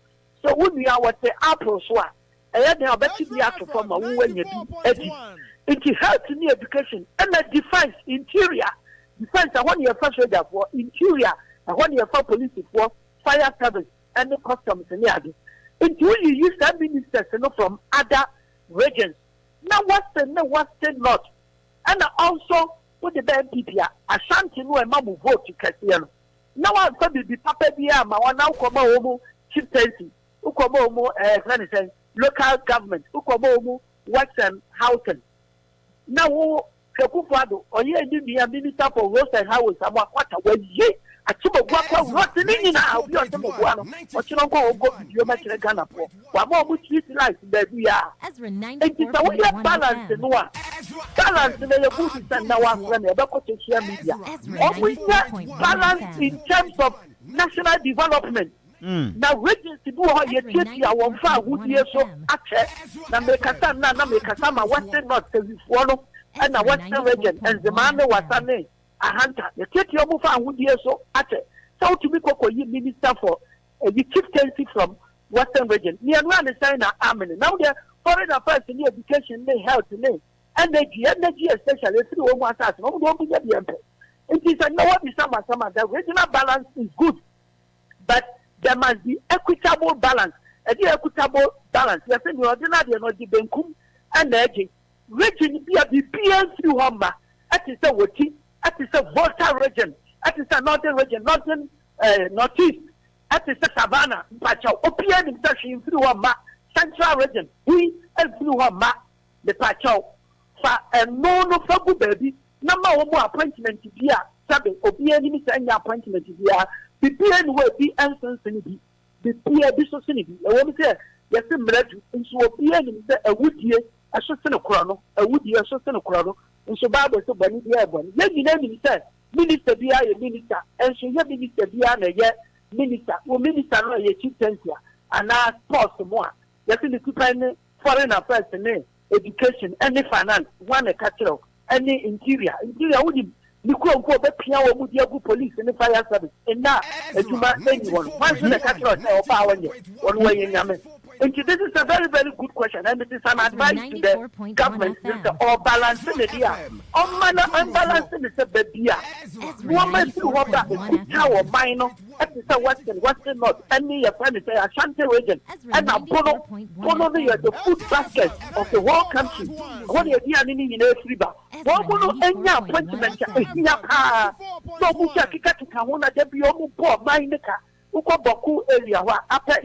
Speaker 21: So would be our apple swat. I had now bet you be out to form a when you it is health in the education and the defense interior. Defense, I want your first reader for interior, I want your for police for fire service and the customs in the other. Until you use that ministers from other regions. Now Western North. And also with the NPP, Ashanti no and Mamu vote to Cassiano. Now I'm going to be Papa Bia, my one now come home, chieftaincy, Ukomo, local government, Ukomo, Western Housing. Now, Kakufado, or ye did be a minister for Roast and House, and what a way ye. I took a guapo rotten in now, you are some of one, but you don't go to your Mexican Ghana for. One more which utilize that we are. Ezra 94. We have balance in one. Balance in the Buddhist and now I'm running about social media. Always balance in terms of national development. Now, regions to do how you take your one far would be so active. Now, make a son, now make a summer Western North, and a Western region, and the man was a name. A hunter, the Kitty Obufa would be so active. So to be Kokoyi minister for the chieftaincy from Western region. Near one is saying army. Now they're foreign affairs in the education, they health, and energy, especially through almost us. No, don't be the emperor. It is a no one is some. The regional balance is good, but there must be equitable balance. The equitable balance. You're saying you're not the Benkum and the edging. Region be a BPN through Humber. That is a working. That is a Volta region. That is a northern region, northern northeast. That is a Savannah. But your OPN in through Humber, central region. We and through Humber, the Pacho. And no for baby. Number one more appointment to be a Sabi, OPN is any appointment to be a BPN will be answers in the peer disobedience. I want to say, yes, into OPN is a wood year, a certain chrono, a wood year, a certain chrono. And so Bible so Benny Airborne. Then you name said, Minister be a minister, and so your minister be a minister, or minister no a chieftaincy, and now pause more. Yes, in the foreign affairs name, education, any finance, one a catcher, any interior would be quote Pia would be a good police and the fire service. And now, as you might anyone, once in a catcher or power one way in Yaman. And this is a very, very good question, and it is an advice to the government or balancing the year. On manner unbalancing the baby. Woman to what that is tower minor, episode Western North, and near Planetary Ashanti region, and a bono the food basket of the whole country. What you are in AFRIFA. One will end your appointment. So Muka to Kawana, Debbie, poor Maineka, Uko Boku area, after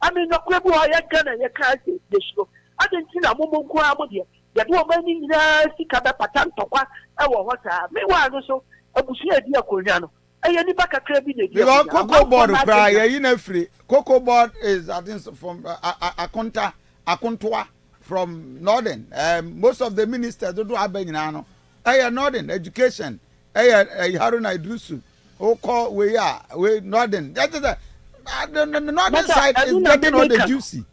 Speaker 21: I mean, no people are gonna can't the show. I didn't see a woman quamody. That woman in the Sikaba Patan Topa, our water. Meanwhile, also, a Bushia Dia Koreano. I any back a crabby. You are Cocoa Board cry, in a free. Cocoa Board is, I think, from Akontoa from Northern. Most of the ministers don't do Abenano. I am Northern education. I Haruna Idrusu. Oh, call we are, we Northern. That is the northern side is getting all the juicy.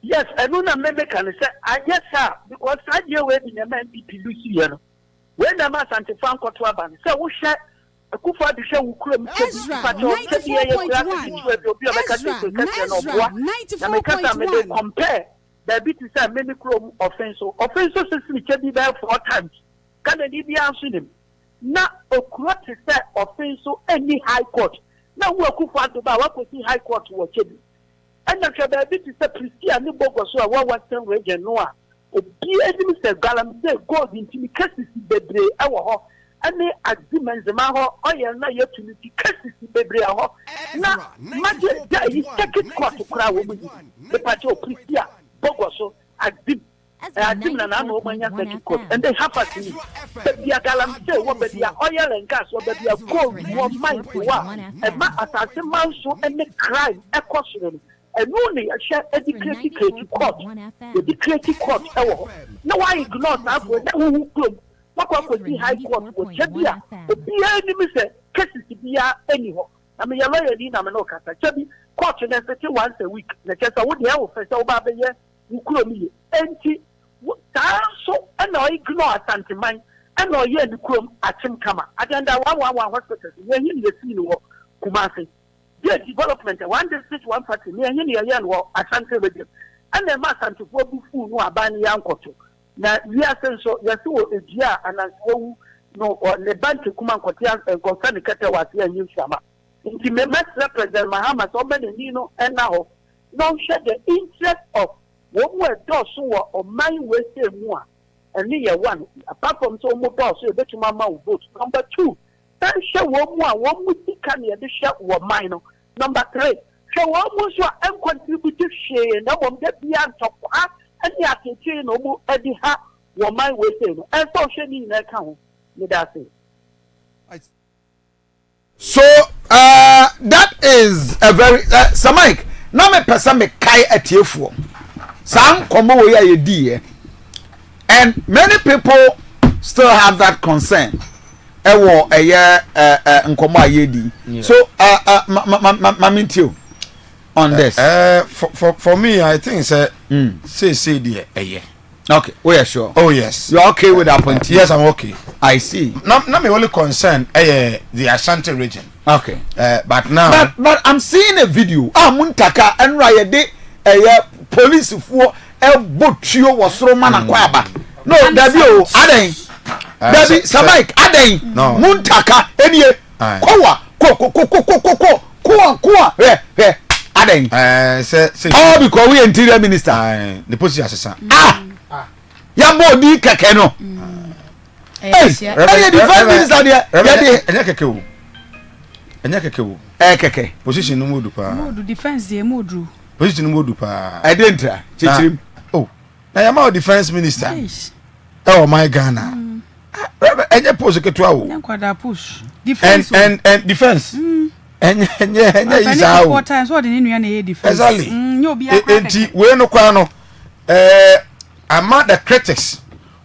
Speaker 21: Yes, I don't remember can say I yes sir because I deal with in the man Lucy. When the man Santa Franco Twaban, so we share a kufa the show who could
Speaker 7: Ezra 94.1
Speaker 21: compare the bit is a many chrome offense system can be there 4 times. Can they be answering him? Now a court is that offense any high court. Now we are to buy what we see high court to watch it. And the bit is a priesty and the bogus so I Western region Noah. A enemy said Galam say God into the cases bebre our and the agreements the maho oil na yet to the cases bebre our now magic is second court to cry woman the party of priesty bogus so agreement. And they have us in the Galam say what they are oil and gas, what they are gold, more mind for one. And my assassin man so any crime, a question. And only a share educated court, the decretive court. No, I ignore that with who club. What was the high court with Jabia? The enemy said, cases to be anyhow. I mean, you're lawyer in Amanoka. Chabi, court and once a week. The case I would have for so bad, you could be empty. So and I ignore Santimine and I hear the chrome at him Kama. I don't know one hospital when you see the Kumasi. The development, one district, one party, near Yan war at Santa Region. And the mass and to go before no abani Yankoto. Now, we are so, yes, a year and as well, no, or the bank to Kuman Kotian and concern the Kata here in Shama. In the members represent Mahama, so many Nino and now, don't share the interest of one word does or mine will say more. And near one, apart from so more doors, so that Mama will vote. Number 2, then show one more, one would be canny at the shop or minor. Number 3, show almost your uncontributed share, and I won't get beyond top and the attention no more at the hat, one mine will say, and so she in account, that's it.
Speaker 1: So, that is a very, Samike, now me person me kai at you for. Some come away a dear, and many people still have that concern. A year, so, Mamintio on this.
Speaker 11: For me, I think say dear a year.
Speaker 1: Okay, we are sure.
Speaker 11: Oh yes,
Speaker 1: you're okay with that point.
Speaker 11: Yes, I'm okay.
Speaker 1: I see.
Speaker 11: Not me only concern the Ashanti region.
Speaker 1: Okay,
Speaker 11: but now,
Speaker 1: but I'm seeing a video. Muntaka and Raya police for a butcher was Roman and Quaba. No, Dabi, Aden, Dabi, Samike, Aden, no, Muntaka, any Koa, Koa, Aden.
Speaker 11: Say,
Speaker 1: all because we interior minister,
Speaker 11: the police assistant.
Speaker 1: Yabo di Kakeno. Hey, the defense minister there,
Speaker 11: Enyakeke
Speaker 1: Keke.
Speaker 11: Position no modu pa.
Speaker 3: Modu defense dey modu.
Speaker 11: Position no modu pa.
Speaker 1: I didn't chichim.
Speaker 11: Oh. Na yama defense minister. Oh my Ghana. Enye pose ketua o.
Speaker 3: Enkwada push. Defense.
Speaker 11: And defense. Enye isa o.
Speaker 3: 4 times what the nua na defense.
Speaker 11: Exactly.
Speaker 3: Nyo bia kwa.
Speaker 11: Enti we no kwa no. Among the critics.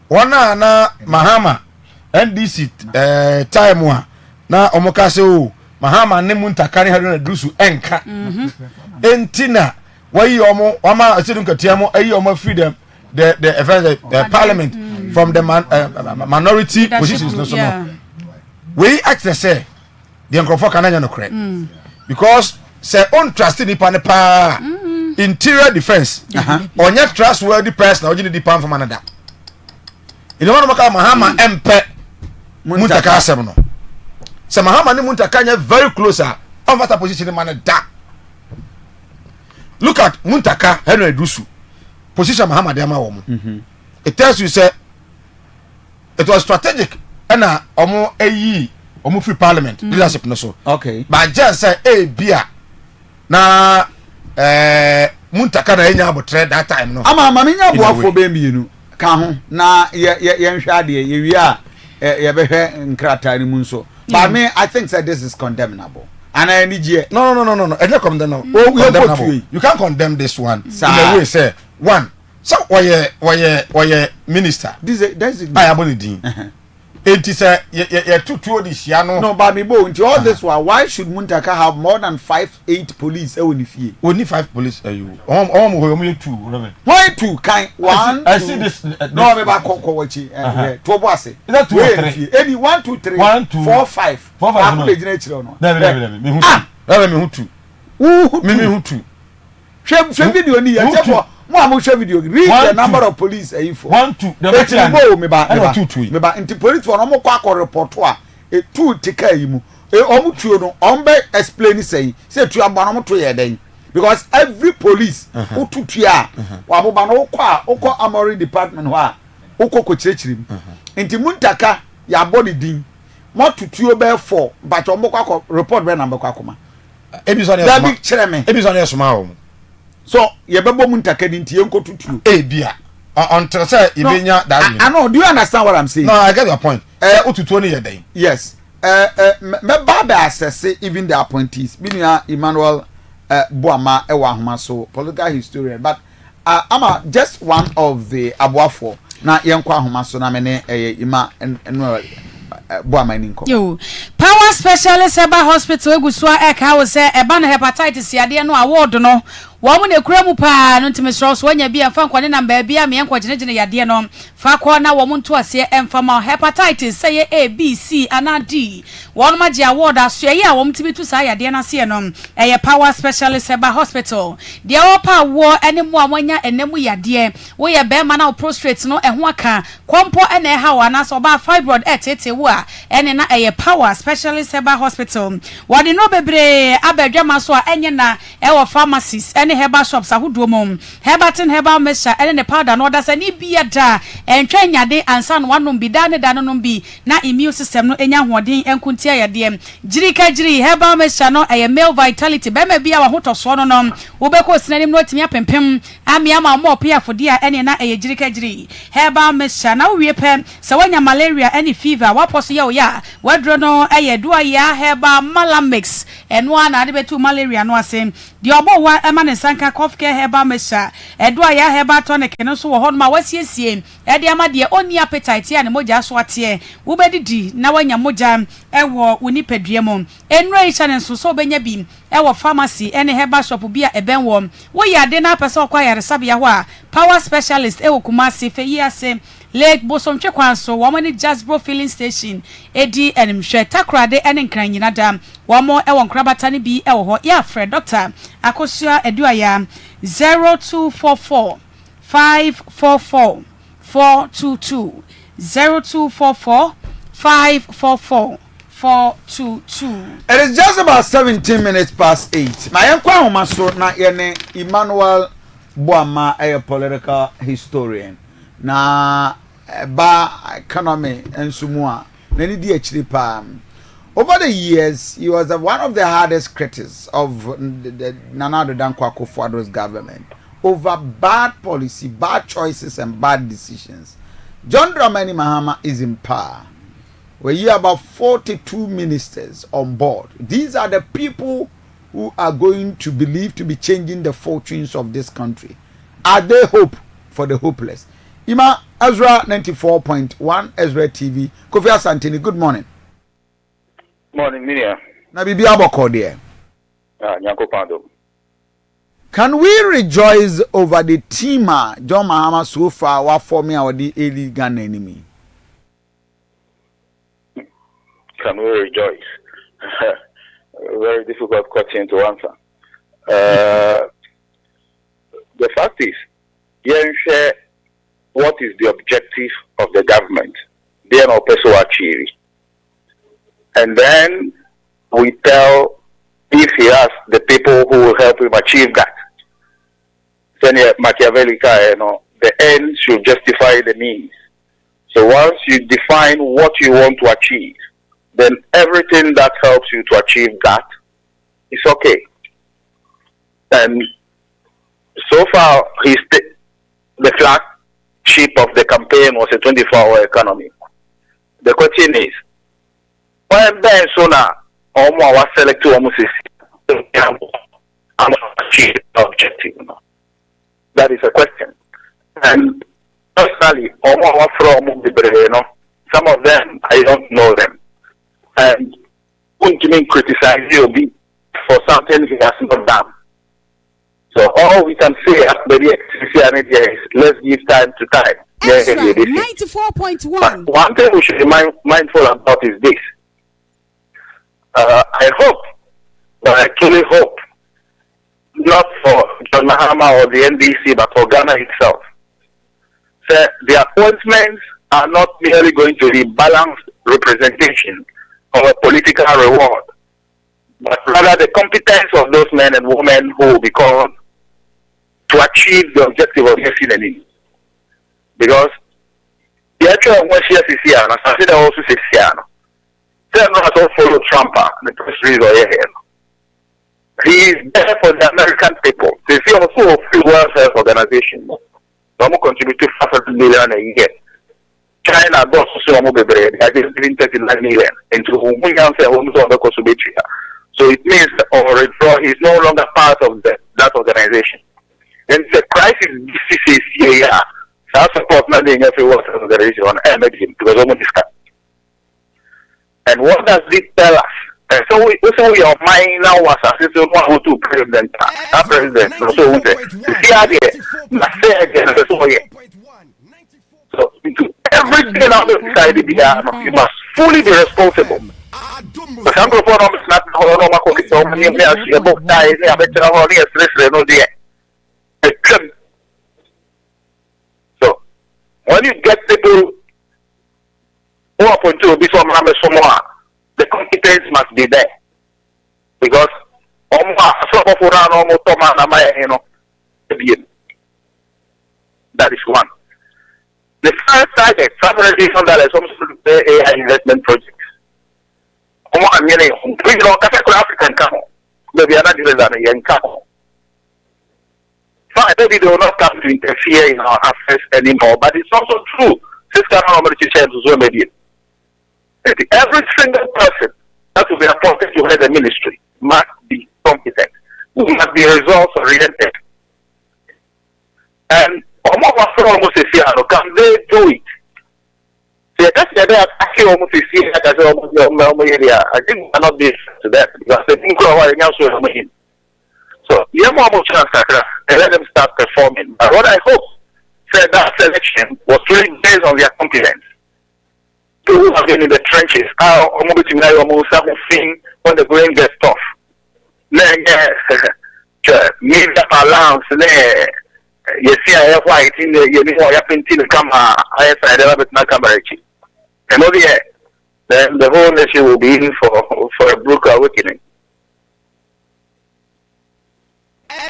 Speaker 11: Wana na Mahama NDC time wa na omokase o. Mahama ne muntakari hadu na dusu enka. Entina wayi omo wama asedun katiamo ayi omo freedom the parliament from the minority positions no so no we actually say the nkrofo kan anya no correct because say on trust ni pa ne pa interior defense onye trustworthy person na ogini di pan from another ina wana maka mahama empe muntaka asem no se mahama ni muntaka nya very closer on that position man da look at muntaka Henry Dusu position mahama de ma wo mu it tells you say it was strategic na omo ayi omo free parliament leadership no so
Speaker 1: okay
Speaker 11: but just say bia na muntaka na enya abotre that time no
Speaker 1: ama nya aboafo be mienu ka ho na ye nhwa de ye wi a ye behwe nkrata ni mu nso but me I think that this is condemnable and I need you
Speaker 11: no it's condemnable you can't condemn this one in a way say one so why minister
Speaker 1: that's
Speaker 11: I abonidin it is two this year
Speaker 1: no but me bo into all this why should Muntaka have more than 5-8 police only
Speaker 11: 5 police you two
Speaker 1: why two kind one
Speaker 11: I see this
Speaker 1: no me ba ko wachi to Obuasi
Speaker 11: is that 2 or 3
Speaker 1: any 1 2 3 4 5
Speaker 11: no
Speaker 1: le jina chiro no
Speaker 11: me hu two me hu two
Speaker 1: share video ni ya chepo mo am share video read the number of police ayi for
Speaker 11: 1 2 the
Speaker 1: me ba inti police for no mo kwa report a two tika yi mu omu tuo no ombe explain say tu aba no mo to ye den because every police ututua wa boba no ukọ Armory department ho a ukọ ko chirechirim inti Muntaka ya body din mo tutuo be 4 but omo kwa report be number kwa koma
Speaker 11: ebison
Speaker 1: ya big chireme
Speaker 11: ebison ya suma o
Speaker 1: so ye bebo Muntaka din tie nko tutuo
Speaker 11: bia until say ibenya that
Speaker 1: I know do you understand what I'm saying
Speaker 11: no I get your point ututuo ni ye den
Speaker 1: yes me baba assess even the appointees binia Emmanuel Boama ewa homa so political historian but I'm just one of the abuafo na yenkwa homa so na me ne ima Boama ninko
Speaker 3: yo power specialist eba hospital egusua eka wo se eba no hepatitis yade no award no wo mu ne kura mu pa no ntimisro so nya bia fa nkwane na ba bia me enko gine yade no fa ko na wo mu nto ase emfama hepatitis say A B C and D wo no magi award aso ye a wo mtibi tu sa yade na se no eye power specialist eba hospital de wo pa wo ene mu amanya enemu yade wo ye be ma na prostrate no eho aka kompo ene ha wa na so ba fibroid etete wo a ene na eye power specialist eba hospital wo de no bebre abadwama so a enye na ewo pharmacies ene herbal shops ahodo mom herbatin herbal mixture ene ne powder no da sani bia da entwa nyade ansa no wanom bi da ne da no bi na immune system no enya hoden enkuntia yade jiri herbal mixture no eye male vitality be ma bia wa hotoso no no wo be ko sinanim no timi apempem amia ma mo pia fodi a ene na eye jiri herbal mixture na wie pe se wanya malaria ene fever wa poso ya oya wadro no eye dua ya herbal malamix eno ana de betu malaria no ase di obo wa emane sanka cough care herbal mixture edoa ya herbal tonic no so wo ma wasiesie e de amade oni appetite ya ne moja so ate wo bedidi na wanya moja ewo oni padua mo enra channel so benya bi ewo pharmacy ene herbal shop bia eben wo ya de na pese okwa yare sabia ho a power specialist ewo Kumasi fe yi ase Lake Bosomtwe kwanso wo mani Jasbro filling station edi enimhwe takrade ene nkran nyina da wo mo ewo nkrabata ne bi ewo ho ya Fred Dr. Akosua Aduaya 0244 544 422 0244 544 422.
Speaker 1: It is just about 17 minutes past 8. My yankwa homa so na yene Emmanuel Boama a political historian. Na ba economy ensumua nani di achiri pa. Over the years, he was one of the hardest critics of the Nana Addo Dankwa Akufo-Addo's government over bad policy, bad choices, and bad decisions. John Dramani Mahama is in power. We hear about 42 ministers on board. These are the people who are going to believe to be changing the fortunes of this country. Are they hope for the hopeless? Ima Ezra 94.1 Ezra TV. Kofi Asante Ennin, good morning.
Speaker 14: Morning, Minia.
Speaker 1: Na bibi aboko there.
Speaker 14: Nyanko Pando.
Speaker 1: Can we rejoice over the team John Mahama so far what for me our the early Ghana enemy?
Speaker 14: Can we rejoice? Very difficult question to answer. The fact is, share what is the objective of the government, then also achieve. And then we tell if he has the people who will help him achieve that. Then Machiavellica, the end should justify the means. So once you define what you want to achieve, then everything that helps you to achieve that is okay. And so far, the flagship of the campaign was a 24-hour economy. The question is, when Ben Sona or more select to almost achieve the objective? That is a question. And personally, some of them, I don't know them. And wouldn't criticize you for something he has not done. So all we can say at the is let's give time to time.
Speaker 7: Ezra, 94.1.
Speaker 14: But one thing we should be mindful about is this. I hope, but I truly hope, not for John Mahama or the NDC, but for Ghana itself. So the appointments are not merely going to be balanced representation of a political reward, but rather the competence of those men and women who will be called to achieve the objective of the enemy. Because the actual one is here, and I consider also is here. They not all follow Trump, the president here. He is there for the American people. They see also a free welfare organization. They contribute to $500 million a year. China does so much. They are just giving $39 million into so it means or withdraw is no longer part of that organization. And the crisis is here. So I support nothing every welfare organization on emerging because almost discussed. And what does it tell us? And so we are mind now was as if one or two president, our president, so we say, so everything on the side you must fully be responsible. The sample for them is not so when you get people who are going to be someone, the competence must be there. Because that is one. The first target, $500 AI investment projects. African come. Maybe another than young couple. Maybe they will not come to interfere in our affairs anymore, but it's also true. Every single person that will be appointed to head the ministry must be competent, must be results oriented. And can they do it? I think we cannot be to that because they think so you have more chance and let them start performing. But what I hope said that selection was really based on their competence. People who have been in the trenches, when the brain gets tough. Maybe that allowance, you see, I have white in the camera, I have not camera. And then the whole nation will be in for a brutal awakening.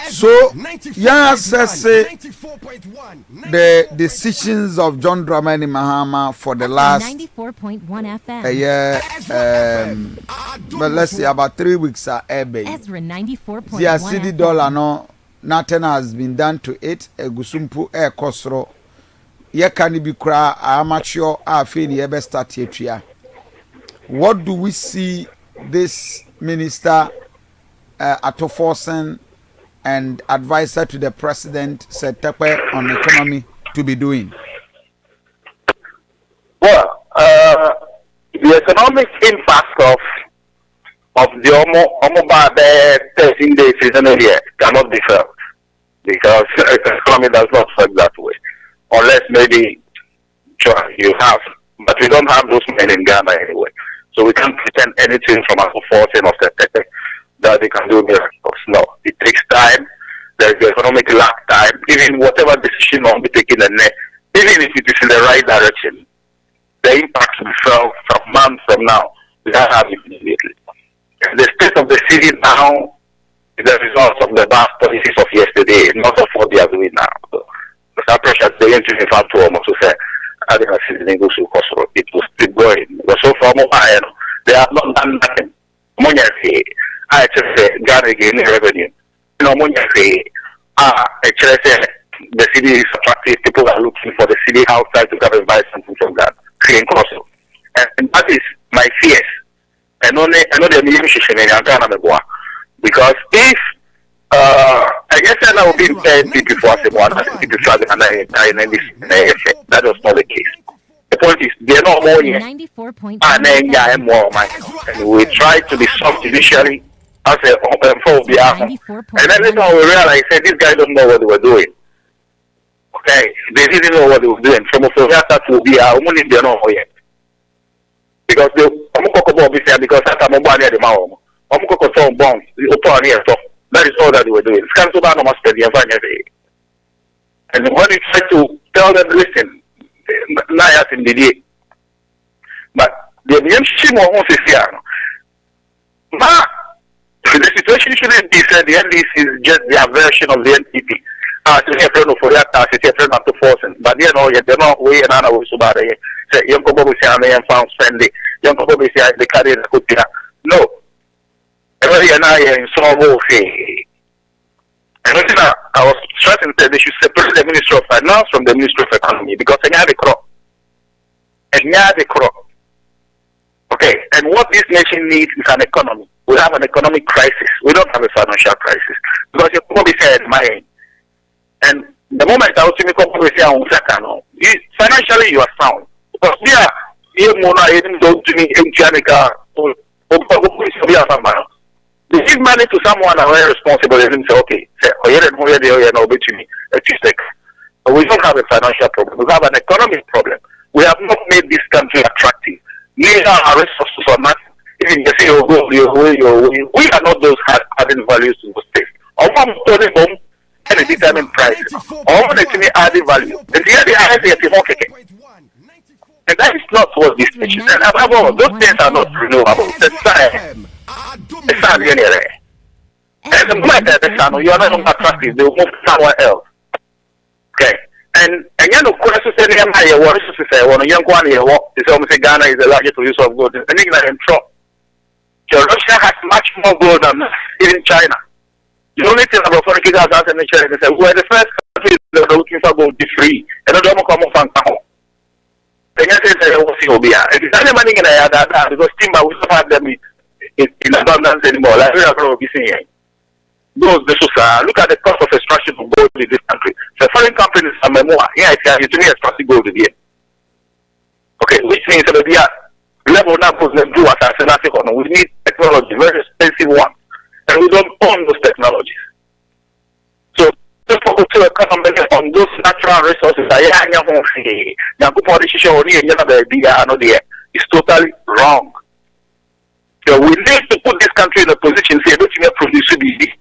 Speaker 1: So, yes, the decisions of John Dramani Mahama for the last
Speaker 4: 94.1 FM.
Speaker 1: But let's say about 3 weeks are airbase.
Speaker 4: Ezra 94.1
Speaker 1: The city dollar no nothing has been done to it. Egusumpu air kosro. Ye can be cry amateur afini ebe start here. What do we see this minister Atoforsen and advisor to the president said on economy to be doing?
Speaker 14: Well, the economic impact of the almost 13 days in a year cannot be felt. because economy does not work that way. Unless maybe sure you have, but we don't have those men in Ghana anyway. So we can't pretend anything from our 14 of September that they can do miracles. No, it takes time. There's the economic lag time. Even whatever decision will be taken, even if it is in the right direction, the impact will be felt from months from now. We don't have it immediately. The state of the city now is the result of the bad policies of yesterday, not of what they are doing now. So, that pressure they into the fact to almost say, I think it will keep going. But so far, they have not done nothing. I just say, Ghana gaining revenue. Actually say the city is attractive. People are looking for the city outside to come and buy something from Ghana, creating cost. And that is my fears. I know the musician in Ghana because if I guess I will be in people for someone that was not the case. The point is they're not more yet. And then more and we try to be soft initially as a phobia. And then later we realize that these guys don't know what they were doing. Okay, they didn't know what they were doing. From a phobia to be only they're not more yet. Because because that's a mobile near the mouth. Bomb, that is all that they were doing. And when you try to tell them, listen, not in the day, but the situation shouldn't be said the NDC is just their version of the NPP. To hear friend for that, to hear friend to force, but they're not way and other way so bad. Say, young people say, I'm found friendly. Young people say, the carrier could be no. Everybody and I in some way. And I was stressing that they should separate the Ministry of Finance from the Ministry of Economy because they have a crop. Okay, and what this nation needs is an economy. We have an economic crisis. We don't have a financial crisis. Because you probably said my end. And the moment I was saying financially you are sound. Because even though to me they give money to someone and we're responsible and say, okay, we don't have a financial problem. We have an economic problem. We have not made this country attractive. Neither our resources or nothing. Even you say, we are not those adding values to the state. And determine price. Adding value. And that is not what this station is. And above all, those things are not renewable. It's not anywhere. And the moment that you are not attractive, they will move somewhere else. Okay. And you know, question say what is to say when a young one here is almost Ghana is the largest producer of gold. And England and Trump. Russia has much more gold than even China. The only thing about foreign gas and China is that we're the first country that are looking for gold free. And I don't come off and come. And you say that was Obia. And it's not money in that because timber we don't have them in abundance anymore. Like we are going to be seeing. Those look at the cost of extraction of gold in this country. So foreign companies are more. Yeah, it's to me extracting gold here. Okay, which means that we are level now because they do as an African. We need technology, very expensive one. And we don't own those technologies. So just focus to economy on those natural resources. It's totally wrong. So we need to put this country in a position say which may produce be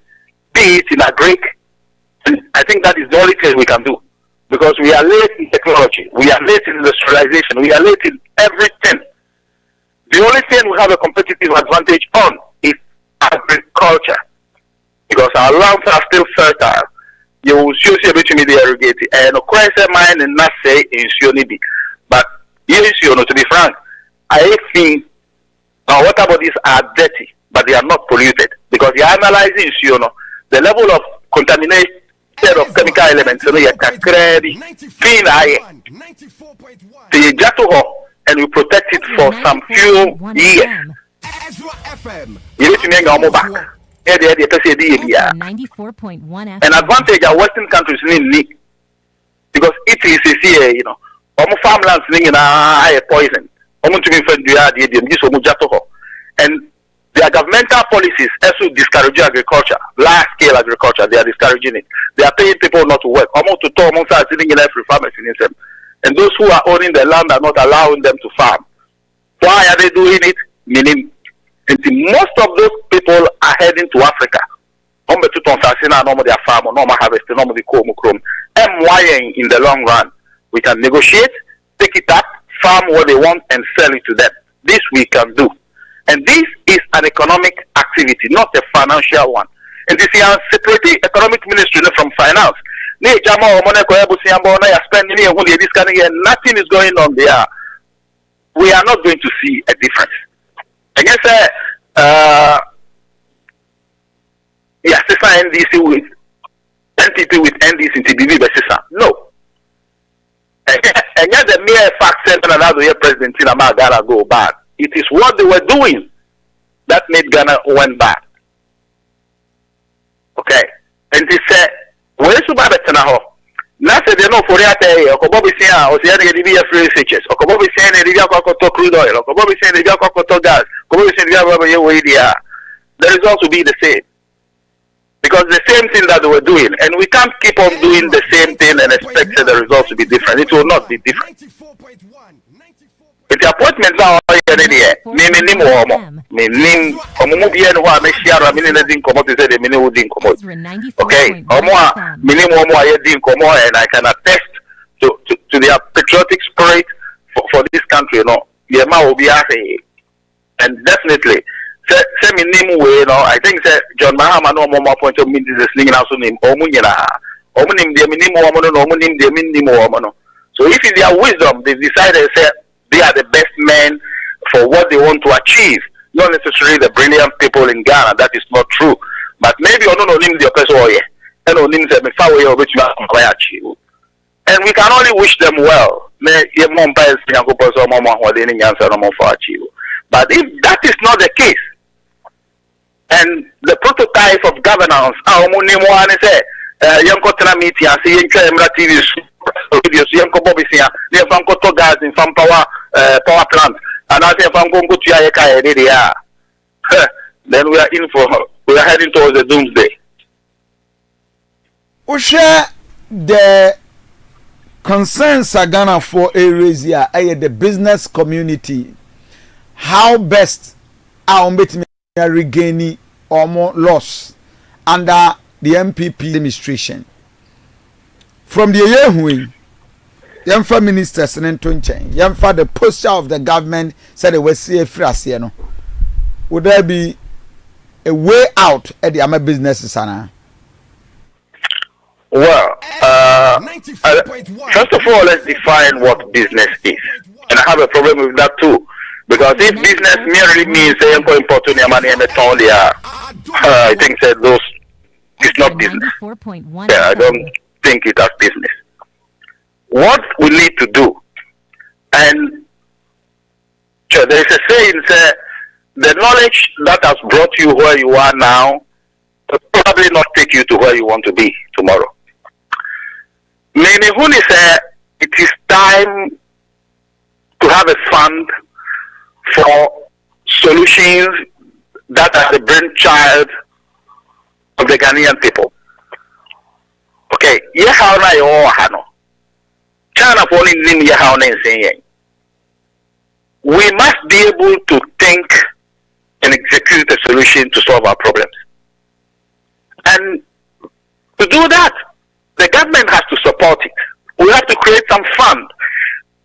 Speaker 14: it in a break. I think that is the only thing we can do. Because we are late in technology, we are late in industrialization, we are late in everything. The only thing we have a competitive advantage on is agriculture. Because our lands are still fertile. You will see a bit of irrigated. And of course, mine and not say in Sionibi. But to be frank, I think our water bodies are dirty, but they are not polluted. Because you are analyzing the level of contamination of chemical elements. So you can and we protect it for some few years. You need to make our back. An advantage our Western countries need because it is here, farmlands in a poison. And the governmental policies also discourage agriculture, large-scale agriculture. They are discouraging it. They are paying people not to work. Almost to talk amongst sitting in every farmer in them. And those who are owning the land are not allowing them to farm. Why are they doing it? Meaning, most of those people are heading to Africa. Normal their farm or normal harvesting, normal in the long run. We can negotiate, take it up, farm what they want, and sell it to them. This we can do. And this is an economic activity, not a financial one. And this is a separate economic ministry from finance. Nothing is going on there. We are not going to see a difference. I guess, yes, NDC with NTP with NDC in TBV, no. And yet the mere fact that another year President Tinama Ghana go bad. It is what they were doing that made Ghana went bad. Okay. And they said, where is the now say they know for that or Kobobi saying or say they be free features or Kobobi saying they got crude oil or Kobobi saying they got gas, Kobobi saying the results will be the same. Because the same thing that they were doing, and we can't keep on doing the same thing and expect the results to be different. It will not be different. It's the appointment now. Okay, and I can attest to their patriotic spirit for this country. You know, will be and definitely. Say me name way, I think that John Mahama no more point of me this thing also name Omunyana. Omunim the minimum woman, Omunim the minimum woman. So if in their wisdom they decided say they are the best men for what they want to achieve, not necessarily the brilliant people in Ghana, that is not true. But maybe on name the person and on name them far away which you achieve. And we can only wish them well. But if that is not the case, and the prototype of governance, young Kotana meeting, I see young TV videos, young Bobisia, near Fanko gas in Fan power plant, and I say Fanko go to Yaka, then we are heading towards the doomsday.
Speaker 1: We share the concerns are Ghana for areas here, the business community. How best our regaining or more loss under the MPP administration. From the year when Yamfa ministers and Yamfa the posture of the government said they were CFRA, would there be a way out at the Ama businesses?
Speaker 14: Well, first of all, let's define what business is. And I have a problem with that too. Because if business merely means saying important money and I think that those it's not business. Yeah, I don't think it as business. What we need to do, and there is a saying, the knowledge that has brought you where you are now will probably not take you to where you want to be tomorrow. Meaning, it is time to have a fund for solutions that are the brainchild of the Ghanaian people. Okay, we must be able to think and execute a solution to solve our problems. And to do that, the government has to support it. We have to create some fund.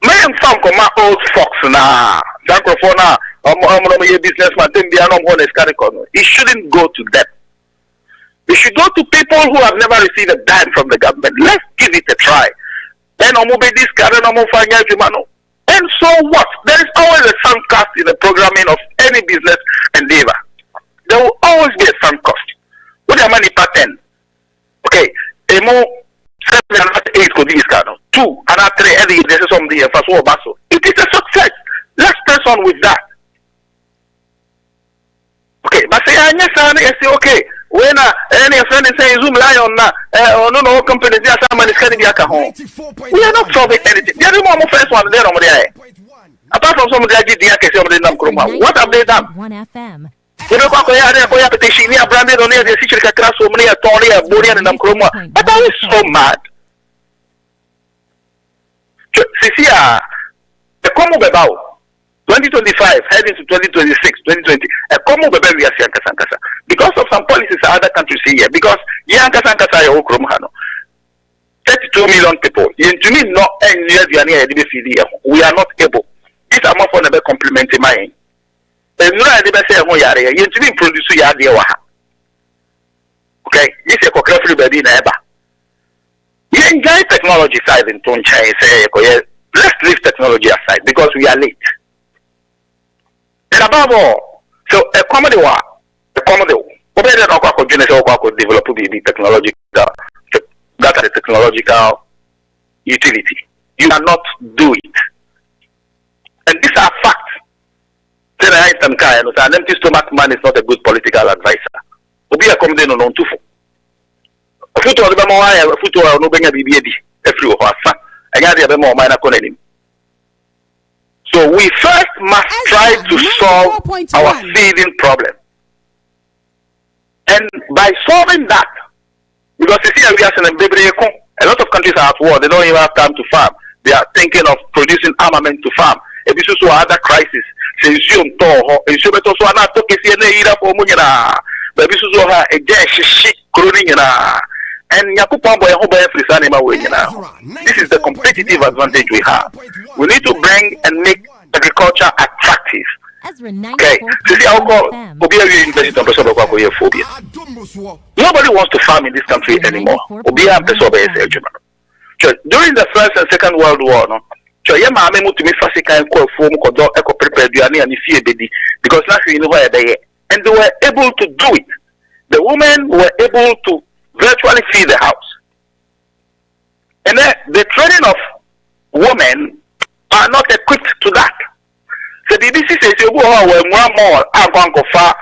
Speaker 14: Man, some come old folks now. Businessman, it shouldn't go to them. It should go to people who have never received a dime from the government. Let's give it a try. And so what? There is always a sunk cost in the programming of any business endeavor. There will always be a sunk cost. What the money pattern? Okay, a more 7 and 8 could be 2 and 3 this is on the first war battle. It is a success. Let's press on with that. Okay, but say I say okay. When any friend is saying Zoom lion no company there someone is carrying their home. We are not solving anything. There is more first one there on there. Apart from some of the what have they done?
Speaker 7: 1 FM.
Speaker 14: Ebe kwa koya petition ni branded on the teacher kakra so many attorney abori na mkromo. But I was so mad. Sisia, the komo bebao 2025 heading to 2026, 2020. A komo bebe we are sankasa because of some policies other countries here. Because yankasa yo kromhano. 32 million people. To me, not we are not able. This amount for never complementing mine. And no, I never say, you to me produce yadia. Okay, this is a cockroach body neighbor. You enjoy technology side in Toncha, say, let's leave technology aside because we are late. And above all, so a comedy war, a comedy. Obey the Okako Genesis Okako develop the technology. That is technological utility. You cannot do it. And these are facts. An empty stomach man is not a good political advisor. Obi a come no tufu. Futo de bemo wa futo no benya bibi every of us. Anya de bemo ma na konenim. So we first must try to solve our feeding problem. And by solving that, because you see, we are a lot of countries are at war. They don't even have time to farm. They are thinking of producing armament to farm. If this is other crisis, and this is a this is the competitive advantage we have. We need to bring and make agriculture attractive. Okay, nobody wants to farm in this country anymore. During the First and Second World War, because and they were able to do it. The women were able to virtually feed the house. And the training of women are not equipped to that. So the BBC says you go one more far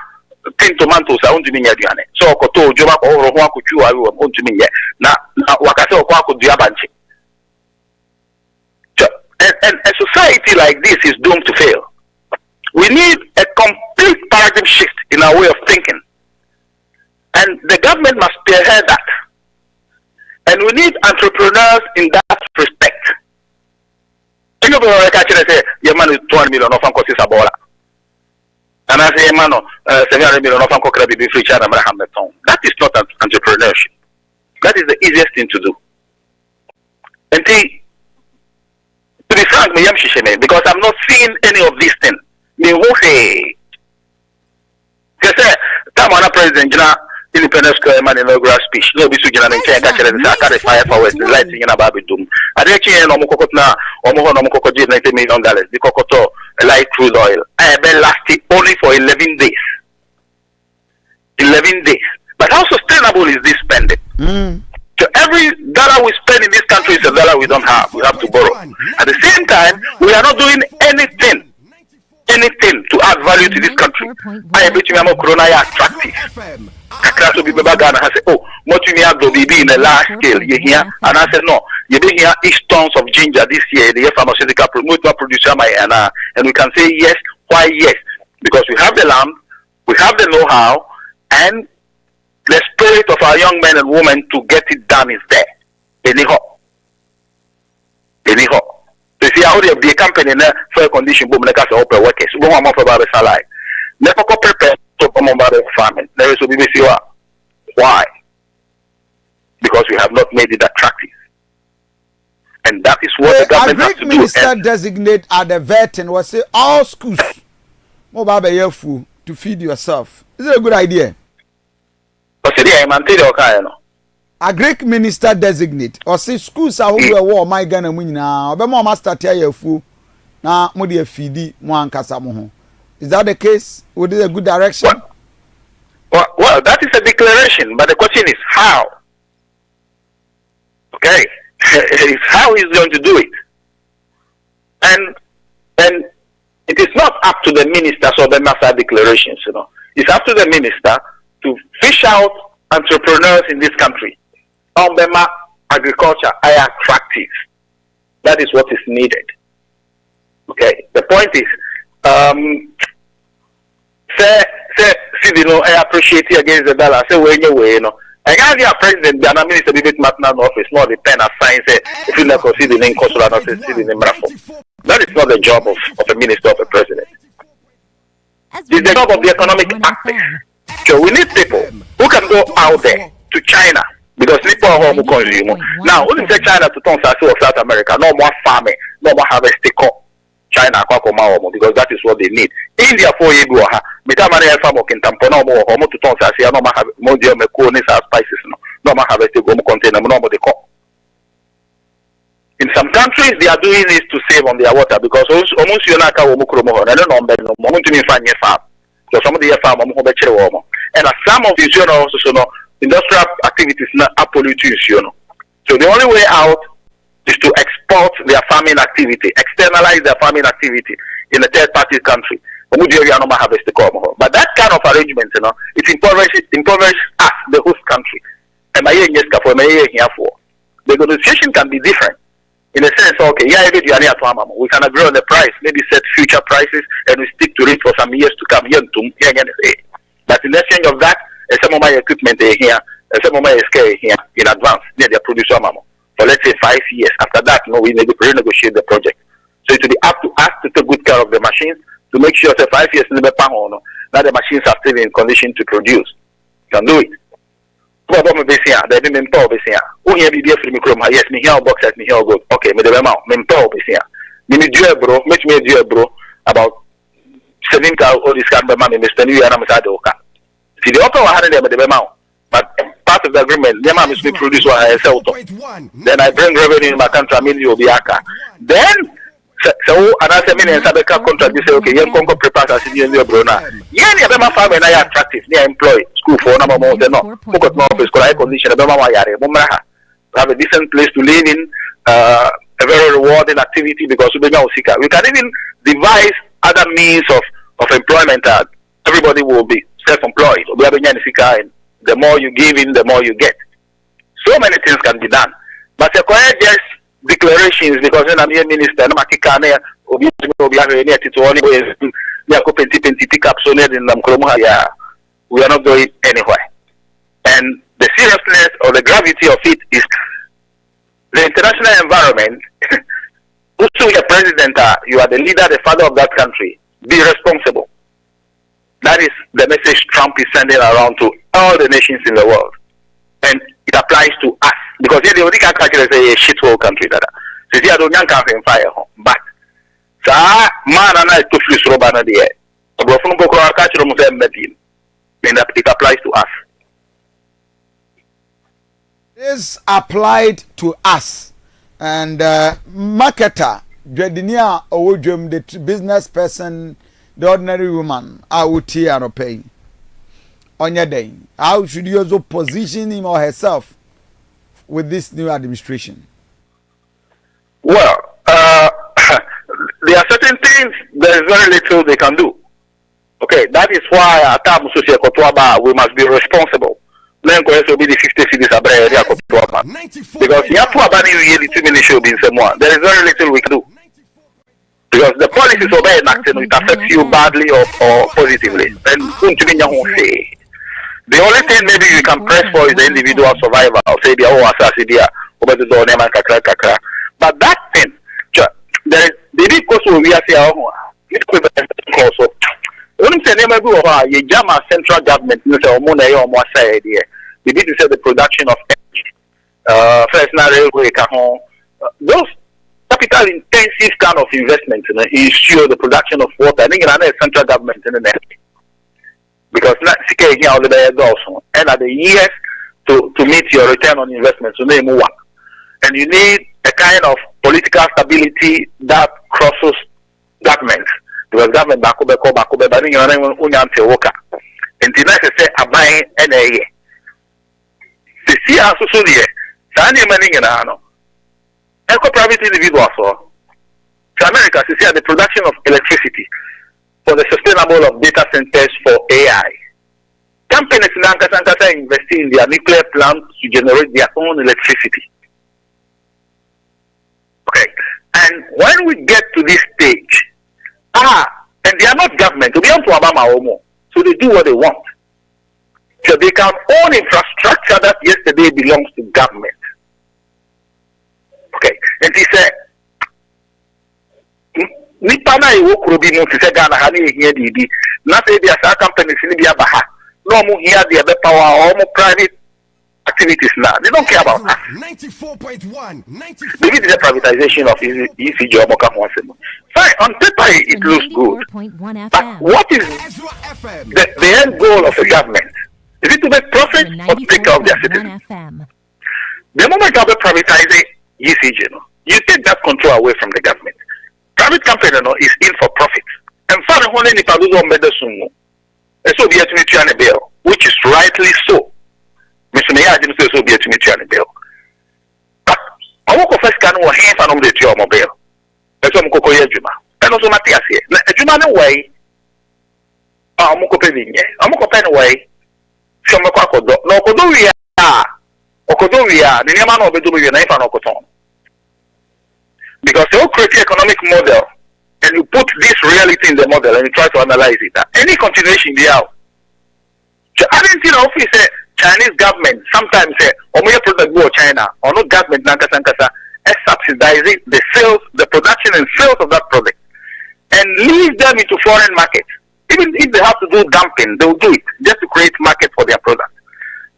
Speaker 14: 10 tomatoes I want to mean yadiane. So koto joba ko ro ho akuchu I want to mean na wakase ko akudu abanchi. And a society like this is doomed to fail. We need a complete paradigm shift in our way of thinking. And the government must spearhead that. And we need entrepreneurs in that respect. You know, say, your man is 200 million of Uncle Sabola. And I say, man, 700 million of Uncle Krabi free China. That is not entrepreneurship. That is the easiest thing to do. And to be frank, because I'm not seeing any of these things. President, Independence Square man inaugural speech. No, be suggina and check catch and sakare fire for West lighting in a babidum. I actually no mokotna or no mokoji $90 million. The cocoto light crude oil. I been lasted only for 11 days. 11 days. But how sustainable is this spending? So every dollar we spend in this country is a dollar we don't have. We have to borrow. At the same time, we are not doing anything to add value to this country. I bet you corona is attractive. Kakraso be Gana has said, oh, what you have to be in a large scale. You hear? And I said, no, you be here each tons of ginger this year, the pharmaceutical producer, and we can say yes. Why yes? Because we have the land, we have the know-how, and the spirit of our young men and women to get it done is there. Anyhow. You see how they be company na fair condition boom na kasa open workers. Boom amount for Baba Salai. Never prepare to come about farming. There is BBC. Why? Because we have not made it attractive. And that is what the government has to do.
Speaker 1: Minister designate at the vet and was say all schools mobile food to feed yourself. Is it a good idea? A Greek minister designate or say schools are who war my Ghana now. But more master tell you fool now Modia feedy one casamoho. Is that the case? Would it a good direction?
Speaker 14: Well, that is a declaration, but the question is how. Okay, it's how he's going to do it, and it is not up to the ministers or the master declarations. It's up to the minister to fish out entrepreneurs in this country. Ombema agriculture are attractive. That is what is needed. Okay. The point is, currency, no, I appreciate it against the dollar. Say, when you way, no. I got the president, the minister, the national office, not the pen of science, if you not consider the consular, not consider the miracle. That is not the job of a minister of a president. It's the job of the economic actors. So we need people who can go out there to China because people are home consumer. Now, when you say China to turn South America, no more farming, no more harvesting. China because that is what they need. India for you go ha. Mitamani farm of Kintampono or homo to turn Sasia, no more have more spices, no more harvesting container, no more the co. In some countries, they are doing this to save on their water because almost you not a mukromo, I don't know, no moment to find your farm. So some of the farm, and some of these, also, industrial activities are polluting, So the only way out is to export their farming activity, externalize their farming activity in a third-party country. But that kind of arrangement, it impoverishes us, the host country. The negotiation can be different. In a sense, okay, we can agree on the price, maybe set future prices, and we stick to it for some years to come. But in exchange of that, some of my equipment here, some of my scale here in advance, they produce for let's say 5 years. After that, we renegotiate the project. So it will be up to us to take good care of the machines to make sure that 5 years in the now the machines are still in condition to produce. You can do it. Yes, me here box at me here go. Okay, me the amount. Me bro, make me do bro about 7 car all this kind of money. Mr. New Year, I'm see the upper 100 the amount, but part of the agreement, the amount is me produce what I sell to. Then I bring revenue in my country. I mean you be then. So another million Sabeka contract you say okay, you can prepare as you bro now. Yeah, you have farm and I attractive. They employ school for number more than no. Focus more office because I condition have a decent place to live in, a very rewarding activity because we can even devise other means of employment that everybody will be self-employed. The more you give in, the more you get. So many things can be done. But just declarations because when I'm a minister, no matter we are not going anywhere. And the seriousness or the gravity of it is the international environment. Also, you're president, you are the leader, the father of that country. Be responsible. That is the message Trump is sending around to all the nations in the world. And it applies to us. Because the only country is a shithole country. So I don't know fire. But man and I to fleece robana the it applies to us.
Speaker 1: This applied to us. And marketer, Jedinia Owojum, the business person, the ordinary woman, I would tear or pay. On your day, how should you also position him or herself with this new administration?
Speaker 14: Well, there are certain things there is very little they can do. Okay, that is why at time we must be responsible. Then go to be the 50 cities because you have to abandon really too many show being someone. There is very little we can do. Because the policies obey enacted, it affects you badly or positively. And the only thing maybe you can press for is the individual survival. Say but that thing, there is the big cost we are saying. When you say you jam our central government, you say we need to say the production of energy. First, now railway, those capital intensive kind of investment ensure the production of water. I think another central government in the net. Because and at the years to meet your return on investment, so name one. And you need a kind of political stability that crosses government. Because government bako but you know worker. And the next say abide NA. The see also so there. Sani money no. Eco private individuals so. America see the production of electricity for the sustainable of data centers for AI. Companies in Ankasa investing in their nuclear plants to generate their own electricity. Okay. And when we get to this stage, and they are not government, to be on to Obama Omo, so they do what they want. So they can own infrastructure that yesterday belongs to government. Okay, and he said, nipa na iwo kuro bi no se Ghana ha na ehia di na say dia sa companies ni bia ba ha no mo hia dia be power or mo private activities now. They don't care about that.
Speaker 9: 94.1
Speaker 14: Maybe the privatization of ECG or Moka Mwasemo. Fine, on paper it looks good. But what is the end goal of the government? Is it to make profit or to take care of their citizens? The moment you privatize ECG, you take that control away from the government. Private company is in for profit. And for the whole medicine, so be a bill, which is rightly so. Mr. Mayor didn't say so be a Ministerial bill. But I walk first can or hands on the to your mobile. That's what Moko Juma. And also Matthias here. Juma no way. Moko Penny. Moko Pen way. Some Kodo. No Kodoria. Okodoria. The name of the Dubu and Okoton. Because they all create an economic model and you put this reality in the model and you try to analyze it. Any continuation there. I didn't see the office. Chinese government sometimes say, "Omoya product go China," or no government nankasa is subsidizing the sales, the production and sales of that product, and leave them into foreign markets. Even if they have to do dumping, they will do it just to create market for their product.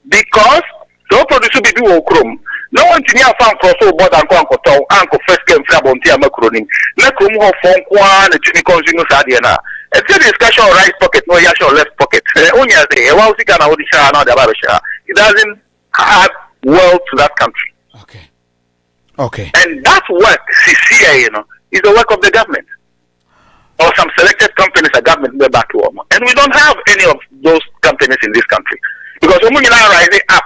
Speaker 14: Because the producer be do chrome. No one to near found crossover board and uncle first came from Bontia Macroning. Let room of phone quan and Chini consumers Adiana. A discussion right pocket, no yash or left pocket. Only a day, it doesn't add wealth to that country.
Speaker 1: Okay.
Speaker 14: And that work, CCA, is the work of the government. Or some selected companies are government way back to home. And we don't have any of those companies in this country. Because when we are rising up,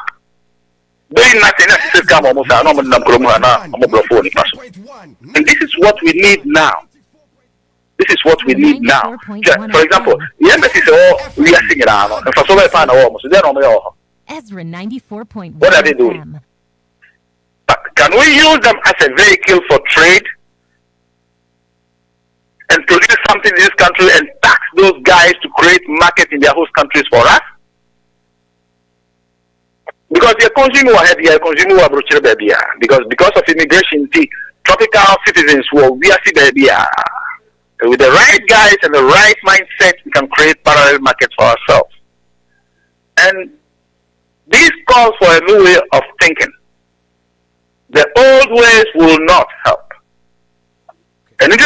Speaker 14: doing nothing else is come almost and this is what we need now. This is what we need now. For example, the embassy say, we are singing around, and for so many fans, almost they're on
Speaker 7: Ezra 94.1.
Speaker 14: What are they doing? But can we use them as a vehicle for trade and produce something in this country and tax those guys to create market in their host countries for us? Because the consumer had the consumer abroad baby. Because of immigration, tropical citizens will be a baby. With the right guys and the right mindset, we can create parallel markets for ourselves. And this calls for a new way of thinking. The old ways will not help. And when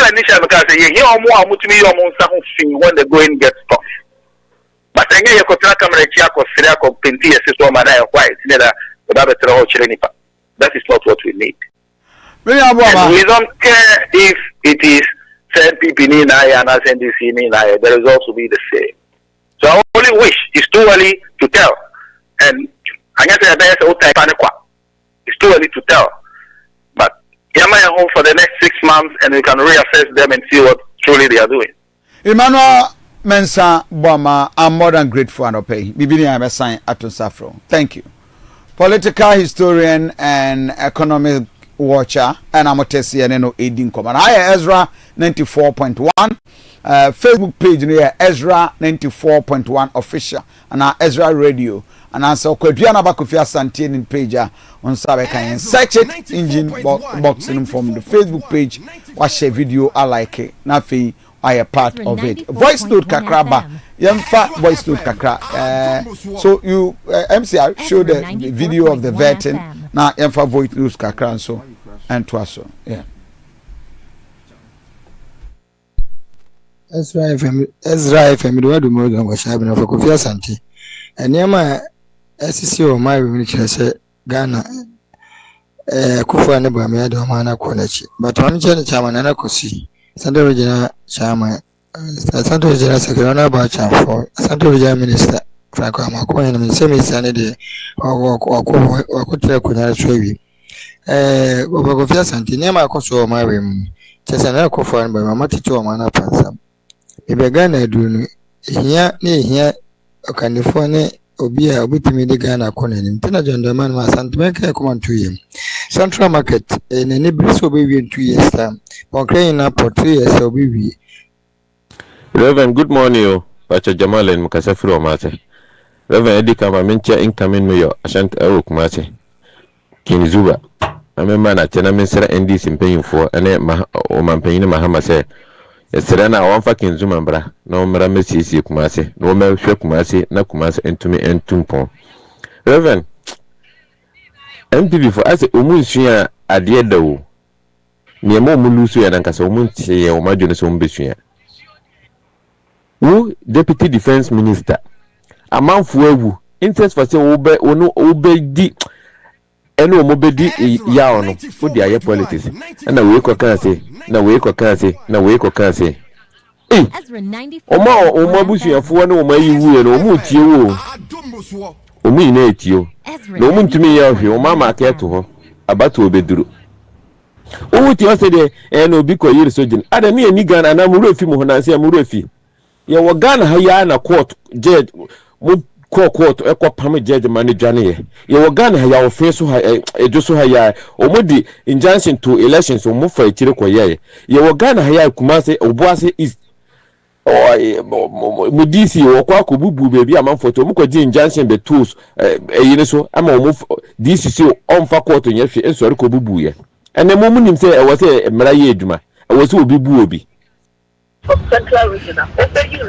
Speaker 14: the going gets tough. But I get your camera that is not what we need. And we don't care if it is send people in and NDC in the results will be the same. So I only wish it's too early to tell. And I guess it's too early to tell. But Yamaya home for the next 6 months and we can reassess them and see what truly they are doing.
Speaker 1: Emmanuel Mensa Boma, I'm more than grateful and pay. Bibini I'm a sign at Safro. Thank you. Political historian and economic watcher and Amotesi and Edin Command. Hi Ezra 94.1 Facebook page near Ezra 94.1 official and Ezra radio and answer Aduanaba Kofi Asante Ennin page on Sabe can search it engine boxing from the Facebook page watch a video I like it nothing I a part of it voice note kakraba yemfa voice note kakra so you MC show the video of the vetting now yemfa voice note kakra so and twaso yeah
Speaker 4: Ezra FM do do more than what shabe na for Kofi Asante enema SCC o my we say Ghana kufu ane ba me do ma na konachi but on che chairman na kosi Central Regional Chairman Central Regional Secretary na ba for Central Regional Minister Franco Amako en me say me sane de o tre kunya trewi Kofi Asante enema akoso o my we mu chese na kufu ane ba ma tete o ma na pansa ebe Ghana dunu hia okanifo ne obi a obitimi de Ghana kona ni mpena jondaman ma santimeka come to him Central Market in any briso baby in 2 years time Ukraine na for 3 years obi
Speaker 22: Reverend, good morning, Pacha Jamal and Mukasafiro Mate.
Speaker 5: Reverend Eddie Kama mencha incoming mayor Ashanti Kumasi Kinzuba amema na chena mensera NDC mpanyimfo ene omampanyine mahama se esera na wamfa Kinzuma mbra na omra mesisi Kumasi na omehwe Kumasi na Kumasi entumi entumpon Reverend MPP for ase omunsua ade dawo niemo omulusu ya nankasa omuntie ya omadwene so ombesua wo deputy defense minister amanfo awu interest for say obe di eno omobedi ya ono odi aye politics na we kwaka say na we kwaka say na we kwaka say Omo abusuafo na omo ayiwu no omo tie wo omo ina etio na omo ntumi ya hwe omo amaka to ho abato obeduru omo tie o se de na obi koyiri sojin ada ne ani Ghana na muru efi mo ho na se muru efi ye wo Ghana ha ya na court judge mo court pam judge manager ne ye wo Ghana ha ya ofe so ha ejo so ha ya omodi injunction to elections omo fa ekire koye ye wo Ghana ha ya Kumase Obuasi is mudisi wo kwa ko bubu bebi amanfoto mu ko di injunction be tools eyine so ama omo DCC on fa court nya hwe ensori ko bubu ye ene mo munim se e wo se mra ye adwuma e wo se obi bu obi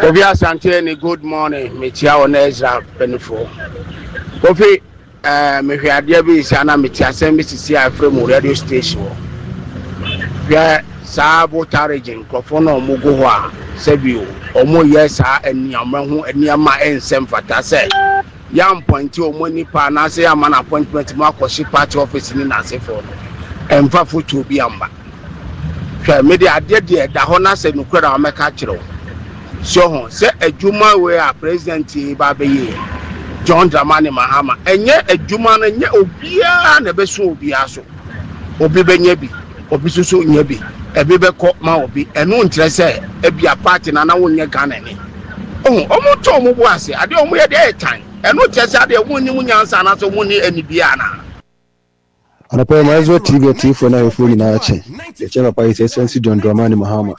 Speaker 22: Kofi Asante Ennin, good morning. Metia on Ezra Benefo. Kofi, me hwe ade bi sana metia asem bi sisi AFRIFA radio station. Hwe saa bota region krofo na omugo ho a sebio omo yesa eniama ho eniama ensem fata se yam point omo nipa na se yam na appointment ma akoshi party office ni na se for no emfa foto bi amba hwe me de ade de da ho na se nukura ameka kire so ho se adwuma we a president ba be ye John Dramani Mahama enye adwuma no nye obia na be so obia so obi benye bi obi so nye bi ebe be ko ma obi enu nkyere se ebia party na na wonye Ghana ni omo to omo bu ase ade omo ye de tan enu kyere se ade wonni munyansa na so wonni anibia na
Speaker 23: Anapa Ezra TV for na phone na ache the chair papa is Excellency John Dramani Mahama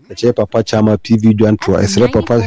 Speaker 23: the chair papa chama PV Juan to Ezra papa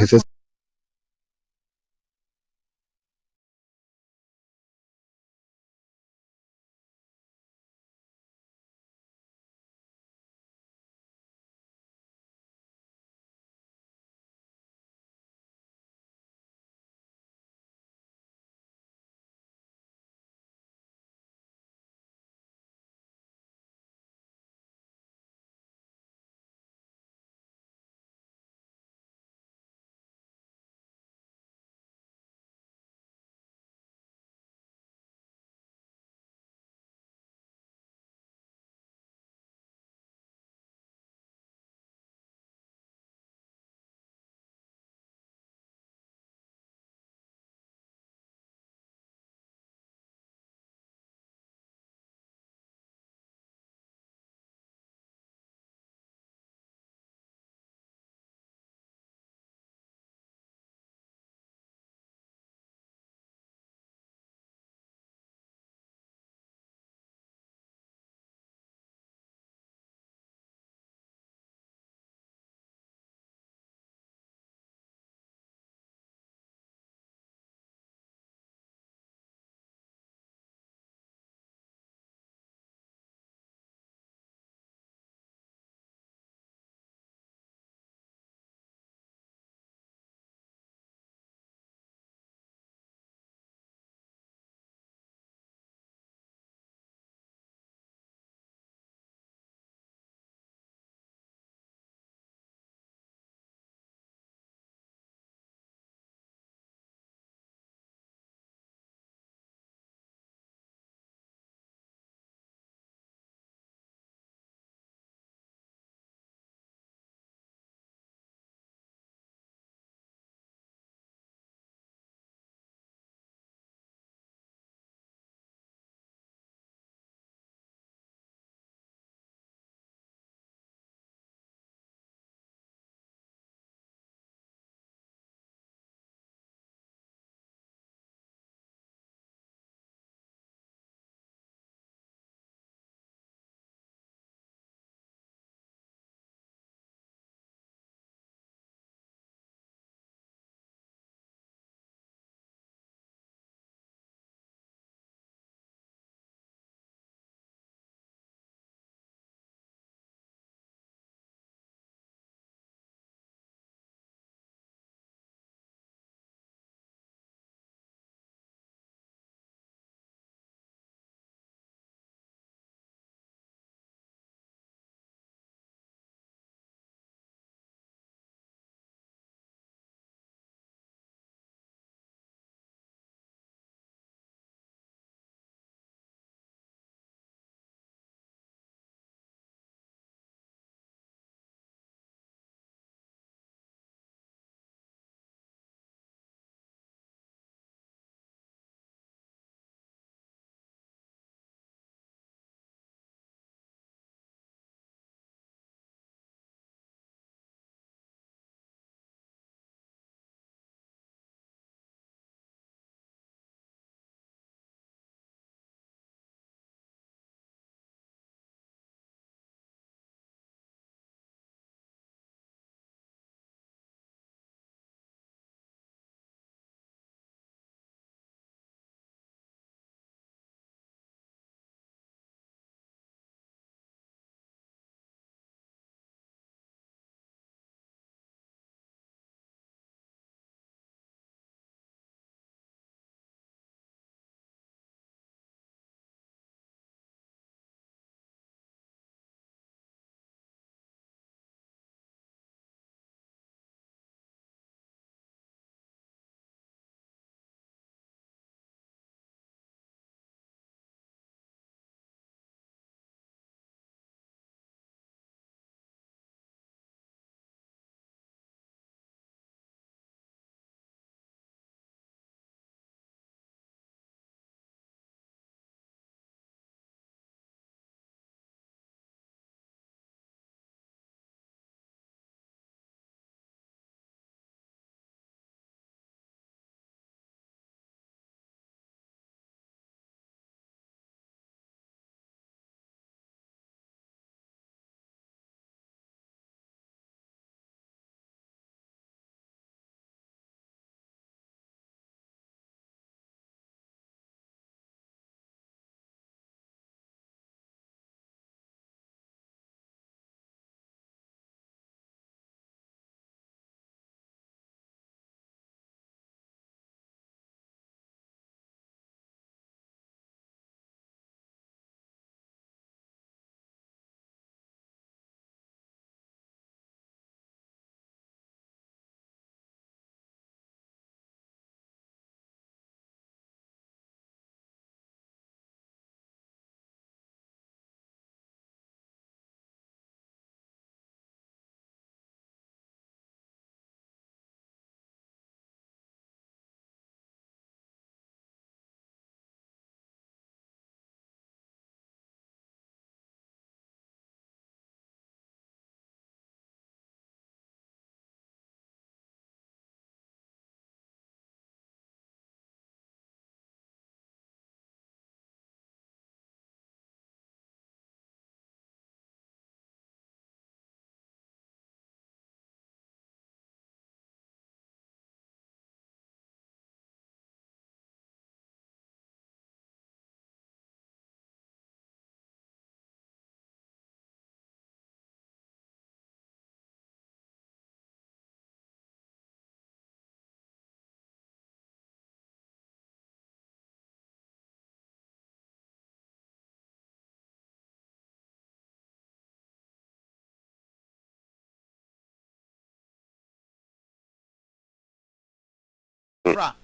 Speaker 1: fra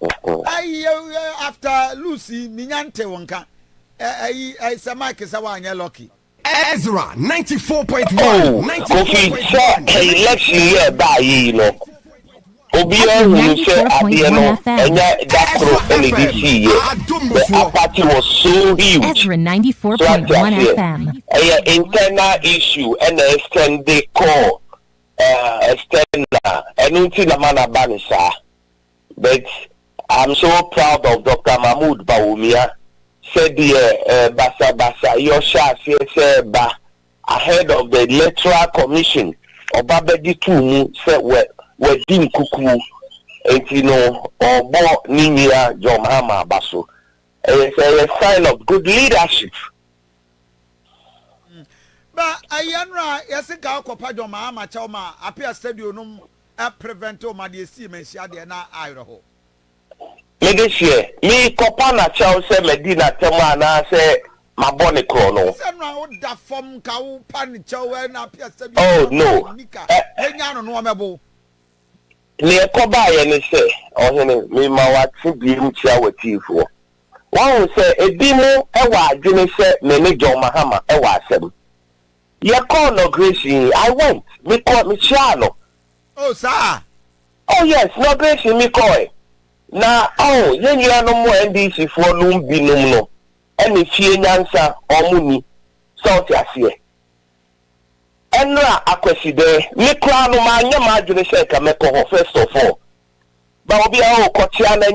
Speaker 1: after Lucy minyante wonka say Mike say wanya lucky
Speaker 9: Ezra 94.1
Speaker 14: Kofi election year by you know Obi who say adie no enya dakro NDC year the party was so huge
Speaker 7: Ezra 94.1 FM
Speaker 14: internal issue and extend the call extend and until the man abanisa but I'm so proud of Dr. Mahmoud Bawumia said the basa yosha say ba ahead of the electoral commission Obabedi Tumu said we dim kuku etino obo ninia Jomhama baso it's a sign of good leadership.
Speaker 1: But ayanra yesika akopa Jomhama chawma apia stadium num prevent o ma de si mensia de na ayro
Speaker 14: Legacy, me Copana Chow say Medina Temana say my bonny chrono. Oh no. Near Koba and say, oh, me my what being chair with you for. One will say a demo, a didn't say, Many John Mahama, a wasem. Your call no Gracie, I went, me call me Chano.
Speaker 1: Oh, sir.
Speaker 14: Oh, yes, no Gracie, me call. Na yen ya no mo NDC for no bi no ene fie nyansa omuni sort ase enra akwesi de me kra no ma nya ma adwene se ka me ko first of all ba obi a okotia na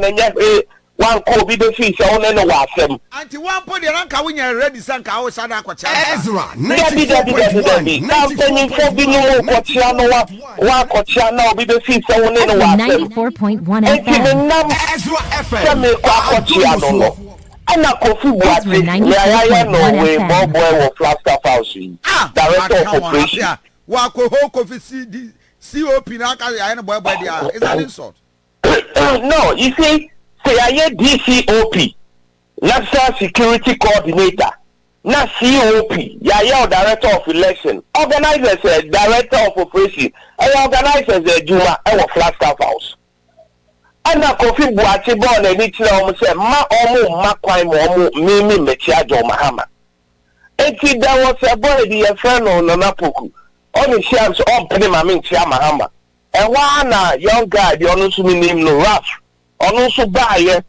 Speaker 14: nya hwe wan ko bi de fi se won no wa asem
Speaker 1: anti wan po de ranka wonya ready san ka wo sada akotia
Speaker 9: Ezra
Speaker 14: 94.1 now tell for bi no okotia no wa akotia na obi de fi se won no wa asem
Speaker 7: 94.1 FM
Speaker 9: Ezra FM
Speaker 14: Same kwa akotia no ana Kofi Buati ya no we boy wo Flagstaff House director of operation
Speaker 1: wa ko ho Kofi CD COP na ka ya no boy dia is that insult
Speaker 14: no you see say I DCOP National Security Coordinator na COP ya director of election organizers director of operation organizers Juma e Flagstaff House ana Kofi Buati born e tira o say ma kwan mo mimi mechia jo mahama enti there was a boy the friend no na poku on shams on pene ma mechia mahama e wa na young guy the onu su name no Raf onu su baaye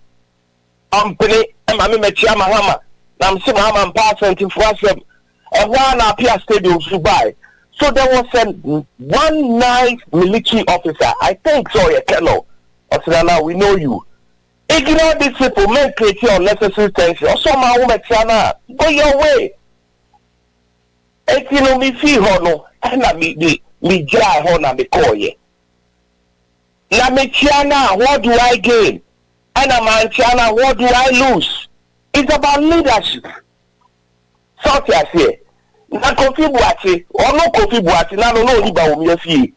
Speaker 14: on pene ma mechia mahama na msi mahama pass 24/7 e wa na Pia Stadium su baaye so there was one nice military officer I think so a colonel Osinana, we know you. Ignore these people, men create unnecessary tension. Also, my woman, go your way. You know, me feel hono, and I me dry hono, me call ye. Na me Tiana, what do I gain? And a man Tiana, what do I lose? It's about leadership. So I say, na Kofi Buati, or no Kofi Buati, na no liba me fee.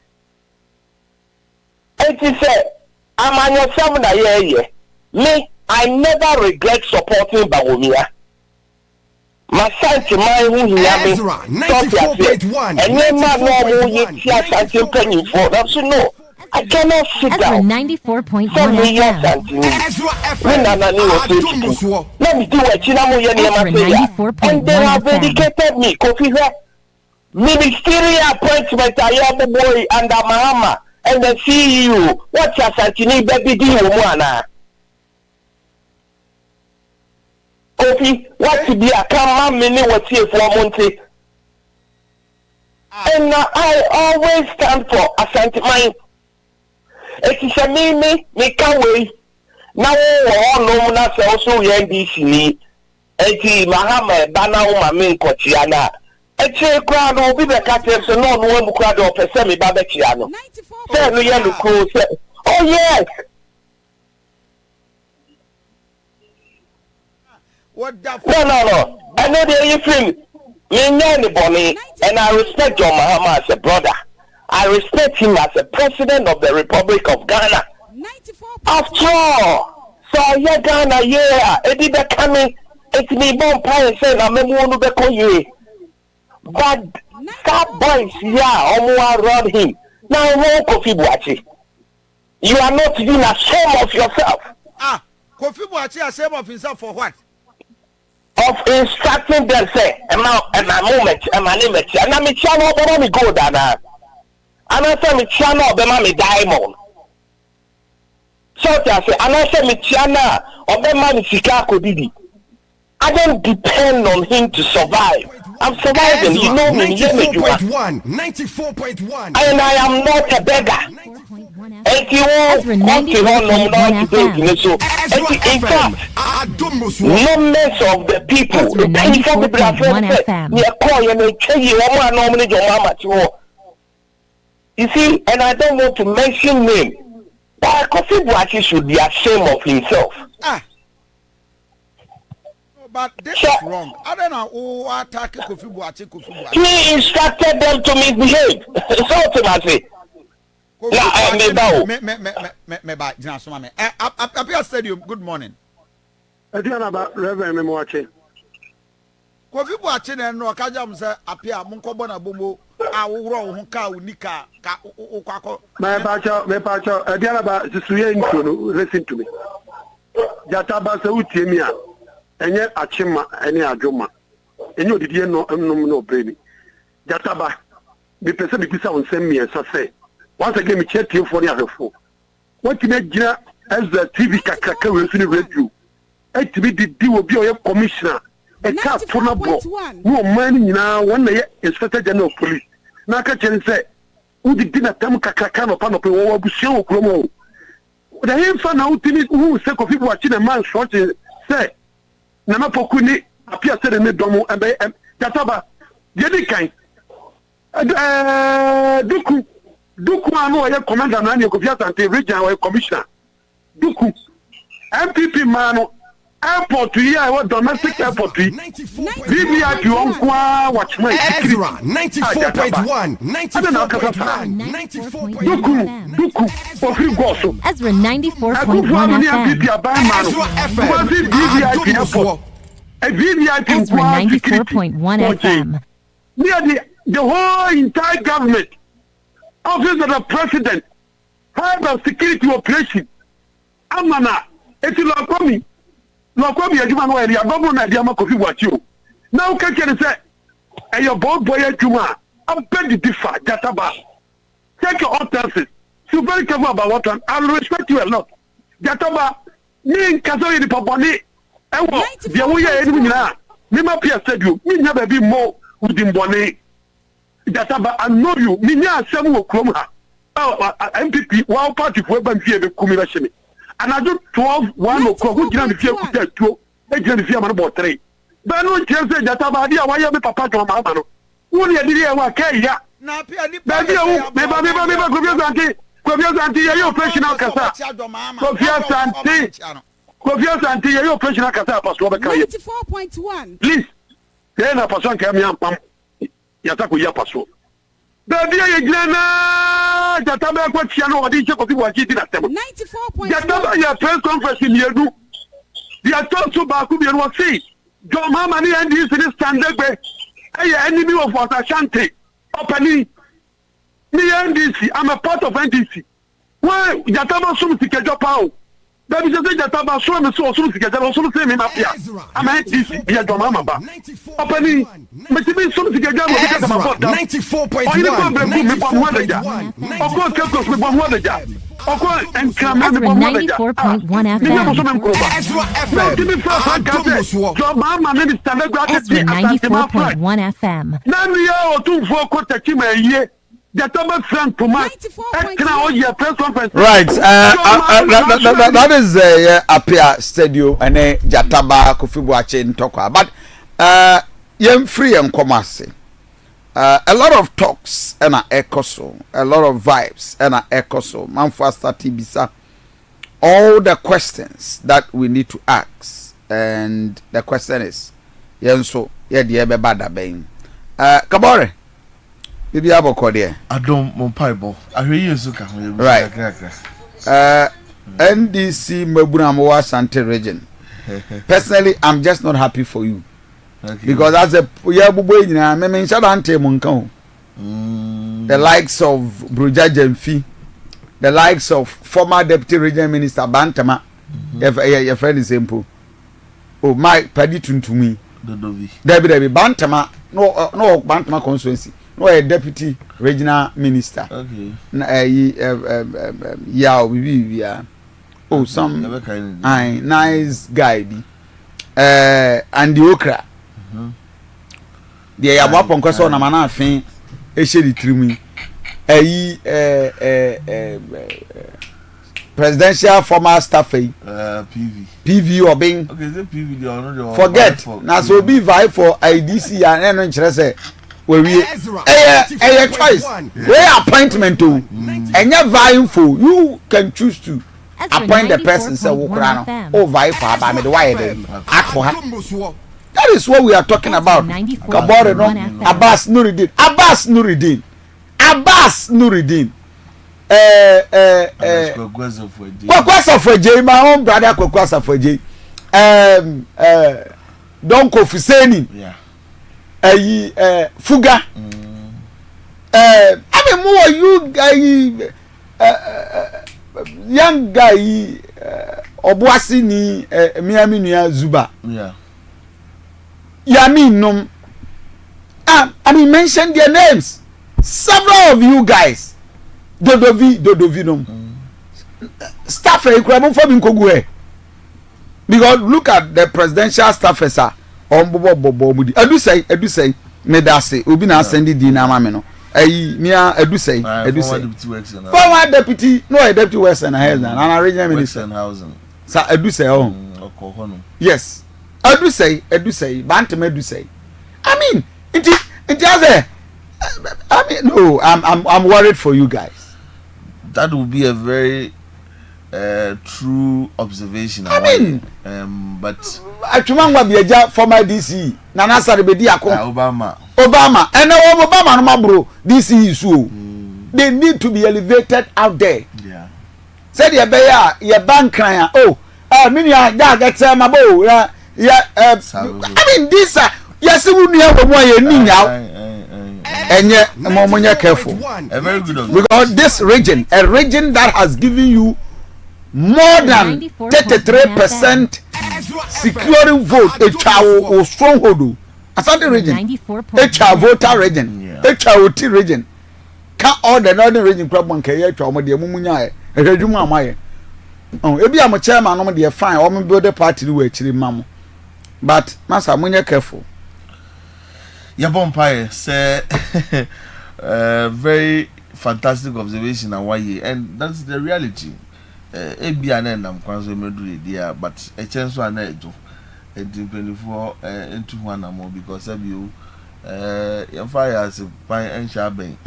Speaker 14: And he said, I'm on your seminar me, I never regret supporting Bawumia. My son to my who he has been 94.1 and then my normal year penny for that. So no, I cannot sit down.
Speaker 7: 94.1
Speaker 9: Ezra FM
Speaker 14: let me do a Chinamo and they have dedicated me. Kofi Ministerial appointment I am the boy under Mahama. And the CEO, what's your Santini baby do one? Kofi, what to be a come many was here for Monte. And I always stand for Asante mine. It is a me can't wait. Now all no one also NDC. Eti Mahama Bana Mamin Kotiana. Eche kwa no bi be ka tell so no one kwa do pese me ba be kia no. Say no ye look say oh yes.
Speaker 1: What the
Speaker 14: No. I know the you feel me anybody and I respect John Mahama as a brother. I respect him as a president of the Republic of Ghana. After all, so yeah Ghana yeah, edi be coming it's me bon pay say na me wonu be ko ye. But that boys, yeah, around him. Now, Kofi Buati.
Speaker 9: You are not even ashamed of yourself.
Speaker 1: Kofi Asante ashamed of himself for what?
Speaker 9: Of instructing them, say, and my moment, and my name, and I'm a channel, but I'm go down. And I say, me channel, but I'm a diamond. So I say, and I say, me channel, or the man is Chicago Didi. I don't depend on him to survive. I'm surviving. You know me. 94.1. 94.1. And I am not a beggar.
Speaker 7: Ezra 94.1 FM.
Speaker 9: In fact, numbers of the people.
Speaker 7: Ezra 94.1 FM.
Speaker 9: You see, and I don't want to mention name, but Kofi Asante should be ashamed of himself.
Speaker 1: But this is wrong. I don't know who attack Kofi Asante.
Speaker 9: He instructed them to misbehave. So I say.
Speaker 1: Apia Stadium, good morning.
Speaker 18: Aduanaba, Reverend Memoache.
Speaker 1: Kofi Asante no kaja mse apia munkobo na bombo awuro ho ka unika ka ukwako.
Speaker 18: Me pacho, Aduanaba susuye intro no, listen to me. Jataba se utie mi a enye achima ene adwoma. Enye odidie no no breni. Jataba me pese bi bisa onsem mi esa se. Once again, me check you for the other four. What you make as the TV kakaka we see radio. TV the will be your commissioner. A car for no bro. No man now one day inspector general police. Now can say who did dinner tam kakaka no pan up a busho chromo. The infant out in it who say of people watching a man short say Nama Pokuni appear said in the domo and Kataba Yedikai Duku ano ya commander na ni Kofi Asante region or commissioner. Duku MPP mano airport here I was domestic airport. BBI on kwa watchman.
Speaker 9: Ezra 94.1 94.1
Speaker 18: Duku Kofi Goso.
Speaker 7: Ezra 94.1 FM. Ezra 94.1 FM.
Speaker 18: Near the whole entire government. Office of the President, head of security operation. Amana, it's Lokomi, Ajuma, where you are governor, Diama Kofi Asante. Now, can you say, and your boy Juma, I'm begging to differ, Jataba. Take your utterances. So very careful about what I will respect you a lot. Jataba, me in Kazori the Papani, and what the way I Mima Pia said you, me never be more with him Bonnet. Jataba, I know you. Minya Samu Kroma. MPP, one party for Banfia, the Kumilashini. And I do 1 o'clock. Who can fear to 2? They can fear about 3. But no chance that Jataba, why you papa to Mamano? Who did you want? Kaya? Baby, Kofi Asante, you operational Kasa. Kofi Asante, you operational Kasa, Pastor
Speaker 21: 94.1.
Speaker 18: Please, then a person came here and pump. Yataku Yapaso. Baby, I Jana Jataba Quachiano, what did you Kofi Asante in a
Speaker 21: 94.1.
Speaker 18: Jataba, your press conference in Yedu. The attempt to Bakubi and was see. John Mamani and this in this standard way. Hey, enemy of what Asante. Opening. Me NDC, I'm a part of NDC. Why Jataba Sum Sikajapao? Baby, just Jataba Sum so Sikajapao, so same in Apia. I'm NDC, Via Domamba. Opening, Metibi Sum Sikajapao because I'm about
Speaker 9: 94.1.
Speaker 18: Of course, Kelkos with 1 word. Of course, and come
Speaker 7: Ezra 94.1 FM. Ezra 94.1 FM.
Speaker 1: Right, that is Apia Stadium and Jataba Kofi Asante Ntokwa. But yem free and commerce. A lot of talks and a echo so, a lot of vibes and a echo so. Manfasta Tibisa. All the questions that we need to ask, and the question is, yenso yedi ebe bada bein. Kabore. Bibi aboko there.
Speaker 6: Adom Mompaibo. Ahwe Yesuka.
Speaker 1: Right. NDC Mabuna Asante region. Personally, I'm just not happy for you. Okay. Because as a the likes of Bruja Jemfi, the likes of former deputy regional minister Bantama, your friend is simple. Oh, my Paddy Tuntumi. Debbie Bantama, no Bantama constituency, no a deputy regional minister.
Speaker 6: Okay.
Speaker 1: Yeah. Oh, some nice guy be. And the okra. The Yabapon Cosso Namana fin, a shady trimi. Presidential former staff PV or being
Speaker 6: okay, the PV
Speaker 1: forget now so be vie for IDC and interest where we choice where appointment to and you're vying for you can choose to appoint the person say Ukrano or vie for about the wire that is what we are talking about. Kabore no Abbas Nuruddin Kwakwasa Fweje, my own brother Kwakwasa Fweje. Don Kofi Asante Ennin. Fuga. I mean more you guy young guy Obuasi ni Miami Nuya Zuba.
Speaker 6: Yeah.
Speaker 1: Yami nom. I mean mention their names. Several of you guys. Dodovi nom. Staff because look at the presidential staffers are on Bobo. Edu say me da say obi na send di na ma me no. Mia edu say former deputy no a deputy Western Housing and regional minister sa edu say oh yes edu say bantem edu say I mean it just I mean no I'm worried for you guys.
Speaker 6: That would be a very true observation.
Speaker 1: I mean,
Speaker 6: but
Speaker 1: Achumangwa Biaja former DC Nana Saribedi Ako Obama and Obama no mabro DC issue. They need to be elevated out there.
Speaker 6: Yeah.
Speaker 1: Said ya beya ya bank client. Oh, mini ya get mabo I mean this yes we need to and yet more careful. Because this region, a region that has given you more than 33% securing vote, a child or stronghold. Asante region, a child voter region, a child region. Can't all the northern region club one carry to Amadi Mumunya, a Rejuma Maya. Oh, if I'm a chairman, I'm a fine, I'm build a party to actually, mamma. But, Master, Munya careful.
Speaker 6: Yabompire say very fantastic observation and that's the reality. ABN am kwanzo medu dia but a chance one ejo and 24 into one more because of you fire as a pine and sharpen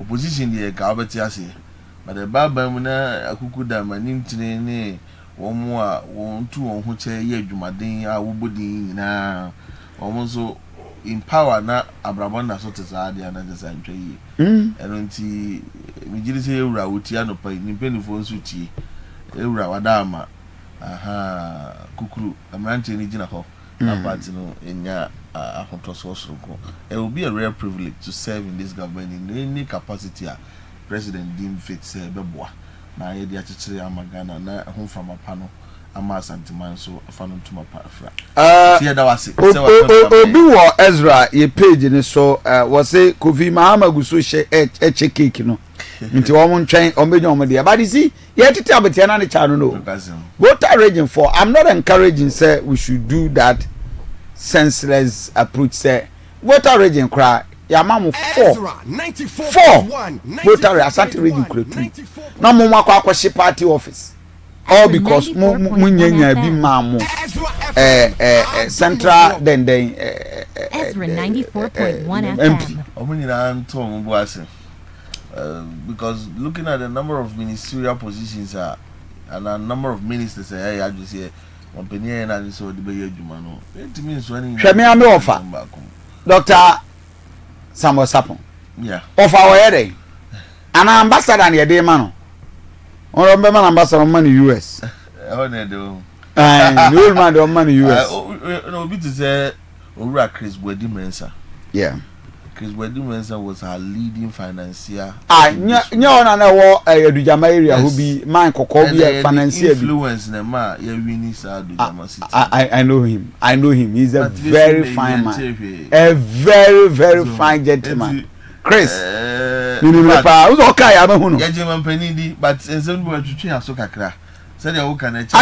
Speaker 6: opposition the Gabatiasi but the Baba Muna Akukuda Manintine one more 1 2 on which a year Jumadin I would na almost in power na abrabona so tezade na just antwe eno nti migiri se ewura wotia no pa ni penifo nso tie ewura wadama kukuru amrante ni gina ho na party no enya ahotoso soroko it will be a rare privilege to serve in this government in any capacity president deem fit say beboa na ye dia chechire amagana na ho from apano ama santiman so afano tuma parafra
Speaker 1: obi wo Ezra ye page ni so was say Kofi Mahama guso she eche cake no nti wo mo ntwen o menyo mo de but you see ye tete abetia na ne cha no voter region for I'm not encouraging say we should do that senseless approach say voter region cry ya mamu 4 voter Asante region kura 2 na mo makwa akwa party office all because munyanya bi mamu central then
Speaker 7: Ezra 94.1 FM
Speaker 6: omunira nto Obuasi because looking at the number of ministerial positions and a number of ministers I just say company na so de be adwuma no it means when
Speaker 1: hwe me am offer Dr. Samuel Sapon offer where an ambassador na de ma no or man ambassador man US
Speaker 6: oh no do
Speaker 1: the old man man US
Speaker 6: no bit to say Owura Chris Bodi Mensa
Speaker 1: yeah
Speaker 6: Chris Wedimensah was her leading financier.
Speaker 1: On our Adujama area who be mine Kokobia financier
Speaker 6: influence Nema Adujama City.
Speaker 1: I know him. He's a very fine man. A very, very fine gentleman. Chris.
Speaker 6: I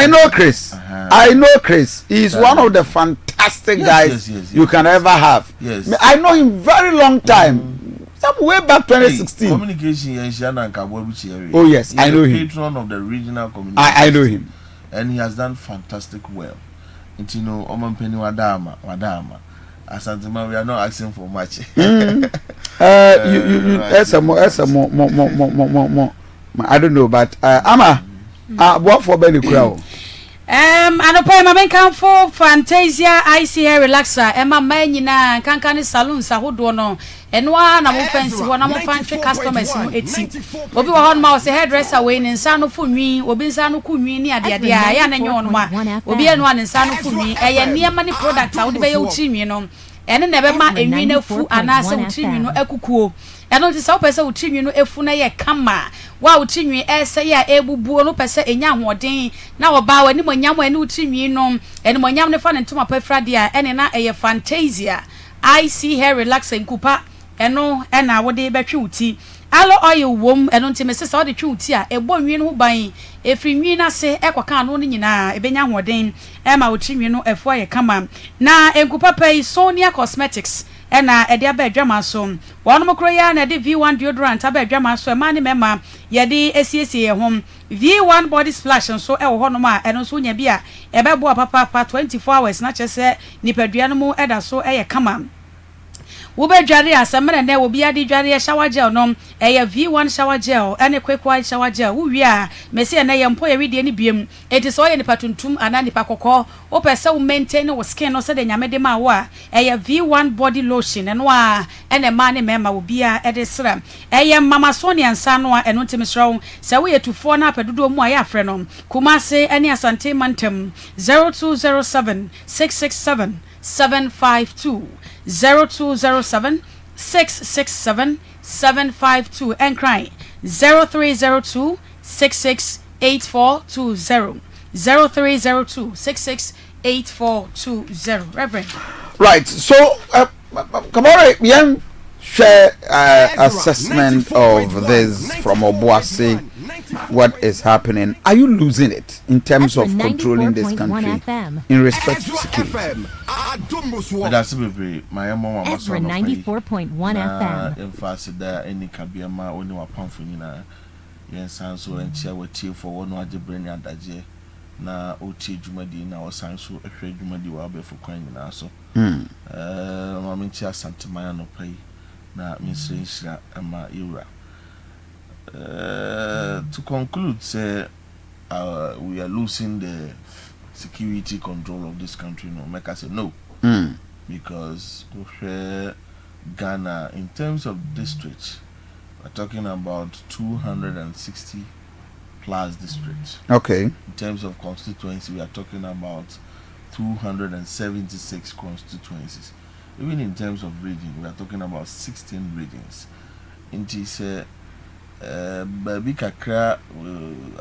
Speaker 1: know Chris. I know Chris. He's one of the fantastic guys you can ever have.
Speaker 6: Yes.
Speaker 1: I know him very long time. Some way back 2016.
Speaker 6: Communication.
Speaker 1: Oh yes,
Speaker 6: he's
Speaker 1: I know him.
Speaker 6: Patron of the regional community.
Speaker 1: I know him,
Speaker 6: and he has done fantastic well. And you know, Omanpeni Wadama. Asantema, we are not asking for much.
Speaker 1: more. I don't know, but Ama, what for Benny Crow?
Speaker 3: Anopa ma menkan for Fantasia IC hair relaxer Emma Manina kankani saloons ahodo no enwa na mo fancy wona mo fancy customers no eti obi wa hon ma o se hairdresser we ni nsa no funwi obi nsa no kunwi ni ade ade ya na nyo no ma obi enu an nsa no funwi eye niema ni product a wo de be ye utinwi no ene na be ma enwi na fu anase utinwi no akukuo eno ti sa opese utinwi no efu na ye kama wa utinwi ese ya ebubuo no pese enya hoden na oba wani monyam ene utinwi no ene monyam ne fa ne ntoma pefrade a ene na eye Fantasia IC hair relaxer nkupa eno ena wode betwe uti alo oil wom eno ntimese sa wode twe uti a ebo nwi no ban efri nwi na se ekwakan no nyina ebenya hoden ema utinwi no efo ye kama na enkupa pay Sonia Cosmetics ena ede aba adwama so wonu mokro ya na ede V1 deodorant aba adwama so ema ne mema ye de esiesie ye hom V1 body splash so e wo hono ma eno so nya bia ebebo papa 24 hours na chese nipadua no mu eda so eye kama wo be dware asemre na wo bia de dware shower gel no eye V1 shower gel ene kwekwa shower gel wo wi a mesi na ye mpo ye widie ni biem eti so ye ni patuntum ana ni pakokọ wo pese wo maintain wo skin no se de nyamede ma wo a eye V1 body lotion eno a ene ma ne mema wo bia ede sra eye mama Sonia nsa no a eno ntimisro se wo ye tufo na apedodo mu a ya afre no Kumase ene Asante Mantem 0207 667 752 0207 667 752 and cry 0302 668420 0302 668420 Reverend.
Speaker 1: Right, so come on, young share assessment of this from Obuasi. What is happening? Are you losing it in terms of controlling this country in respect to security?
Speaker 6: That's my mom.
Speaker 7: Ezra 94.1 FM.
Speaker 6: Emphasis there any kabiama only wa pamphonina. Yes, and so and share with you for one of the brain adaje. Na oti jumadi na wasanso ehwe jumadi wa be for kwan na so. Mama ntia Santimaya no pay na Ministerial ama Ezra. To conclude, say we are losing the security control of this country. No, make us say no, because Ghana, in terms of districts, we're talking about 260 plus districts.
Speaker 1: Okay.
Speaker 6: In terms of constituency, we are talking about 276 constituencies. Even in terms of region, we are talking about 16 regions. Inti say baby kakra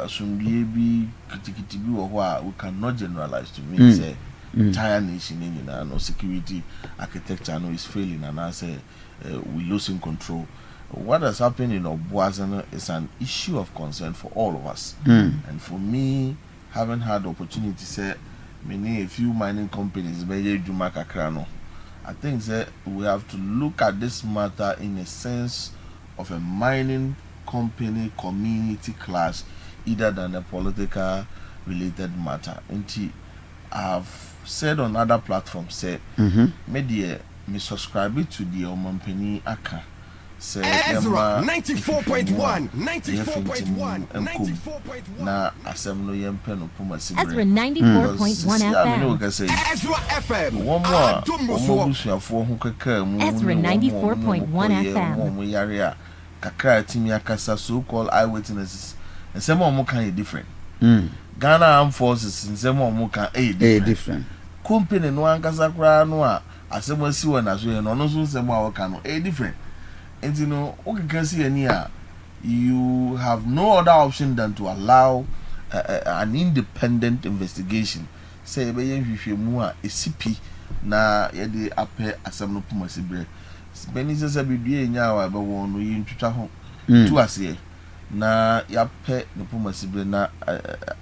Speaker 6: asumdie bi kitikiti bi wo ho a we cannot generalize to mean say entire nation in no security architecture no is failing and I say we losing control. What has happened in Obuasi is an issue of concern for all of us. And for me, having had the opportunity to say many a few mining companies I think that we have to look at this matter in a sense of a mining company community class either than a political related matter. And I've said on other platforms say media me subscribe to the Omanpeni Aka say
Speaker 8: Ezra 94.1 94.1
Speaker 6: na asem yem pen opuma sibre
Speaker 7: Ezra 94.1 FM
Speaker 8: Ezra FM
Speaker 6: one more omobusuafo ho kaka mu
Speaker 7: Ezra 94.1 FM
Speaker 6: mo yare a kakra timi akasa so called eyewitnesses nsem omo kan different Ghana Armed Forces nsem omo kan different company no ankasa kra no a asɛm asi wɔ na so yɛ no ɔno nso nsɛm a wɔka no different nti no wokeka si ani a you have no other option than to allow an independent investigation say yɛbɛyɛ nhwehwɛmu a ɛsipi na yɛde apɛ asɛm no poma sibrɛ bɛni sɛ bidua nya a bɛwɔ no yɛntwitwa ho tu aseɛ na yɛapɛ ne poma sibrɛ na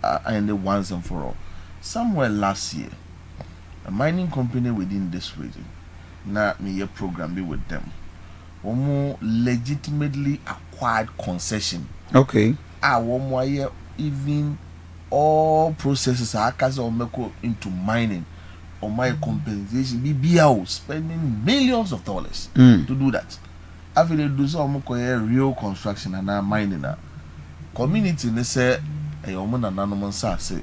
Speaker 6: ayɛne once and for all. Somewhere last year a mining company within this region na me program be with them one legitimately acquired concession.
Speaker 1: Okay.
Speaker 6: One more even all processes are into mining or my compensation BBL spending millions of dollars to do that. I feel do some real construction and now mining community they say a woman and anonymous say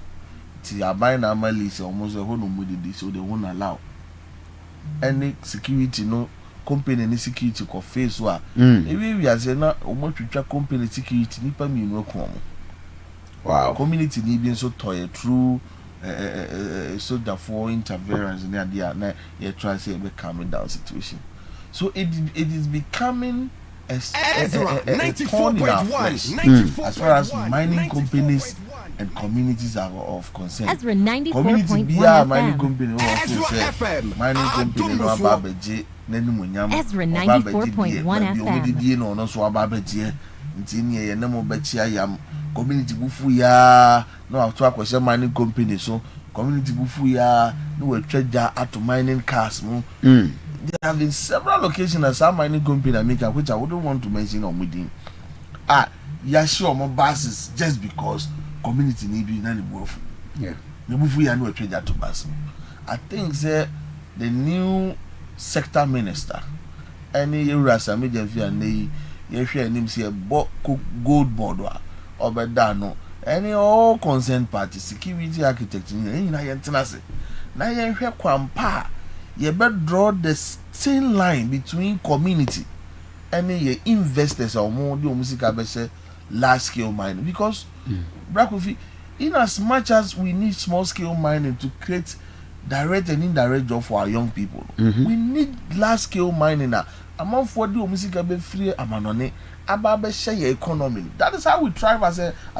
Speaker 6: ti aban na amalis almost a whole no mudi so they won't allow any security no company any security ko face wa we are say na omo twitwa company security nipa mi no ko mo wow community ni bi so toy through so therefore interference in there na you try say be calm down situation so it is becoming Ezra 94.1 as far as mining companies and communities are of concern.
Speaker 7: Ezra 94.1
Speaker 6: community biya mining company mining company no ababeje nani munyam
Speaker 7: Ezra 94.1
Speaker 6: FM no no so ababeje nti ne ye na mo bechi ayam community bufu ya no ato akwese mining company so community bufu ya no we treasure at mining cars mo there have been several locations as some mining company maker which I wouldn't want to mention on within sure more buses just because community need be nani bufu.
Speaker 1: Yeah.
Speaker 6: The bufu ya no treasure to bus. I think say the new sector minister any Ezra Mejenfi and they yehwe nim say gold board or bedano any all concerned party security architect ni na yentenase na yehwe kwampa you better draw the thin line between community and your investors or more the music large scale mining because Brakofi, in as much as we need small scale mining to create direct and indirect job for our young people, we need large scale mining now. Among for the music be free amanone ababe share your economy. That is how we thrive as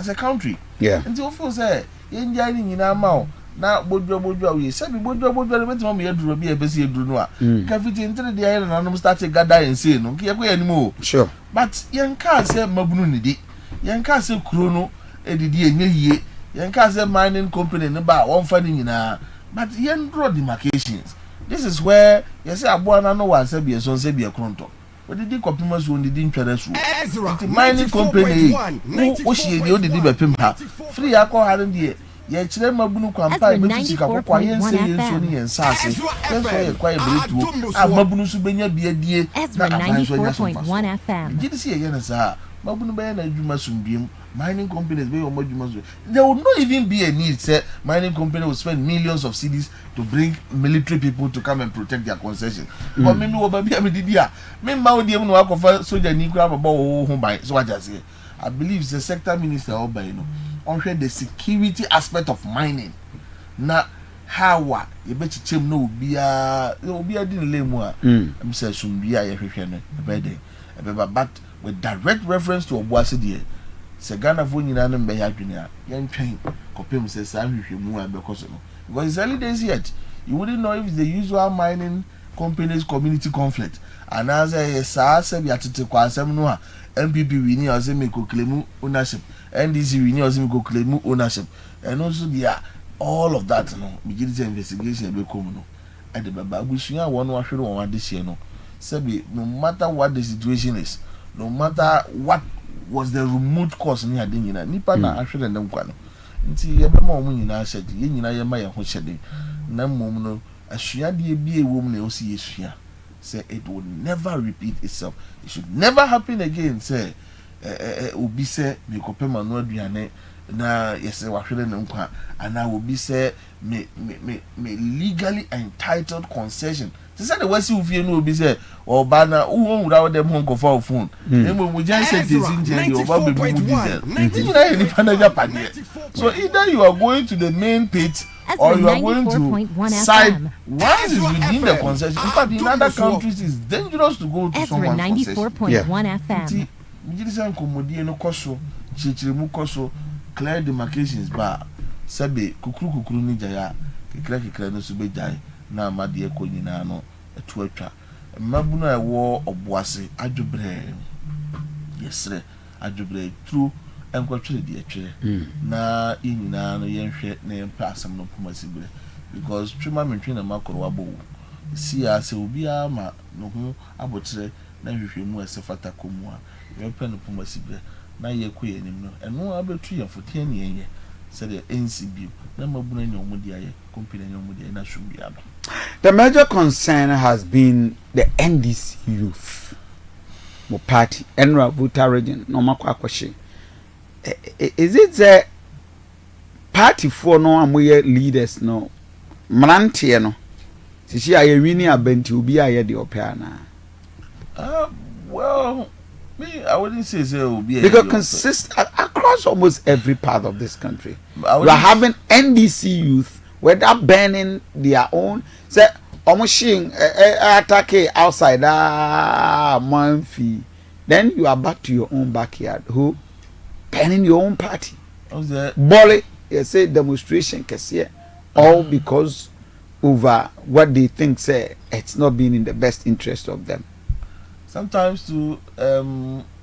Speaker 6: a country.
Speaker 1: Yeah.
Speaker 6: And you feel say yenja ni nyina ma na bodwa we say be bodwa betima me aduro bi ebesi aduro no a kafiti entre de ayi na no start gather and say no ke yakwa animo
Speaker 1: sure
Speaker 6: but yenka say mabunu ni di yenka say kuro no edidi enye yie yenka say mining company ne ba won fa ni nyina but yen draw demarcations. This is where you say abuana no wa say be so say be kronto we did copima so did ntwere so the mining company wo hie de o did be pempa free akọ hare de ye kire mabunu kwampa e betu sika kokwa yen se yen so ni yen sase yen so ye kwa e bretu mabunu so benya biadie
Speaker 7: Ezra 94.1 FM
Speaker 6: gidi se ye na sa mabunu be na adwuma sumbiem mining companies be your adwuma so there would not even be a need say mining company will spend millions of cedis to bring military people to come and protect their concession but me wo ba bia me didia me ma wo die mu no akofa soldier ni kura baba wo ho ban so waja say I believe the sector minister obai no on the security aspect of mining na how you bet chim no obia di lemu a am say sumbia ye hwehwe no ebede but with direct reference to Obuasi there se Ghana fo nyina no mbe ya dwene a yen twen kopem se sa hwehwe mu a bekoso no because it's early days yet you wouldn't know if it's the usual mining companies community conflict and as a sa se bi atete kwa asem no a MPP we ni ose me ko claim ownership NDC we ni ose me ko claim ownership and also there all of that no begin the investigation be come no and the baba abusuya won wa hwere won ade hie no say no matter what the situation is no matter what was the remote cause ni ade nyina nipa na ahwere ndem kwa no nti ye be ma omu nyina ahede ye nyina ye ma ye ho hyede na mom no asua de bi ewom na osi yesua say it will never repeat itself. It should never happen again. Say obi say me kope manu aduane na yese wahwere ne nkwa ana obi say me legally entitled concession. They say the wasi ufie no obi say oba na who wura dem hon kofa phone. Emo mu jan say tezinje the oba be bu diesel. You know any panaja panie. So either you are going to the main pit or you are going to side once is within the concession. In fact, in other countries, it's dangerous to go to someone's concession.
Speaker 7: FM.
Speaker 6: Clear demarcations bar. Sabe kukuru ni jaya kekra no so be jai na amade ko nyina no etu atwa mabuna ewo Obuasi adwobre yesre adwobre true enkwatwere de atwere na inyina no yenhwe na yempa asam no pomasibre because twema mentwe na makoro wabo si ase obi ama no ho abotre na hwehwe mu asefata komu a yempa no pomasibre na yekoye nim no eno abetu yefote ne yenye said the NCB.
Speaker 1: The major concern has been the NDC youth party, Enra Vuta region, no Makwashi. Is it the party for no amoye leaders no Mrantiano? She I really a bent to be a the opeana.
Speaker 6: Well, me, I wouldn't say so.
Speaker 1: Because across almost every part of this country, we are having NDC youth without burning their own. Say, almost attack outside monthly. Then you are back to your own backyard. Who burning your own party? Bolly, you say demonstration, all because over what they think say it's not being in the best interest of them.
Speaker 6: Sometimes to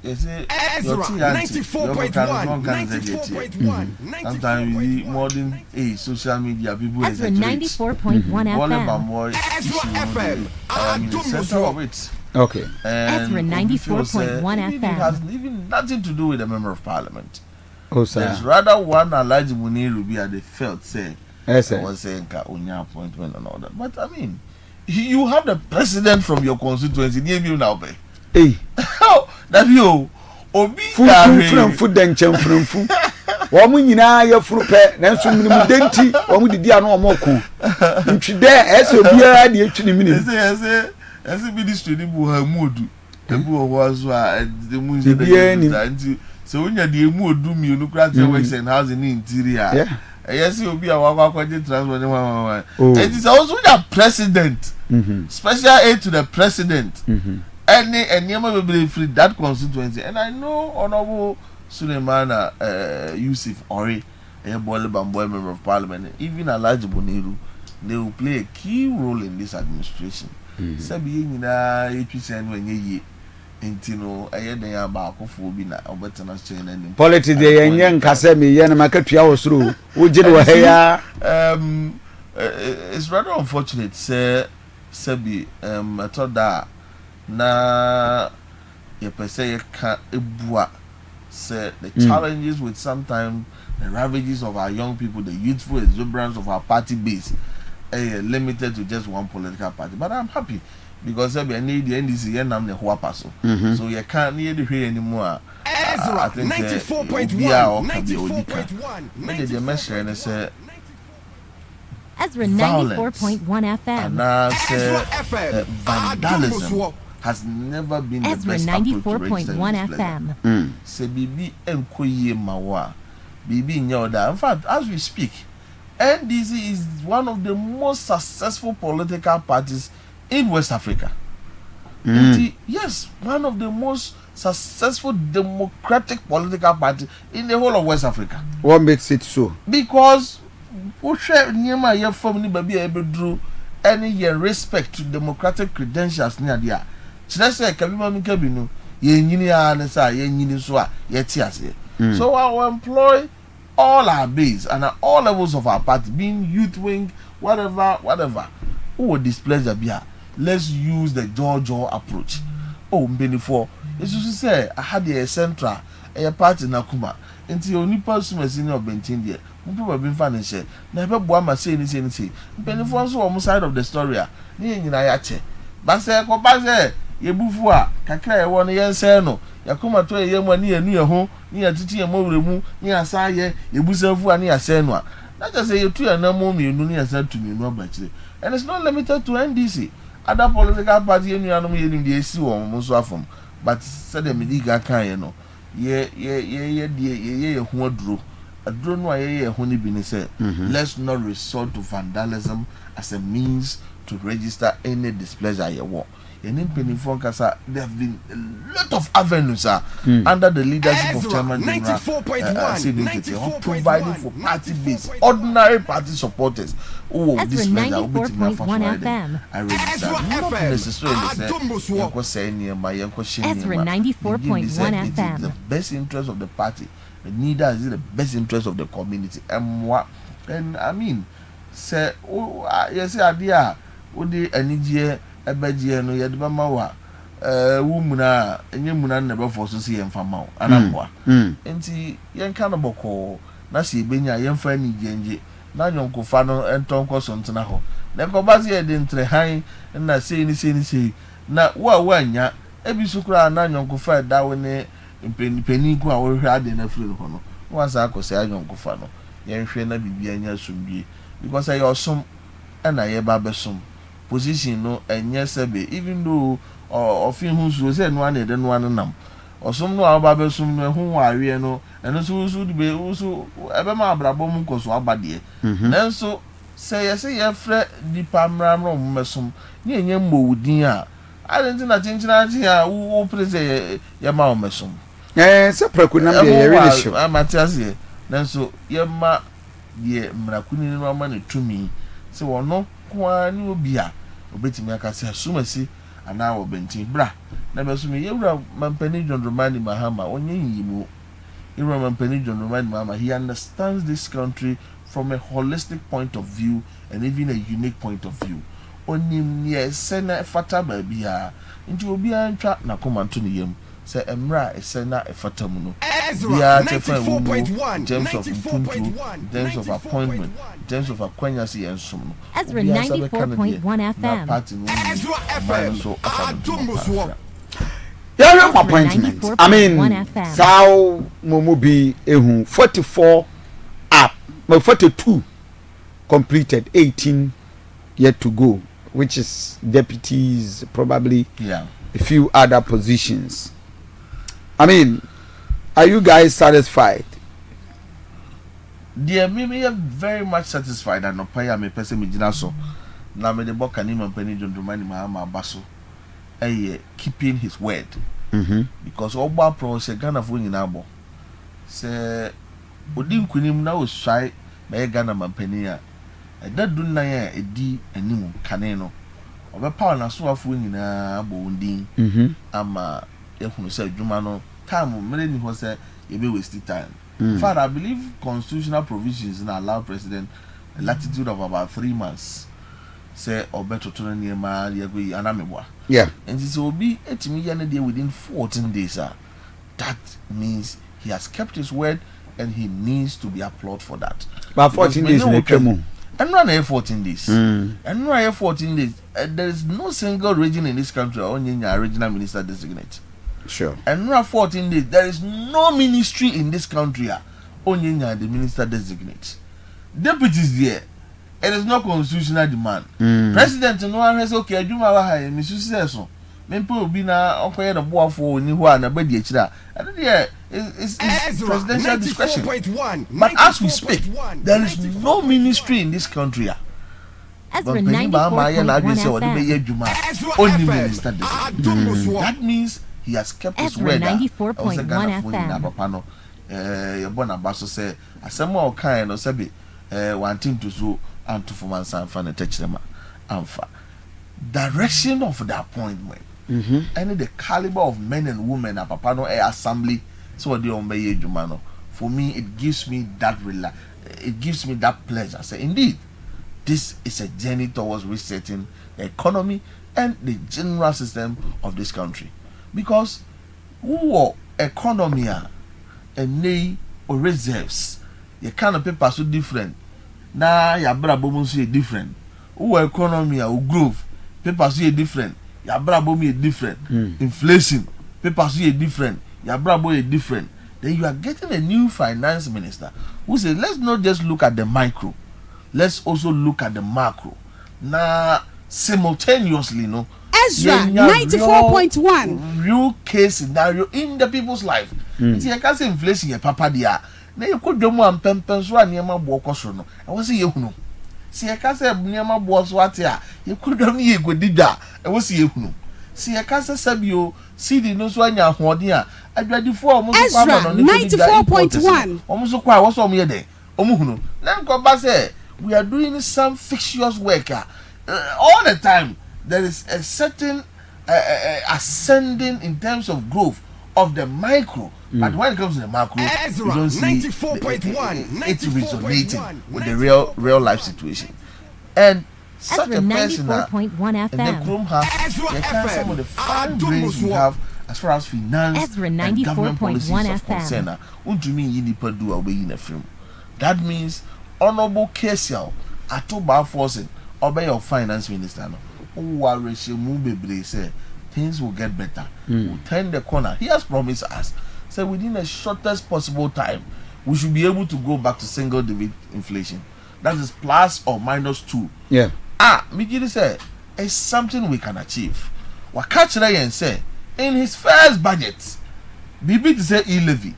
Speaker 6: you say
Speaker 8: Ezra 94.1
Speaker 6: sometimes we modern age social media people
Speaker 7: Ezra 94.1 FM.
Speaker 8: Ezra FM
Speaker 6: center of it.
Speaker 1: Okay.
Speaker 7: Ezra 94.1 FM.
Speaker 6: It has even nothing to do with the member of parliament.
Speaker 1: Oh, sir.
Speaker 6: There's rather one Alhaji Muniru be they felt say
Speaker 1: yes, sir.
Speaker 6: Was saying Onya appointment and all that. But I mean, you have the president from your constituency near you now, babe.
Speaker 1: Hey,
Speaker 6: how that you obi
Speaker 1: food then food. Woman yina ya frupe na nso minimum denti woman didi ano omoko ntwide ese obia de etwi ni minimum
Speaker 6: ese ministry ni bu ha muodu ebu owo aso a de mu nse de so wonya de emu odu mienu kra te works and housing ni interior yes obi a wakwa transport ni it is also the president special aid to the president any member free that constituency and I know honorable Suleimana Yusuf Ori a boy member of parliament even Alhaji Boniru they will play a key role in this administration sabi nyina HPCN wenye intino ayede abako fo bi na obetana chain and
Speaker 1: politics de yenye nkase me ye na makatua wosoro wo gide wo heya
Speaker 6: it's rather unfortunate say sabi metoda na ye pese ye ka ebua say the challenges with sometimes the ravages of our young people, the youthful exuberance of our party base limited to just one political party. But I'm happy because I need the NDC and I'm the Huapaso. So you can't need to hear anymore.
Speaker 8: Ezra 94.1
Speaker 6: Maybe the message and say
Speaker 7: Ezra 94.1 FM.
Speaker 6: And now say vandalism has never been
Speaker 7: Ezra
Speaker 6: the best approach to
Speaker 7: 94.1 FM.
Speaker 6: Say bibi enkoye mawa bibi nyoda. In fact, as we speak, NDC is one of the most successful political parties in West Africa. Yes, one of the most successful democratic political party in the whole of West Africa.
Speaker 1: What makes it so?
Speaker 6: Because we share nyema ye from ni baby ebedru any ye respect to democratic credentials near there. Let's say kabima mi kabinu ye nyini a ne sa ye nyini so a ye ti ase. So I will employ all our base and at all levels of our party, being youth wing, whatever, who will displace the beer. Let's use the Jojo approach. Oh, before it's to say I had a central a party Nakuma until only person senior bentin there. People have been financial. Never Buama say anything. Before so on side of the story. Ni yache. But say Kobaze, Yebufua, Kakaya one yen seno. Yakuma to a young one near home, near Titi and Moremu, near Saye, Yebusafu and near Senwa. Not just say you two and no more me, you said to me, no battery. And it's not limited to NDC. Other political party in the AC or Musafum, but said the Mediga Kayano. Ye, who drew don't know why honey been said. Let's not resort to vandalism as a means to register any displeasure you want. And in Pennyfonkasa, there have been a lot of avenues under the leadership of Chairman General providing for party base, ordinary party supporters who displeasure will be to I register. Not necessarily say
Speaker 7: Ezra 94.1 FM.
Speaker 6: The best interest of the party, neither is it the best interest of the community. And I mean, say, yes, idea, would the energy. Ebeji no yede ba ma wa wumuna enye muna nebe for so see yemfa ma anamwa enti yenka no boko na se ebenya yemfa ni genje na nyonkofa no entonko so ntena ho na ko ba se yede ntre han na sei ni na wa nya ebisukura na nyonkofa da wo ne peni ku a wo hwe ade na firi ho no wa sa akose anyonkofa no yenhwe na bibia nya sumbie because ay osum na ye ba besum position no enye sebe even though ofin hu so say no an ede no an nam osum no aba be sum no hu awe no eno so be so ebe ma abrabo mu koso abade nanso say ye frɛ dipa mra no mmesum ne enye mmowudin a adenti na chinchina chi a wo prese ye ma mmesum
Speaker 1: se praku na be ye really sure
Speaker 6: amatias ye nanso ye ma ye mrakuni no ama ne tumi se wono kwa ni obi a obetimi akase asumasi ana obenti bra na besumi yewura mampani John Romani Mahama onye yimu yewura mampani John Romani Mahama. He understands this country from a holistic point of view and even a unique point of view. Onim ye sena fata ba bia nti obi antwa na komanto ne yam se emra esena efata mu no
Speaker 8: Ezra 94.1
Speaker 6: in terms of in terms of appointment, in terms of akwanyasi and sum no
Speaker 7: Ezra 94.1 FM.
Speaker 8: Ezra FM Adumbuswo.
Speaker 1: Yeah, appointment. I mean, how Momobi ehu 44 up, 42 completed, 18 yet to go, which is deputies, probably a few other positions. I mean, are you guys satisfied?
Speaker 6: Dear me are very much satisfied and no pay me person me so na me the boka ni mampani John Romani Mahama baso keeping his word because oba pro se Ghana fo nyina bo se odi nkunim na osai me Ghana mampani a edadun na ya edi anim kane no obepa na so afo nyina bo ndin ama ehunu se adwuma no time mere ni ho se you be wasting time. Father, I believe constitutional provisions allow president a latitude of about 3 months. Say obeto to near ma yagui anamebwa.
Speaker 1: Yeah.
Speaker 6: And this will be within 14 days. That means he has kept his word and he needs to be applauded for that.
Speaker 1: But 14 days
Speaker 6: and run 14 days. And run 14 days. There is no single region in this country only a regional minister designate.
Speaker 1: Sure.
Speaker 6: And now 14 days, there is no ministry in this country. Only the minister designate. Deputies there. It is no constitutional demand. President no one has okay, I do my high, Mr. Sesso. Mempo be now okay the boy for Niwa and a bed yet. And it's presidential discretion. But as we speak, there is no ministry in this country.
Speaker 7: Ezra 94.1
Speaker 6: only minister designate. That means he has kept his word.
Speaker 7: 94.1 FM.
Speaker 6: Yabona baso say asema okan no sabi one thing to so and to for man san fan techrema amfa direction of the appointment and the caliber of men and women at papa no assembly so they on be adwuma no. For me it gives me that pleasure. Say indeed this is a journey towards resetting the economy and the general system of this country. Because who economy and nay or reserves, your kind of paper so different. Na ya brabo so different. Who economy or growth, paper so different. Ya brabo different. Inflation, paper so different. Ya brabo different. Then you are getting a new finance minister who says, let's not just look at the micro, let's also look at the macro. Na simultaneously, no.
Speaker 3: Ezra 94.1
Speaker 6: real case scenario in the people's life. See, I can't say inflation, papa dia. na ye kodwa mu ampempen so a niema bo koso no e wo se ye hunu si ye ka se niema bo so ate a ye kodwa no ye godidwa e wo se ye hunu si ye ka se sabio CD no so anya hoden a adwadifo o mo so kwa no
Speaker 3: 94.1
Speaker 6: o mo so kwa wo so mo ye de o mo hunu na nko ba se we are doing some fictitious work all the time. There is a certain ascending in terms of growth of the micro, but when it comes to the macro,
Speaker 8: Ezra,
Speaker 6: you don't see it's resonating with the real life situation. And such
Speaker 7: Ezra
Speaker 6: a person that
Speaker 7: 94.1
Speaker 6: in the room has some of the fine brains we have as far as finance
Speaker 7: Ezra
Speaker 6: and government policies
Speaker 7: 94.1
Speaker 6: of concern. That means Honorable Kesial Atoba Forcing obey your finance minister. Say things will get better. We'll turn the corner. He has promised us. So within the shortest possible time, we should be able to go back to single digit inflation. That is plus or minus 2.
Speaker 1: Yeah.
Speaker 6: Mijiri say it's something we can achieve. Wakachira and say in his first budget, Bibi to say e-levy,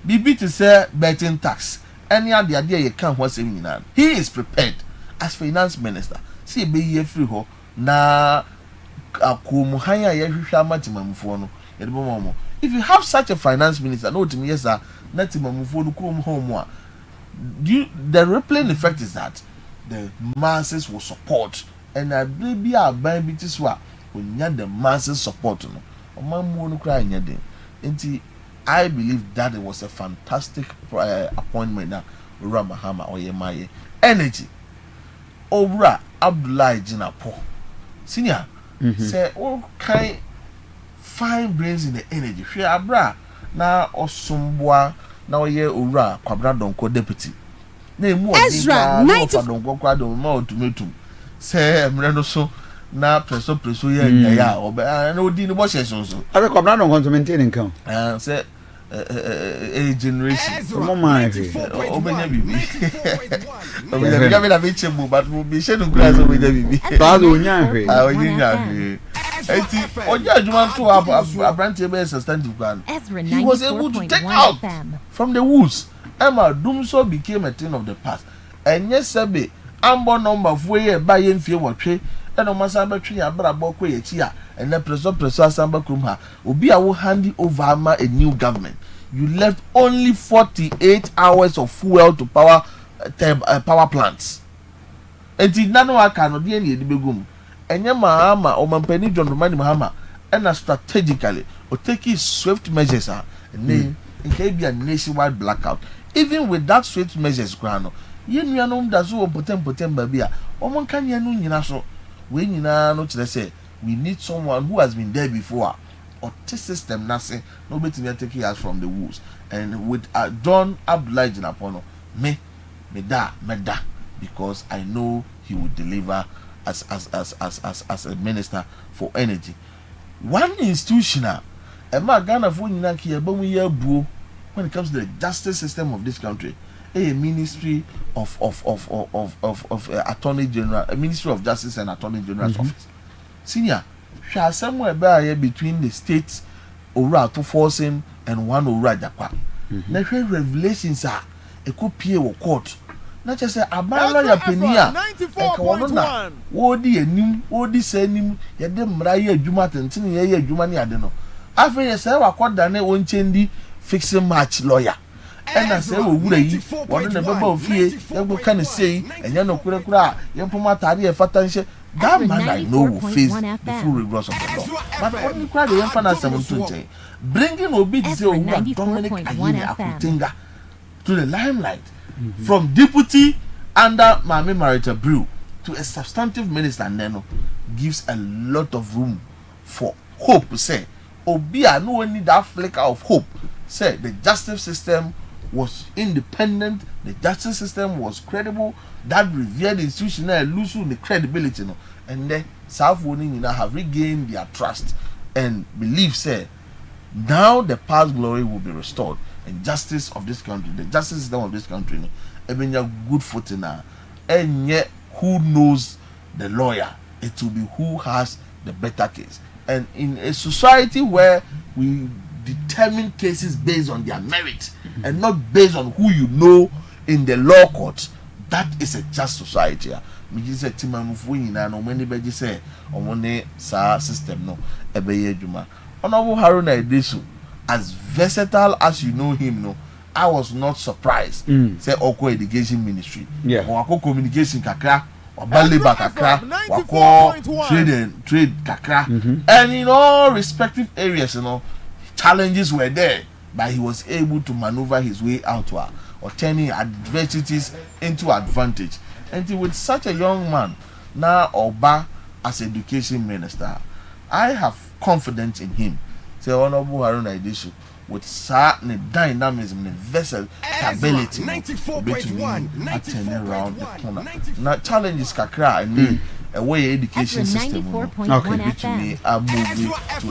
Speaker 6: Bibi to say betting tax. Any other idea you can't what's in. He is prepared as finance minister. See be ye free ho na akumuhanya ye hwehwa matimamfo no yede bomo. If you have such a finance minister, no timi yes sir, natimamfo no krom ho mo a, the rippling effect is that the masses will support, and I baby aban bi ti so a onya the masses support no omamu no kra nya den. Enti I believe that it was a fantastic appointment that Ura Mahama or Yemaye energy. Obra Abdullahi Jinapo Senior say all kind fine brains in the energy. She abra na osumbwa na oye Ura Kwabra Donko deputy.
Speaker 3: Ezra 90
Speaker 6: Donko kwado ma otumetum. Say mreno so na preso ye ya obe na odi ni bo sheso so.
Speaker 1: Abe Kwabra Donko to maintain income.
Speaker 6: Say a generation.
Speaker 1: Mama
Speaker 6: Obenya bibi. Obenya bibi na bichemu but mo bi shenu kura so obenya bibi.
Speaker 1: Ba do nya hwe.
Speaker 6: Onyanya hwe. Enti oja adwuma to abrantie be substantive plan. He was able to take out from the woods. Emma Dumso became a thing of the past. And yes sebe ambo number fo ye ba ye mfie wotwe eno masa betwe ya bra boko ye chi a and the preso asamba krum ha obi a wo hand over a new government. You left only 48 hours of fuel to power power plants. Enti nano aka no de ne edibegum enye mahama o mampani John Romani Mahama and strategically o take swift measures and then it can be a nationwide blackout. Even with that swift measures grano ye nuanom da so potem ba bia o mon kan ye no nyina so we nyina no kire say we need someone who has been there before or this system na say no betimi take us from the woods. And with John Abdullahi Jinapono me da because I know he will deliver as a minister for energy. One institutional Ghana for nyina ki e ba mu ye buo when it comes to the justice system of this country, a ministry of attorney general, a ministry of justice and attorney general's office. Senior, shall somewhere by between the states Ora to forcing and one Ora Jakwa. Now revelations are a copy of court. Not just a lawyer penia. Wodi enim, wodi senim, yedem raye Jumaten, tin ye Jumani adeno. After you say wa kwada won chendi fixing match lawyer. And I say we wure one of the member of fie you can say and you know kura you poma tari e fatanche that man I know will face the full rigors of the law. But when you cry the infana 720 bringing obi to say Dominic Ayine Akutenga to the limelight from deputy under Mami Marita Brew to a substantive minister Neno gives a lot of room for hope. Say Obia no one need that flicker of hope. Say the justice system was independent, the justice system was credible, that revered institutional losing the credibility, no? And then South Woning have regained their trust and believe say now the past glory will be restored and justice of this country, the justice system of this country, no? Even your good footing now, and yet who knows the lawyer? It will be who has the better case. And in a society where we determine cases based on their merit and not based on who you know in the law court. That is a just society. Me just say timamufu nyina no many be say omone sa system no ebeye adwuma. Honorable Haruna Iddrisu, as versatile as you know him, no, I was not surprised. Say Oko Education Ministry, Wako Communication Kakra, Wabaliba Kakra, Wako Trade Kakra, and in all respective areas, you know, challenges were there, but he was able to maneuver his way out or turning adversities into advantage. And with such a young man, now Oba as education minister, I have confidence in him. Say Honorable Haruna Iddrisu with certain dynamism and vessel stability between turn around the corner. Now challenges kakra and a way education system between are moving to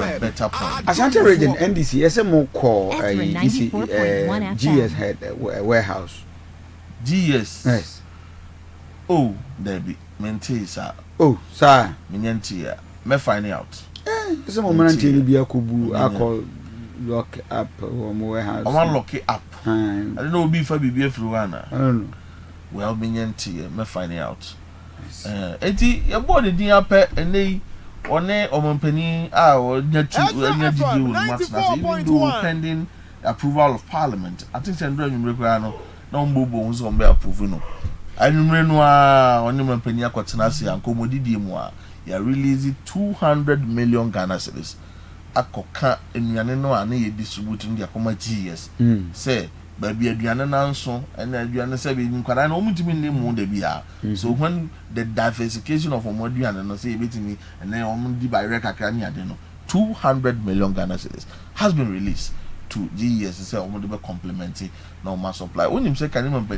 Speaker 6: a better point.
Speaker 1: Asante region NDC SMO call GS head warehouse.
Speaker 6: GS. Yes. Oh, there be maintain sir.
Speaker 1: Oh, sir.
Speaker 6: Minyantia. Me find out.
Speaker 1: Some moment in be akubu alcohol lock up or warehouse.
Speaker 6: I want lock it up. I don't know be for be through Ghana. I don't know. Well, Minyantia. Me find out. Eti your body din apẹ ene one omompani or nyati with match even though pending approval of parliament. I think Sandra Nyumrekwa no mbobo nso mbe approve no. Anumre no a one omompani akwatena se ankomodidi mu a ya release 200 million Ghana cedis akoka enuane no a na ye distribute ndi akoma GS say baby aduane nanso ena aduane se be nkwara na omutimi nemu de bia. So when the diversification of omoduane no say betimi ena omundi by rekakra ni ade no 200 million Ghana cedis has been released to GS say omundi be complementing normal supply. When him say can him be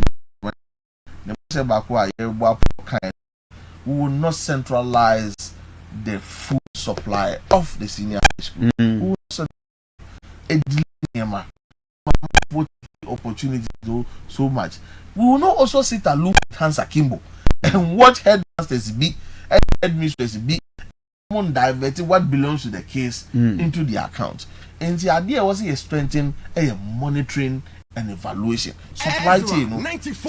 Speaker 6: ne say back wa ye bo kind, we will not centralize the food supply of the senior high school. We will not opportunity to do so much. We will not also sit and look at Hans Akimbo and watch headmasters be and headmistress be diverting what belongs to the case into the account. And the idea was to strengthen a monitoring and evaluation. Supply chain,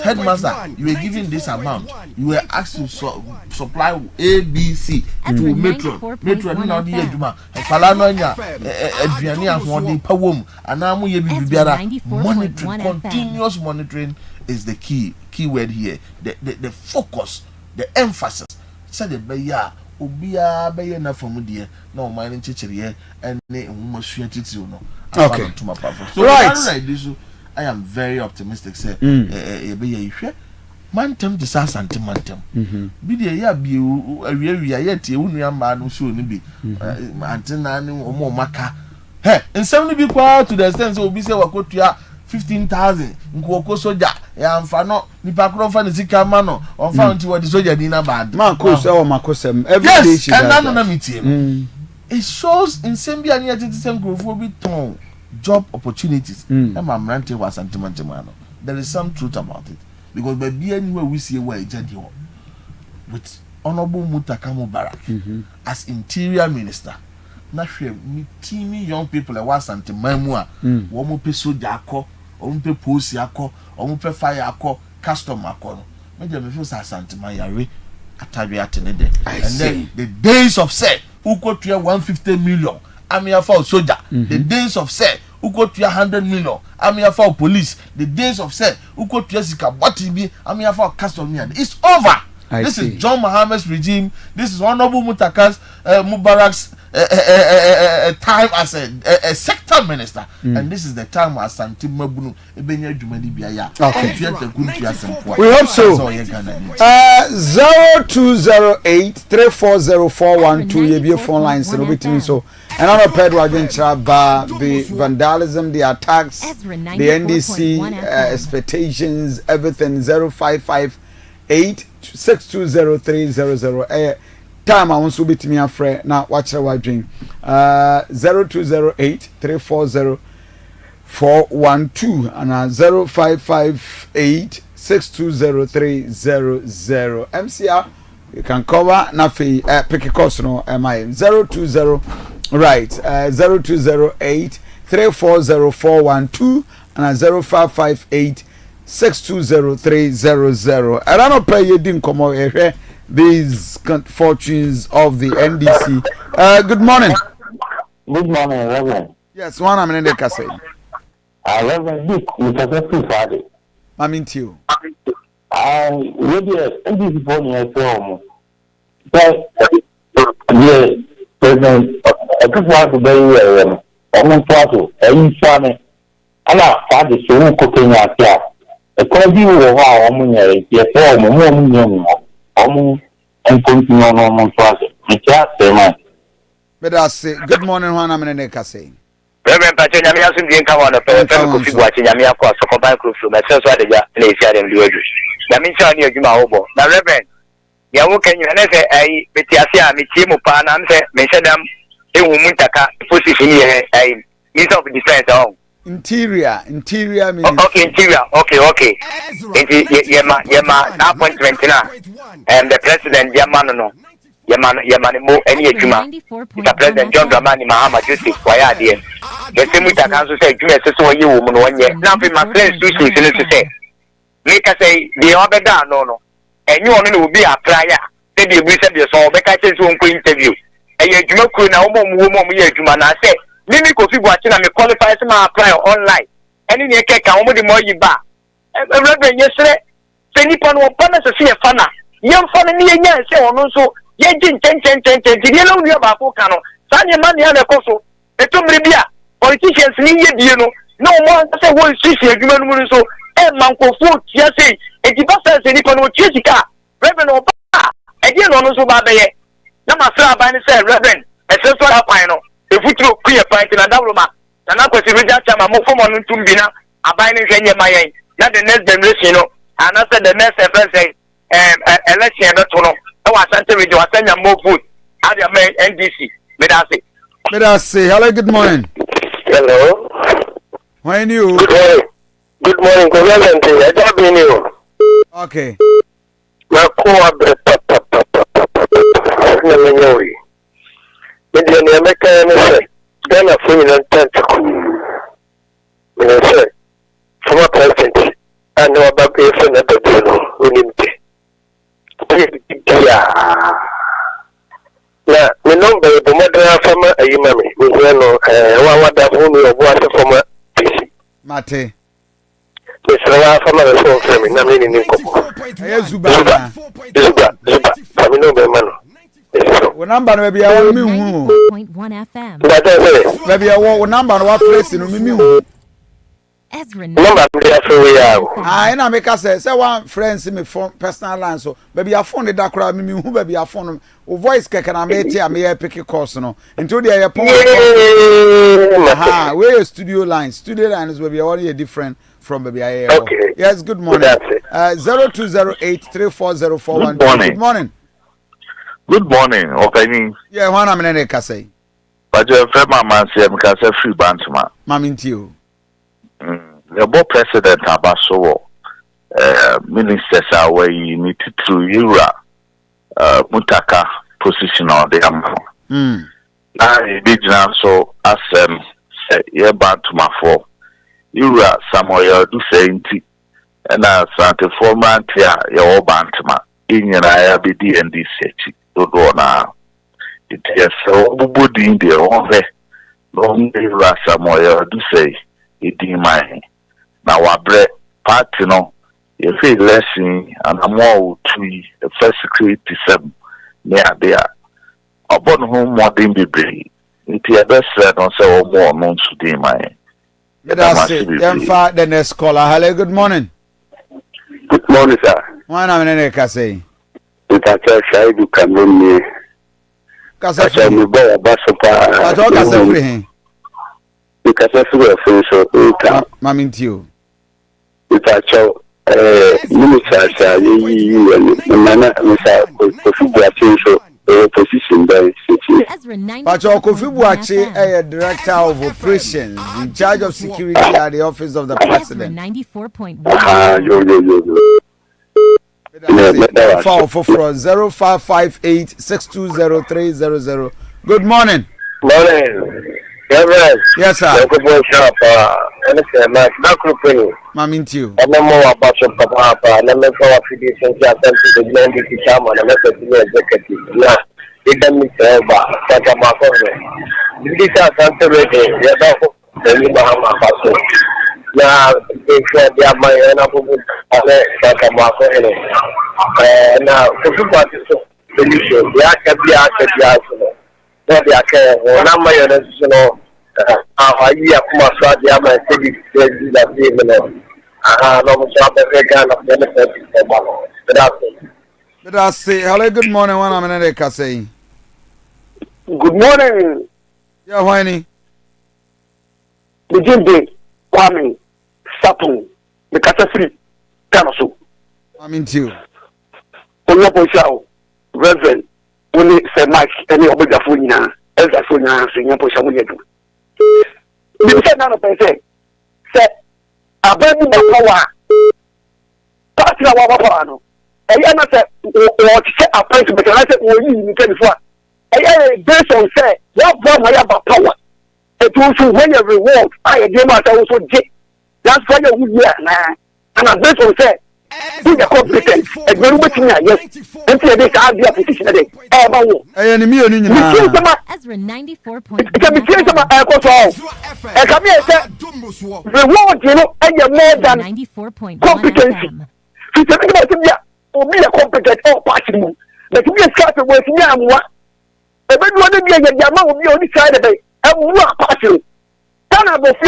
Speaker 6: headmaster, you were given this amount. You were asked to supply A, B, C to Metro. Metro, no, the Eduma. Palanonia, Adriania, Holding Pawum, and now we monitoring, continuous monitoring is the key word here. The focus, the emphasis. Said the Baya, Ubia, Bayana from dear, no mining teacher here, and almost no.
Speaker 1: Okay.
Speaker 6: So, right. I am very optimistic. Say, mantem de sa asante mantem. Bi de ya bi awia ya tie unu amba no show ni bi. Antena ni omo maka. He, nsem ni bi kwa to the extent say obi say wakotua 15,000 nkoko soja ya amfa no nipa kro fa ni sika ma no onfa nti wodi soja di na bad.
Speaker 1: Man ko say o makosem every day she
Speaker 6: does. Yes, na meeting. It shows nsem bi ani atete sem grofo bi ton job opportunities. There is some truth about it because by anywhere we see where with Honorable Mutakamo Barak as interior minister, teeny young people like Wasante Mamua, Womope Sojako, Omupe Posiako, Omupe Fire customer kono. Major Mefos Asante Mayari Atabi Atenede. And then the days of say who got to 150 million. I'm here for soldier. The days of say who got to 100 million. I'm here for police. The days of say who got to Jessica. What be? I'm here for customary. It's over. This is John Mohammed's regime. This is Honorable Mubarak's time as a sector minister, and this is the time as Santi Mabunu Ebenya Jumani Biaya.
Speaker 1: We hope so. 0208-340-412 Yebie phone lines and everything. So another Pedro Agentraba, the vandalism, the attacks, the NDC expectations, everything. 055-8620300. Time I want to be to me a friend now. Watch our dream. 0208-340-412 and 0558-620-300. MCR you can cover Nafi pick a course no MI 020 right 0208 340-412 and 0558-620-300. I don't know pay you didn't come out here. These fortunes of the NDC. Good morning.
Speaker 15: Good morning, Reverend.
Speaker 1: Yes, one I'm in the cassette.
Speaker 15: Reverend Dick, Mr. Friday.
Speaker 1: I'm into you.
Speaker 15: Maybe NDC phone is home. But, yeah, President, I just want to be here. I'm in trouble. I'm funny. I'm not father, so I'm cooking out here. According to how I'm in your form, and continue on project.
Speaker 1: But I say, good morning, Juan. I'm in the cassette.
Speaker 14: Reverend Patrick, I'm asking the income on the Kofi watching Yamia Cross for Bank Group from a sense of the Asian Lewis. That means I knew Juma Obo. Now, Reverend, you are working, and I say, I, Metiasia, Michimu Pan, and say, mention them, they will Muntaka, position here, I, Minister of Defense.
Speaker 1: Interior means
Speaker 14: okay, interior. Okay. Yema appointment now. And the president Yamano. Yamani mo any juma. The president John Dramani Mahama Joseph Waya dear. The same with the council say Juma so you woman 1 year. Now be my friends to say. Make us say the other down no. And you only will be a prior. Say the reason you saw make I say to interview. And you Juma could now woman Juma na say. Mimi Kofi watching and me qualify to my apply online. Any near cake, I want the more you buy. Reverend, yesterday, say Nippon will punish a fear funner. Young funny near yan say on also, ye didn't 10, you know, we have a cano. Sanya money and a coso. The two Libya, politicians need you know. No more say one sissy, you so, and Manco Food, yes, say, and the bus says Nippon will chase the car. Reverend Oba, again on also by the way. Namasra by the say, Reverend, a sensual apino. If we throw queer point in a double man, and I was a region time, I'm from on Tumbina, a binding Kenya Mayan, not the next generation, and after the next FSA, election, I was sent to I send you more food. How do you make NDC? Let
Speaker 1: us say, hello, good morning.
Speaker 15: Hello.
Speaker 1: When you?
Speaker 15: Good morning, Government. I don't mean you.
Speaker 1: Okay.
Speaker 15: My core, Indian American, then a free and tentacle. When I say, former president, I know about the friend of the journal, Unity. Now, we know by the mother from a Yumami, we know one that only of water from a PC.
Speaker 1: Mate.
Speaker 15: Mr. From a soul family, I mean in Zuba, I know by man.
Speaker 1: What number maybe I want me?
Speaker 7: 1 FM.
Speaker 1: Maybe I want number what place in me.
Speaker 7: Ezra.
Speaker 15: Number we are.
Speaker 1: I na make us say one friend see me phone personal line so baby I phone the crowd me who baby I phone o voice keke na me tia me pick course no into the airport. Aha, where studio line is baby I want you different from baby I.
Speaker 15: Okay.
Speaker 1: Yes, good morning. 0208340412. Good morning.
Speaker 14: Good morning, Openi.
Speaker 1: Yeah, one I'm in a say.
Speaker 14: But your friend, man, say, because a free bantama.
Speaker 1: Mammy, you.
Speaker 14: The board president, Abaso, ministers are where you need to Yura, Mutaka position on the amount. Now, you did now, so as you're bantama for Yura, somewhere do say, and as Santa Forman, you're bantama in your IABD and this. Do now. It is so good in the over. Long rasa moya do say it in my now our bread party no you feel lesson and I'm more to the first security 7 near there. Upon whom more than be brave. It is best said on say more known today my.
Speaker 1: Let us say the next caller. Hello, good morning.
Speaker 15: Good morning, sir.
Speaker 1: One I'm in a say.
Speaker 15: Itacha shaidu kanuni
Speaker 1: kasa
Speaker 15: mi boya basopa
Speaker 1: ato kasa free hin
Speaker 15: kasa free so ita
Speaker 1: mami ntio
Speaker 15: itacha minister sha yi nana misa Kofi Buachi so position there city
Speaker 1: Pacho Kofi Buachi director of operations in charge of security at the office of the president.
Speaker 7: 94.1.
Speaker 15: Yo.
Speaker 1: Fall for 0558 620 300. Good morning.
Speaker 15: Morning.
Speaker 1: Yes, sir. I'm into you.
Speaker 14: I'm more about your papa, and I'm not going to be sent to the Glendy Chairman, and I'm not going to be executive. Now, it doesn't mean that I'm a problem. This is something ready. You're not going to be now, if they are my own, I'm a problem. Now, for two parties, solution, they are kept not the care, or not my own, I hear from my side, the other city, that evening.
Speaker 1: But I say, hello, good morning, one I'm in a say.
Speaker 16: Good morning.
Speaker 1: Yeah, whiny.
Speaker 16: The Jimbe, Kwame, Sapun, the Catafri, Kanasu.
Speaker 1: I'm into you.
Speaker 16: Oyaposha, Reverend, only say Mike, any of the Funia, Ezra Funia, Senior Poshamuyedu. You said none of them say, abẹ́ni ẹ̀kọ́ wa pàtí àwọn ọmọ wa nù ẹ̀yẹ́ náà sẹ́ wọ́n ti sẹ́ appointment ẹ̀ láti wọ́n yí ní kẹ́ni fún wa ẹ̀yẹ́ based on sẹ́ wọ́n bọ́ ọmọ yà bá power ètò oṣù wọ́n yẹ reward ayé díẹ̀ máa sẹ́ wọ́n so jẹ́ yàtọ̀ fún ẹ̀yẹ́ wúyẹ́ àná and based on sẹ́ who the competent ẹgbẹ̀rún bẹ́ẹ̀ ti ní àyẹ́ ẹ̀ntì ẹ̀dẹ́ ká á bí a position ẹ̀dẹ́ ẹ̀ bá wọ̀.
Speaker 1: ẹ̀yẹ́ ni mí ò ní nyinaa.
Speaker 7: Ezra 94.1.
Speaker 16: ẹ̀ka mi tiẹ̀ sẹ́ma ẹ̀kọ́ sọ̀ọ́ ẹ̀ka mi ẹ̀ sẹ́ reward you know ẹ̀yẹ more than competency fìtẹ́ mi nígbà tí mi à omi yẹ competent ọ̀ pàṣẹ mu bẹ̀tí mi yẹ sika àti wọ́n ti ní àmúwa ẹ̀bẹ̀ ni wọ́n ní bí ẹ̀yẹ yàmá omi yẹ oníṣẹ́ ẹ̀ dẹ̀ ẹ̀mú àpàṣẹ o tánà bọ̀ fi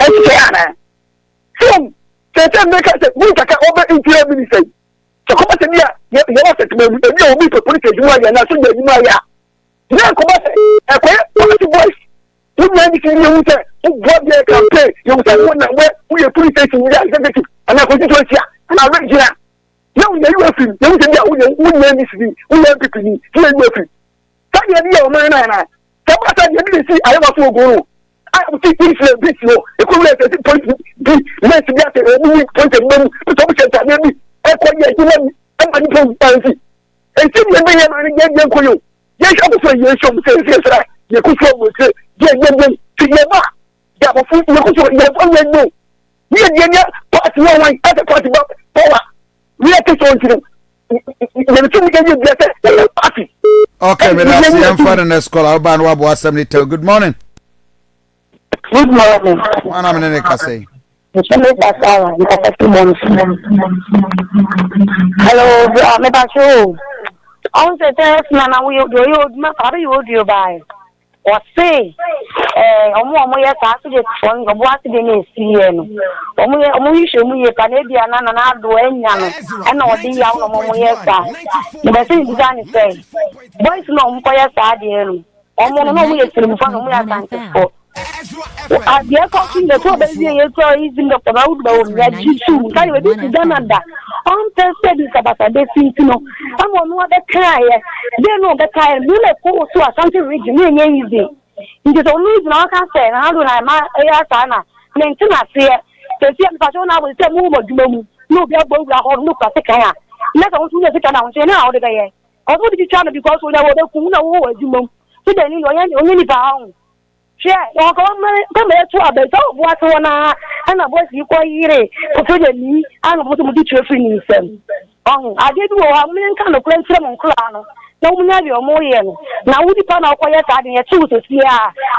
Speaker 16: ẹ̀ṣẹ̀ àná fún tẹ̀tẹ̀ mẹ́ka sẹ̀ mú kàkà ọbẹ̀ interior minister sọ̀kọ́bọ̀ sẹ̀ ní à yẹ wọ́n sẹ̀ tẹ̀mẹ̀ ẹ̀mí ẹ̀ omi ìpè polisi ẹ̀dínwó ayé náà sójà ẹ̀dínwó ayé à ní ẹ̀kọ́bọ̀ sẹ̀ ẹ̀kọ́ yẹ policy voice wọ́n yẹ ní kí n yẹ wú sẹ̀ wọ́n bí ẹ̀ campaign yẹ wú sẹ̀ wọ́n náà wọ́n yẹ police station yẹ executive àná constituency àná regional yẹ wọ́n yẹ UFI yẹ wọ́n sẹ̀ ní à wọ́n yẹ NDC wọ́n yẹ NPP ní yẹ UFI sáyẹ ní yẹ ọmọ yẹn náà sábà sáyẹ ní lè sí àyẹ̀wò fún ogun ti ìfilẹ̀ bí ti o ìkúrò ẹ̀sẹ̀ sí pọ́ǹtì bí lẹ́sìn bí àtẹ̀wé ní pọ́ǹtì mẹ́mu tó bí ṣẹ̀ǹtà ní ẹbí ẹ̀kọ́ yẹ ẹ̀jú lẹ́nu ẹ̀ma ní pọ́ǹtì pàǹtì èsì ní ẹgbẹ́ yẹn máa ní yẹn yẹn kóyò yẹn ṣàkóso yẹn ṣọ́ mu sẹ́yìn sí ẹ̀sẹ̀ yẹ kó fún ọmọ ṣe yẹn yẹn yẹn ti yẹ bá yàgò fún yẹ kó fún yẹn fún yẹn gbó yẹn yẹn yẹn pàǹtì wọn wọn ẹ̀sẹ̀ pàǹtì bá pọ́wà yẹn kẹsàn án tìrì yẹn tí yẹn yẹn bí ẹsẹ̀ yẹn pàǹtì.
Speaker 1: Okay, but that's the answer in the school. I'll ban Wabu Assembly. Good morning.
Speaker 10: Good morning.
Speaker 1: One I'm in the say.
Speaker 10: Hello, I'm about you. On the test, man, we do my father, you do by. Or say, ọmọ yẹ ká sí de fọn ọmọ àti de ní èsì yẹ no ọmọ yìí ṣe mú yẹ ká ní ebi àná nana àdó ẹ̀yà no ẹ̀nà ọ̀dí yà ọmọ yẹ ká nígbà tí ìdíjà ní sẹ́yìn boys náà ọmọ yẹ ká adìẹ no ọmọ náà ọmọ yẹ tìrìmù fún ọmọ yẹ àtàǹtì fọ. Adìẹ kọ́ sí ilẹ̀ tó bẹ́ẹ̀ bí ẹ̀yẹ tó ìzì ní ọ̀pọ̀ náà wùdọ̀ òwúrọ̀ jí tù káyọ̀ ebi ti dáná dà ọ̀n tẹ́ sẹ́ẹ̀dì kàbàtà dé sí ti nọ ọmọ ọ̀nù ọ̀bẹ káyẹ̀ bẹ́ẹ̀ náà ọ̀bẹ káyẹ̀ nílẹ̀ kó o tó Asante region ní ẹ̀yẹ ìzì nti ọ̀nù ìzì náà ọ̀ká sẹ̀ náà ló náà má ẹ̀yẹ àṣà náà mẹ̀ntì náà fìyẹ tẹ̀sí ẹ̀ nípa tí wọ́n náà wọ̀ sẹ́ mú mọ̀ dùmọ̀ mu ní òbí àgbọ̀ òwúrọ̀ àhọ́ ní òkúta síkà yà lẹ́sẹ̀ wọ́n tún lè síkà náà wọ́n ṣe ní àwọn ọ̀dẹ̀ bẹ̀yẹ ọ̀tún ti tíwánu because wọ́n yẹ wọ́n kún náà wọ́n wọ̀ ẹ̀dùmọ̀ mu síbẹ̀ ní ọ̀yẹ́ nípa ọ̀hún ṣe ọkọ mẹ́mẹ́ tó àbẹ̀tọ́ ọ̀bọ̀ àti wọn náà ẹ̀nà bọ́ sí kọ́ yíre òfin lè ní àwọn ọmọ tó mo di tí o fi ní ìsẹ̀m ọ̀hún àdébí wọ̀ wá mí nǹkan ló kúrẹ́ ń tẹ́lẹ̀ mọ̀ nkúlà no na wọ́n nyà bí ọmọ yẹ no na wọ́n di pa náà ọkọ yẹ sáà de yẹ tí o sèse à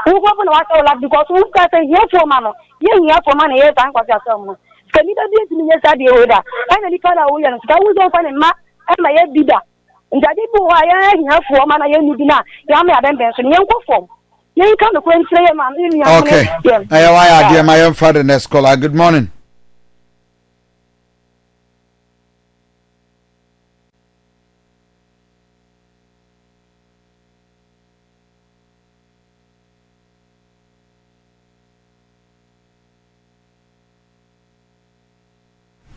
Speaker 10: wọ́n kọ́ fún wa sọ̀rọ̀ la because wọ́n kọ́ sẹ́ yẹ fún ọma no yẹ yẹ fún ọma na yẹ sáà nkwasi asọ̀ mu kẹ́ni bẹ́ẹ̀ bí ètò mi yẹ sáà de yẹ da ẹ̀nà nípa náà wọ́n yẹ no sika wọ́n sọ fún ẹ̀ma ẹ̀ma yẹ bi da njade bi wɔ a yɛ fún ọma na yɛ nu bi na yɛ ama yɛ abɛnbɛn so yɛ nkɔ fam.
Speaker 1: Okay. Why are dear my father next caller? Good morning.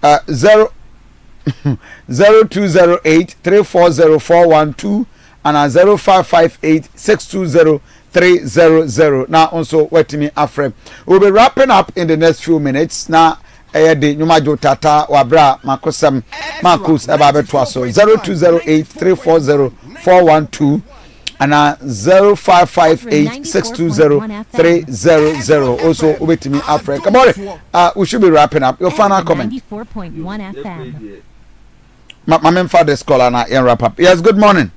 Speaker 1: Uh, 0208-340412 and 0558-620-300. Now also wait me AFRIFA. We'll be wrapping up in the next few minutes. Now the Numajo Tata Wabra Makosam Marcus Ababe Twaso 0208-340412 and 0558-620-300. Also, wait to me, Africa. Come on, we should be wrapping up. Your final comment.
Speaker 7: 94.1 FM.
Speaker 1: My main father's caller and wrap up. Yes, good morning.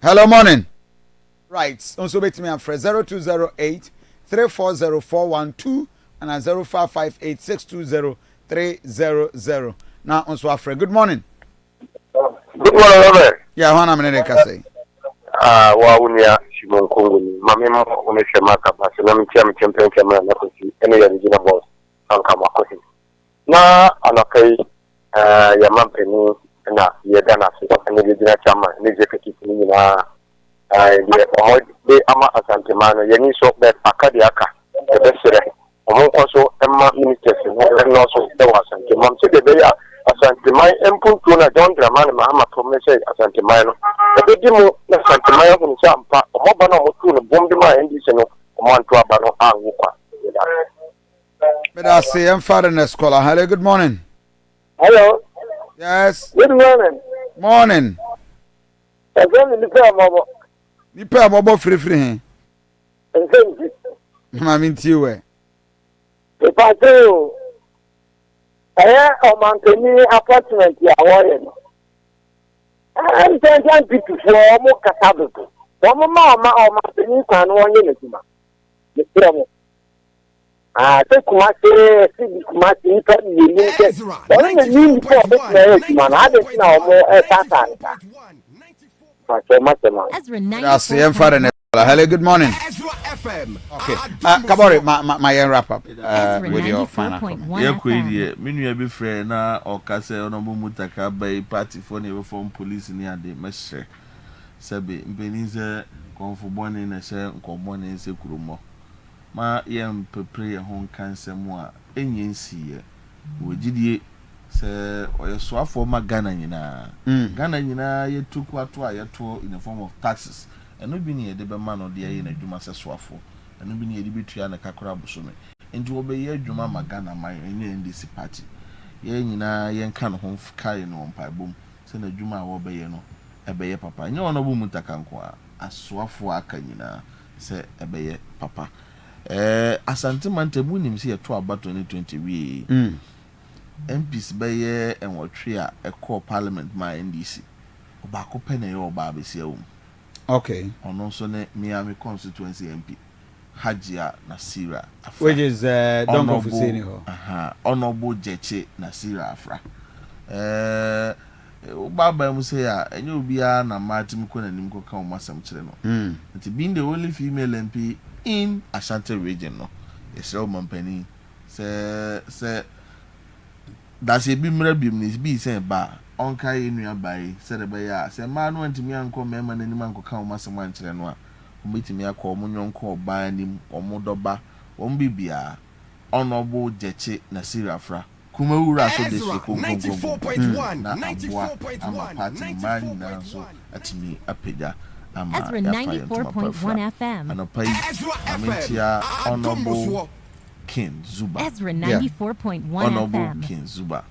Speaker 1: Hello, morning. Right. Also, wait to me, Africa. 0208-340-412 and 0558-620-300. Now, also, Africa. Good morning.
Speaker 14: Good morning, Robert.
Speaker 1: Yeah, one minute, I say.
Speaker 14: Waunia, Shimon Kongoni, Mamma, Omeshamaka, Basanam, Champion, any original boss, Ankamakosi. Na, Anakai, Yamampeni, and Yadana, and the original chairman, executive, the Ama Asantemano, Yanni so that Akadiaka, the best, also Emma ministers, and also there was Santemam, so they are. Asantemai empuna John Dramani Mahama Promese Asantemai. The Dimo Asantemai from Champa, Mobana Motuna, Bombima, and Disseno, Montuabano, Angupa.
Speaker 1: But I say, I'm father scholar. Hello, good morning.
Speaker 16: Hello.
Speaker 1: Yes.
Speaker 16: Good morning.
Speaker 1: Morning.
Speaker 16: I don't need to mobile.
Speaker 1: You pay a mobile free. I mean, to you.
Speaker 16: If I do. Mountain apartment, yeah, warrior. I'm saying people for more Katabuku. One mamma or mountain can 1 unit. The problem. Take Kumasi, Kumasi,
Speaker 8: Ezra,
Speaker 16: only the new for this man. I don't know more as
Speaker 7: Ezra,
Speaker 1: I say, I'm father. Hello, good morning.
Speaker 8: Ezra FM.
Speaker 1: Okay. Kabore, my wrap up with your final comment.
Speaker 6: Yeah, Queenie, Minu be free na or Cassa on a Mumutaka by party for never from police in the Mestre. Sabi, Beniza, Conforborn in a share, Common in Securumo. Ma yam prepare a home cancer more, any see with GD. Say, or your swap for my Ghana, Ghana, you took what I told in the form of taxes. And no be near the man or the air in a Juma Swafo, and no be near the betray and a Kakurabusome. And to obey your Juma Magana, my in this party. Yen yen can home carry no on pie boom, send a Juma or Bayano, a bayer papa. No one of Mutakankwa, a Swafo Akanina, say a bayer papa. Asantemante Bunim see a 12 about 2020 we MPs Bayer and what tria a core parliament my NDC. Obako Pene or Barbie
Speaker 1: Okay.
Speaker 6: On also Miami constituency MP Hajia Nasira Afra.
Speaker 1: Which is don't go for saying
Speaker 6: Honorable Jeche Nasira Afra. Baba mu say ya enyo bia na Martin ko na nim ko kan masam kire no. It being the only female MP in Ashanti region no. Yesro mampani say that's a bimra bimnis bi say ba onka enua bai said be ya say man no ntimi anko mema na nim anko kan masam ankire no a omitimi akọ omunyonko oba anim omodoba ombibia Honorable Jeche Nasira Afra. Kumawura so district
Speaker 8: 94.1
Speaker 6: na abua party mani na so atimi apeda ama
Speaker 7: Ezra 94.1 FM.
Speaker 6: Anopai Amintia Honorable King Zuba.
Speaker 7: Ezra 94.1
Speaker 6: Honorable
Speaker 7: FM.
Speaker 6: King Zuba.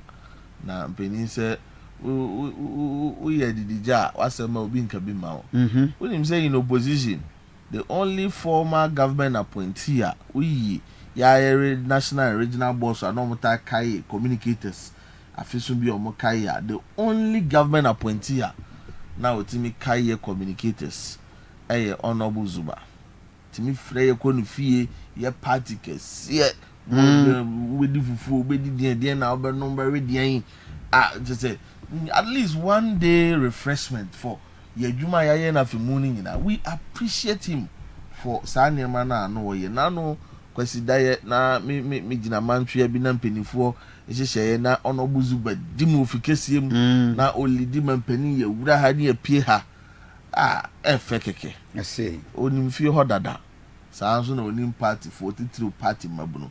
Speaker 6: Na mpeni se we ye didija wasema obi nka bi ma o. When him say in opposition, the only former government appointee we national and regional boss are not kai communicators afisun bi omo kai the only government appointee now timi kai communicators Honorable Zuba timi frey ko no fie ye party kese we di fufu we di den na obe no be den just say at least one day refreshment for ye djuma ya na fimuni nyina. We appreciate him for sa niema na no ye na no kwasi daye na me gina mantwe bi na mpenifo ehyehyeye na Honorable Zuba dimu ofikesiem na olidi mampani ye wura ha ne apie ha efe keke
Speaker 1: say
Speaker 6: onim fie ho dada sa nso na onim party 43 party mabuno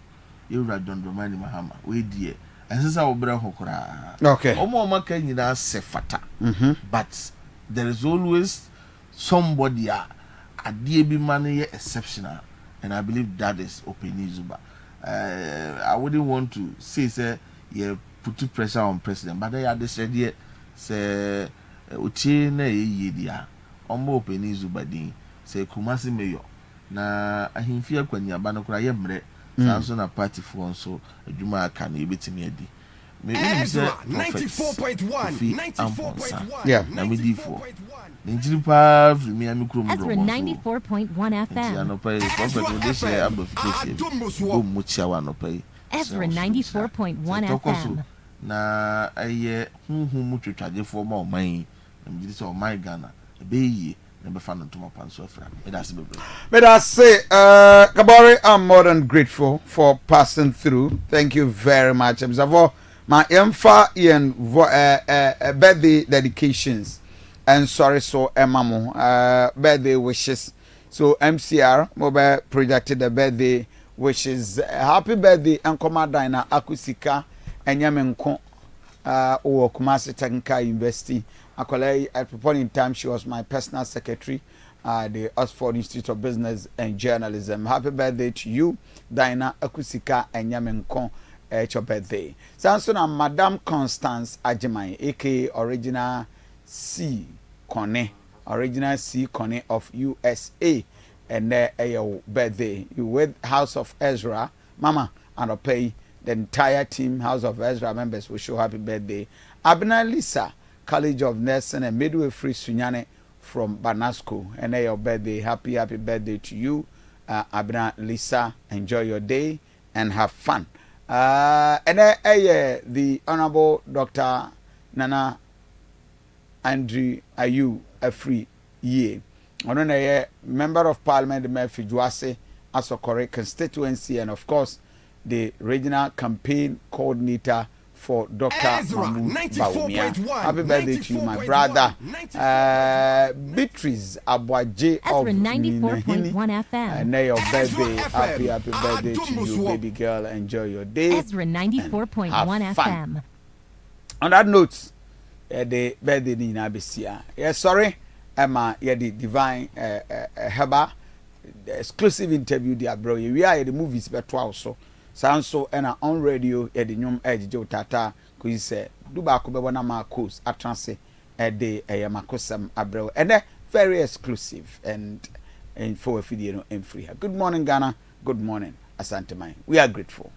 Speaker 6: ye wura Dondromani Mahama we die ensesa obere hokora
Speaker 1: okay
Speaker 6: omo maka nyina sefata but there is always somebody adie bi man ye exceptional. And I believe that is Openi Zuba. I wouldn't want to say you put pressure on president, but I had said say uchi na ye dia omba openi zubadin se kumasi meyo na ahimfia kwanyaba no kura ye mre sanso na party fo nso adwuma aka na ebetimi adi me
Speaker 8: Ezra 94.1
Speaker 1: yeah
Speaker 6: na medifo Ninjiri pa mi ami kuro mu
Speaker 7: Ezra 94.1 FM.
Speaker 6: Ya no pay prophet dey share amplification go mu chiawa no pay
Speaker 7: Ezra 94.1 FM.
Speaker 6: na aye hunhun mu twetwagefo ma oman na mjiri se oman Ghana ebeyi na be fa no to mapan so afra me da se bebre
Speaker 1: But I say, Kabore, I'm more than grateful for passing through. Thank you very much. My emfa in birthday dedications and sorry so Emamo birthday wishes. So MCR mobile projected the birthday wishes. Happy birthday Uncle Madina Akusika and Yamenko or Kumasi Technical University. At a point in time she was my personal secretary. The Oxford Institute of Business and Journalism. Happy birthday to you, Dinah Akusika and Yamenko. Your birthday. Samson and Madame Constance Ajimai, aka Original C. Kone of USA, and your birthday. You with House of Ezra, Mama, and I'll pay the entire team, House of Ezra members, wish you happy birthday. Abna Lisa, College of Nursing and Midwifery Sunyane from Banasco, and your birthday. Happy birthday to you, Abna Lisa. Enjoy your day and have fun. And the Honorable Dr. Nana Andrew Ayu AFRIFA, Member of Parliament Murphy Juase, Asokore constituency, and of course the regional campaign coordinator for Dr. Mahmoud Bawumia. Happy birthday to you, my brother. Beatrice Abwaje of Minahini. And your birthday. Happy birthday to you, baby girl. Enjoy your day.
Speaker 7: Ezra 94.1 FM.
Speaker 1: On that note, the birthday in Abysia. Yes, sorry. Emma, the divine Heba, the exclusive interview, dear bro. We are the movies, but also. Sanso and on radio at the Nyum Edjo Tata, who is Dubaku Bewanama Coast at Transe at the Ayamakosam Abreu, and very exclusive and for a video and free. Good morning, Ghana. Good morning, Asante Mai. We are grateful.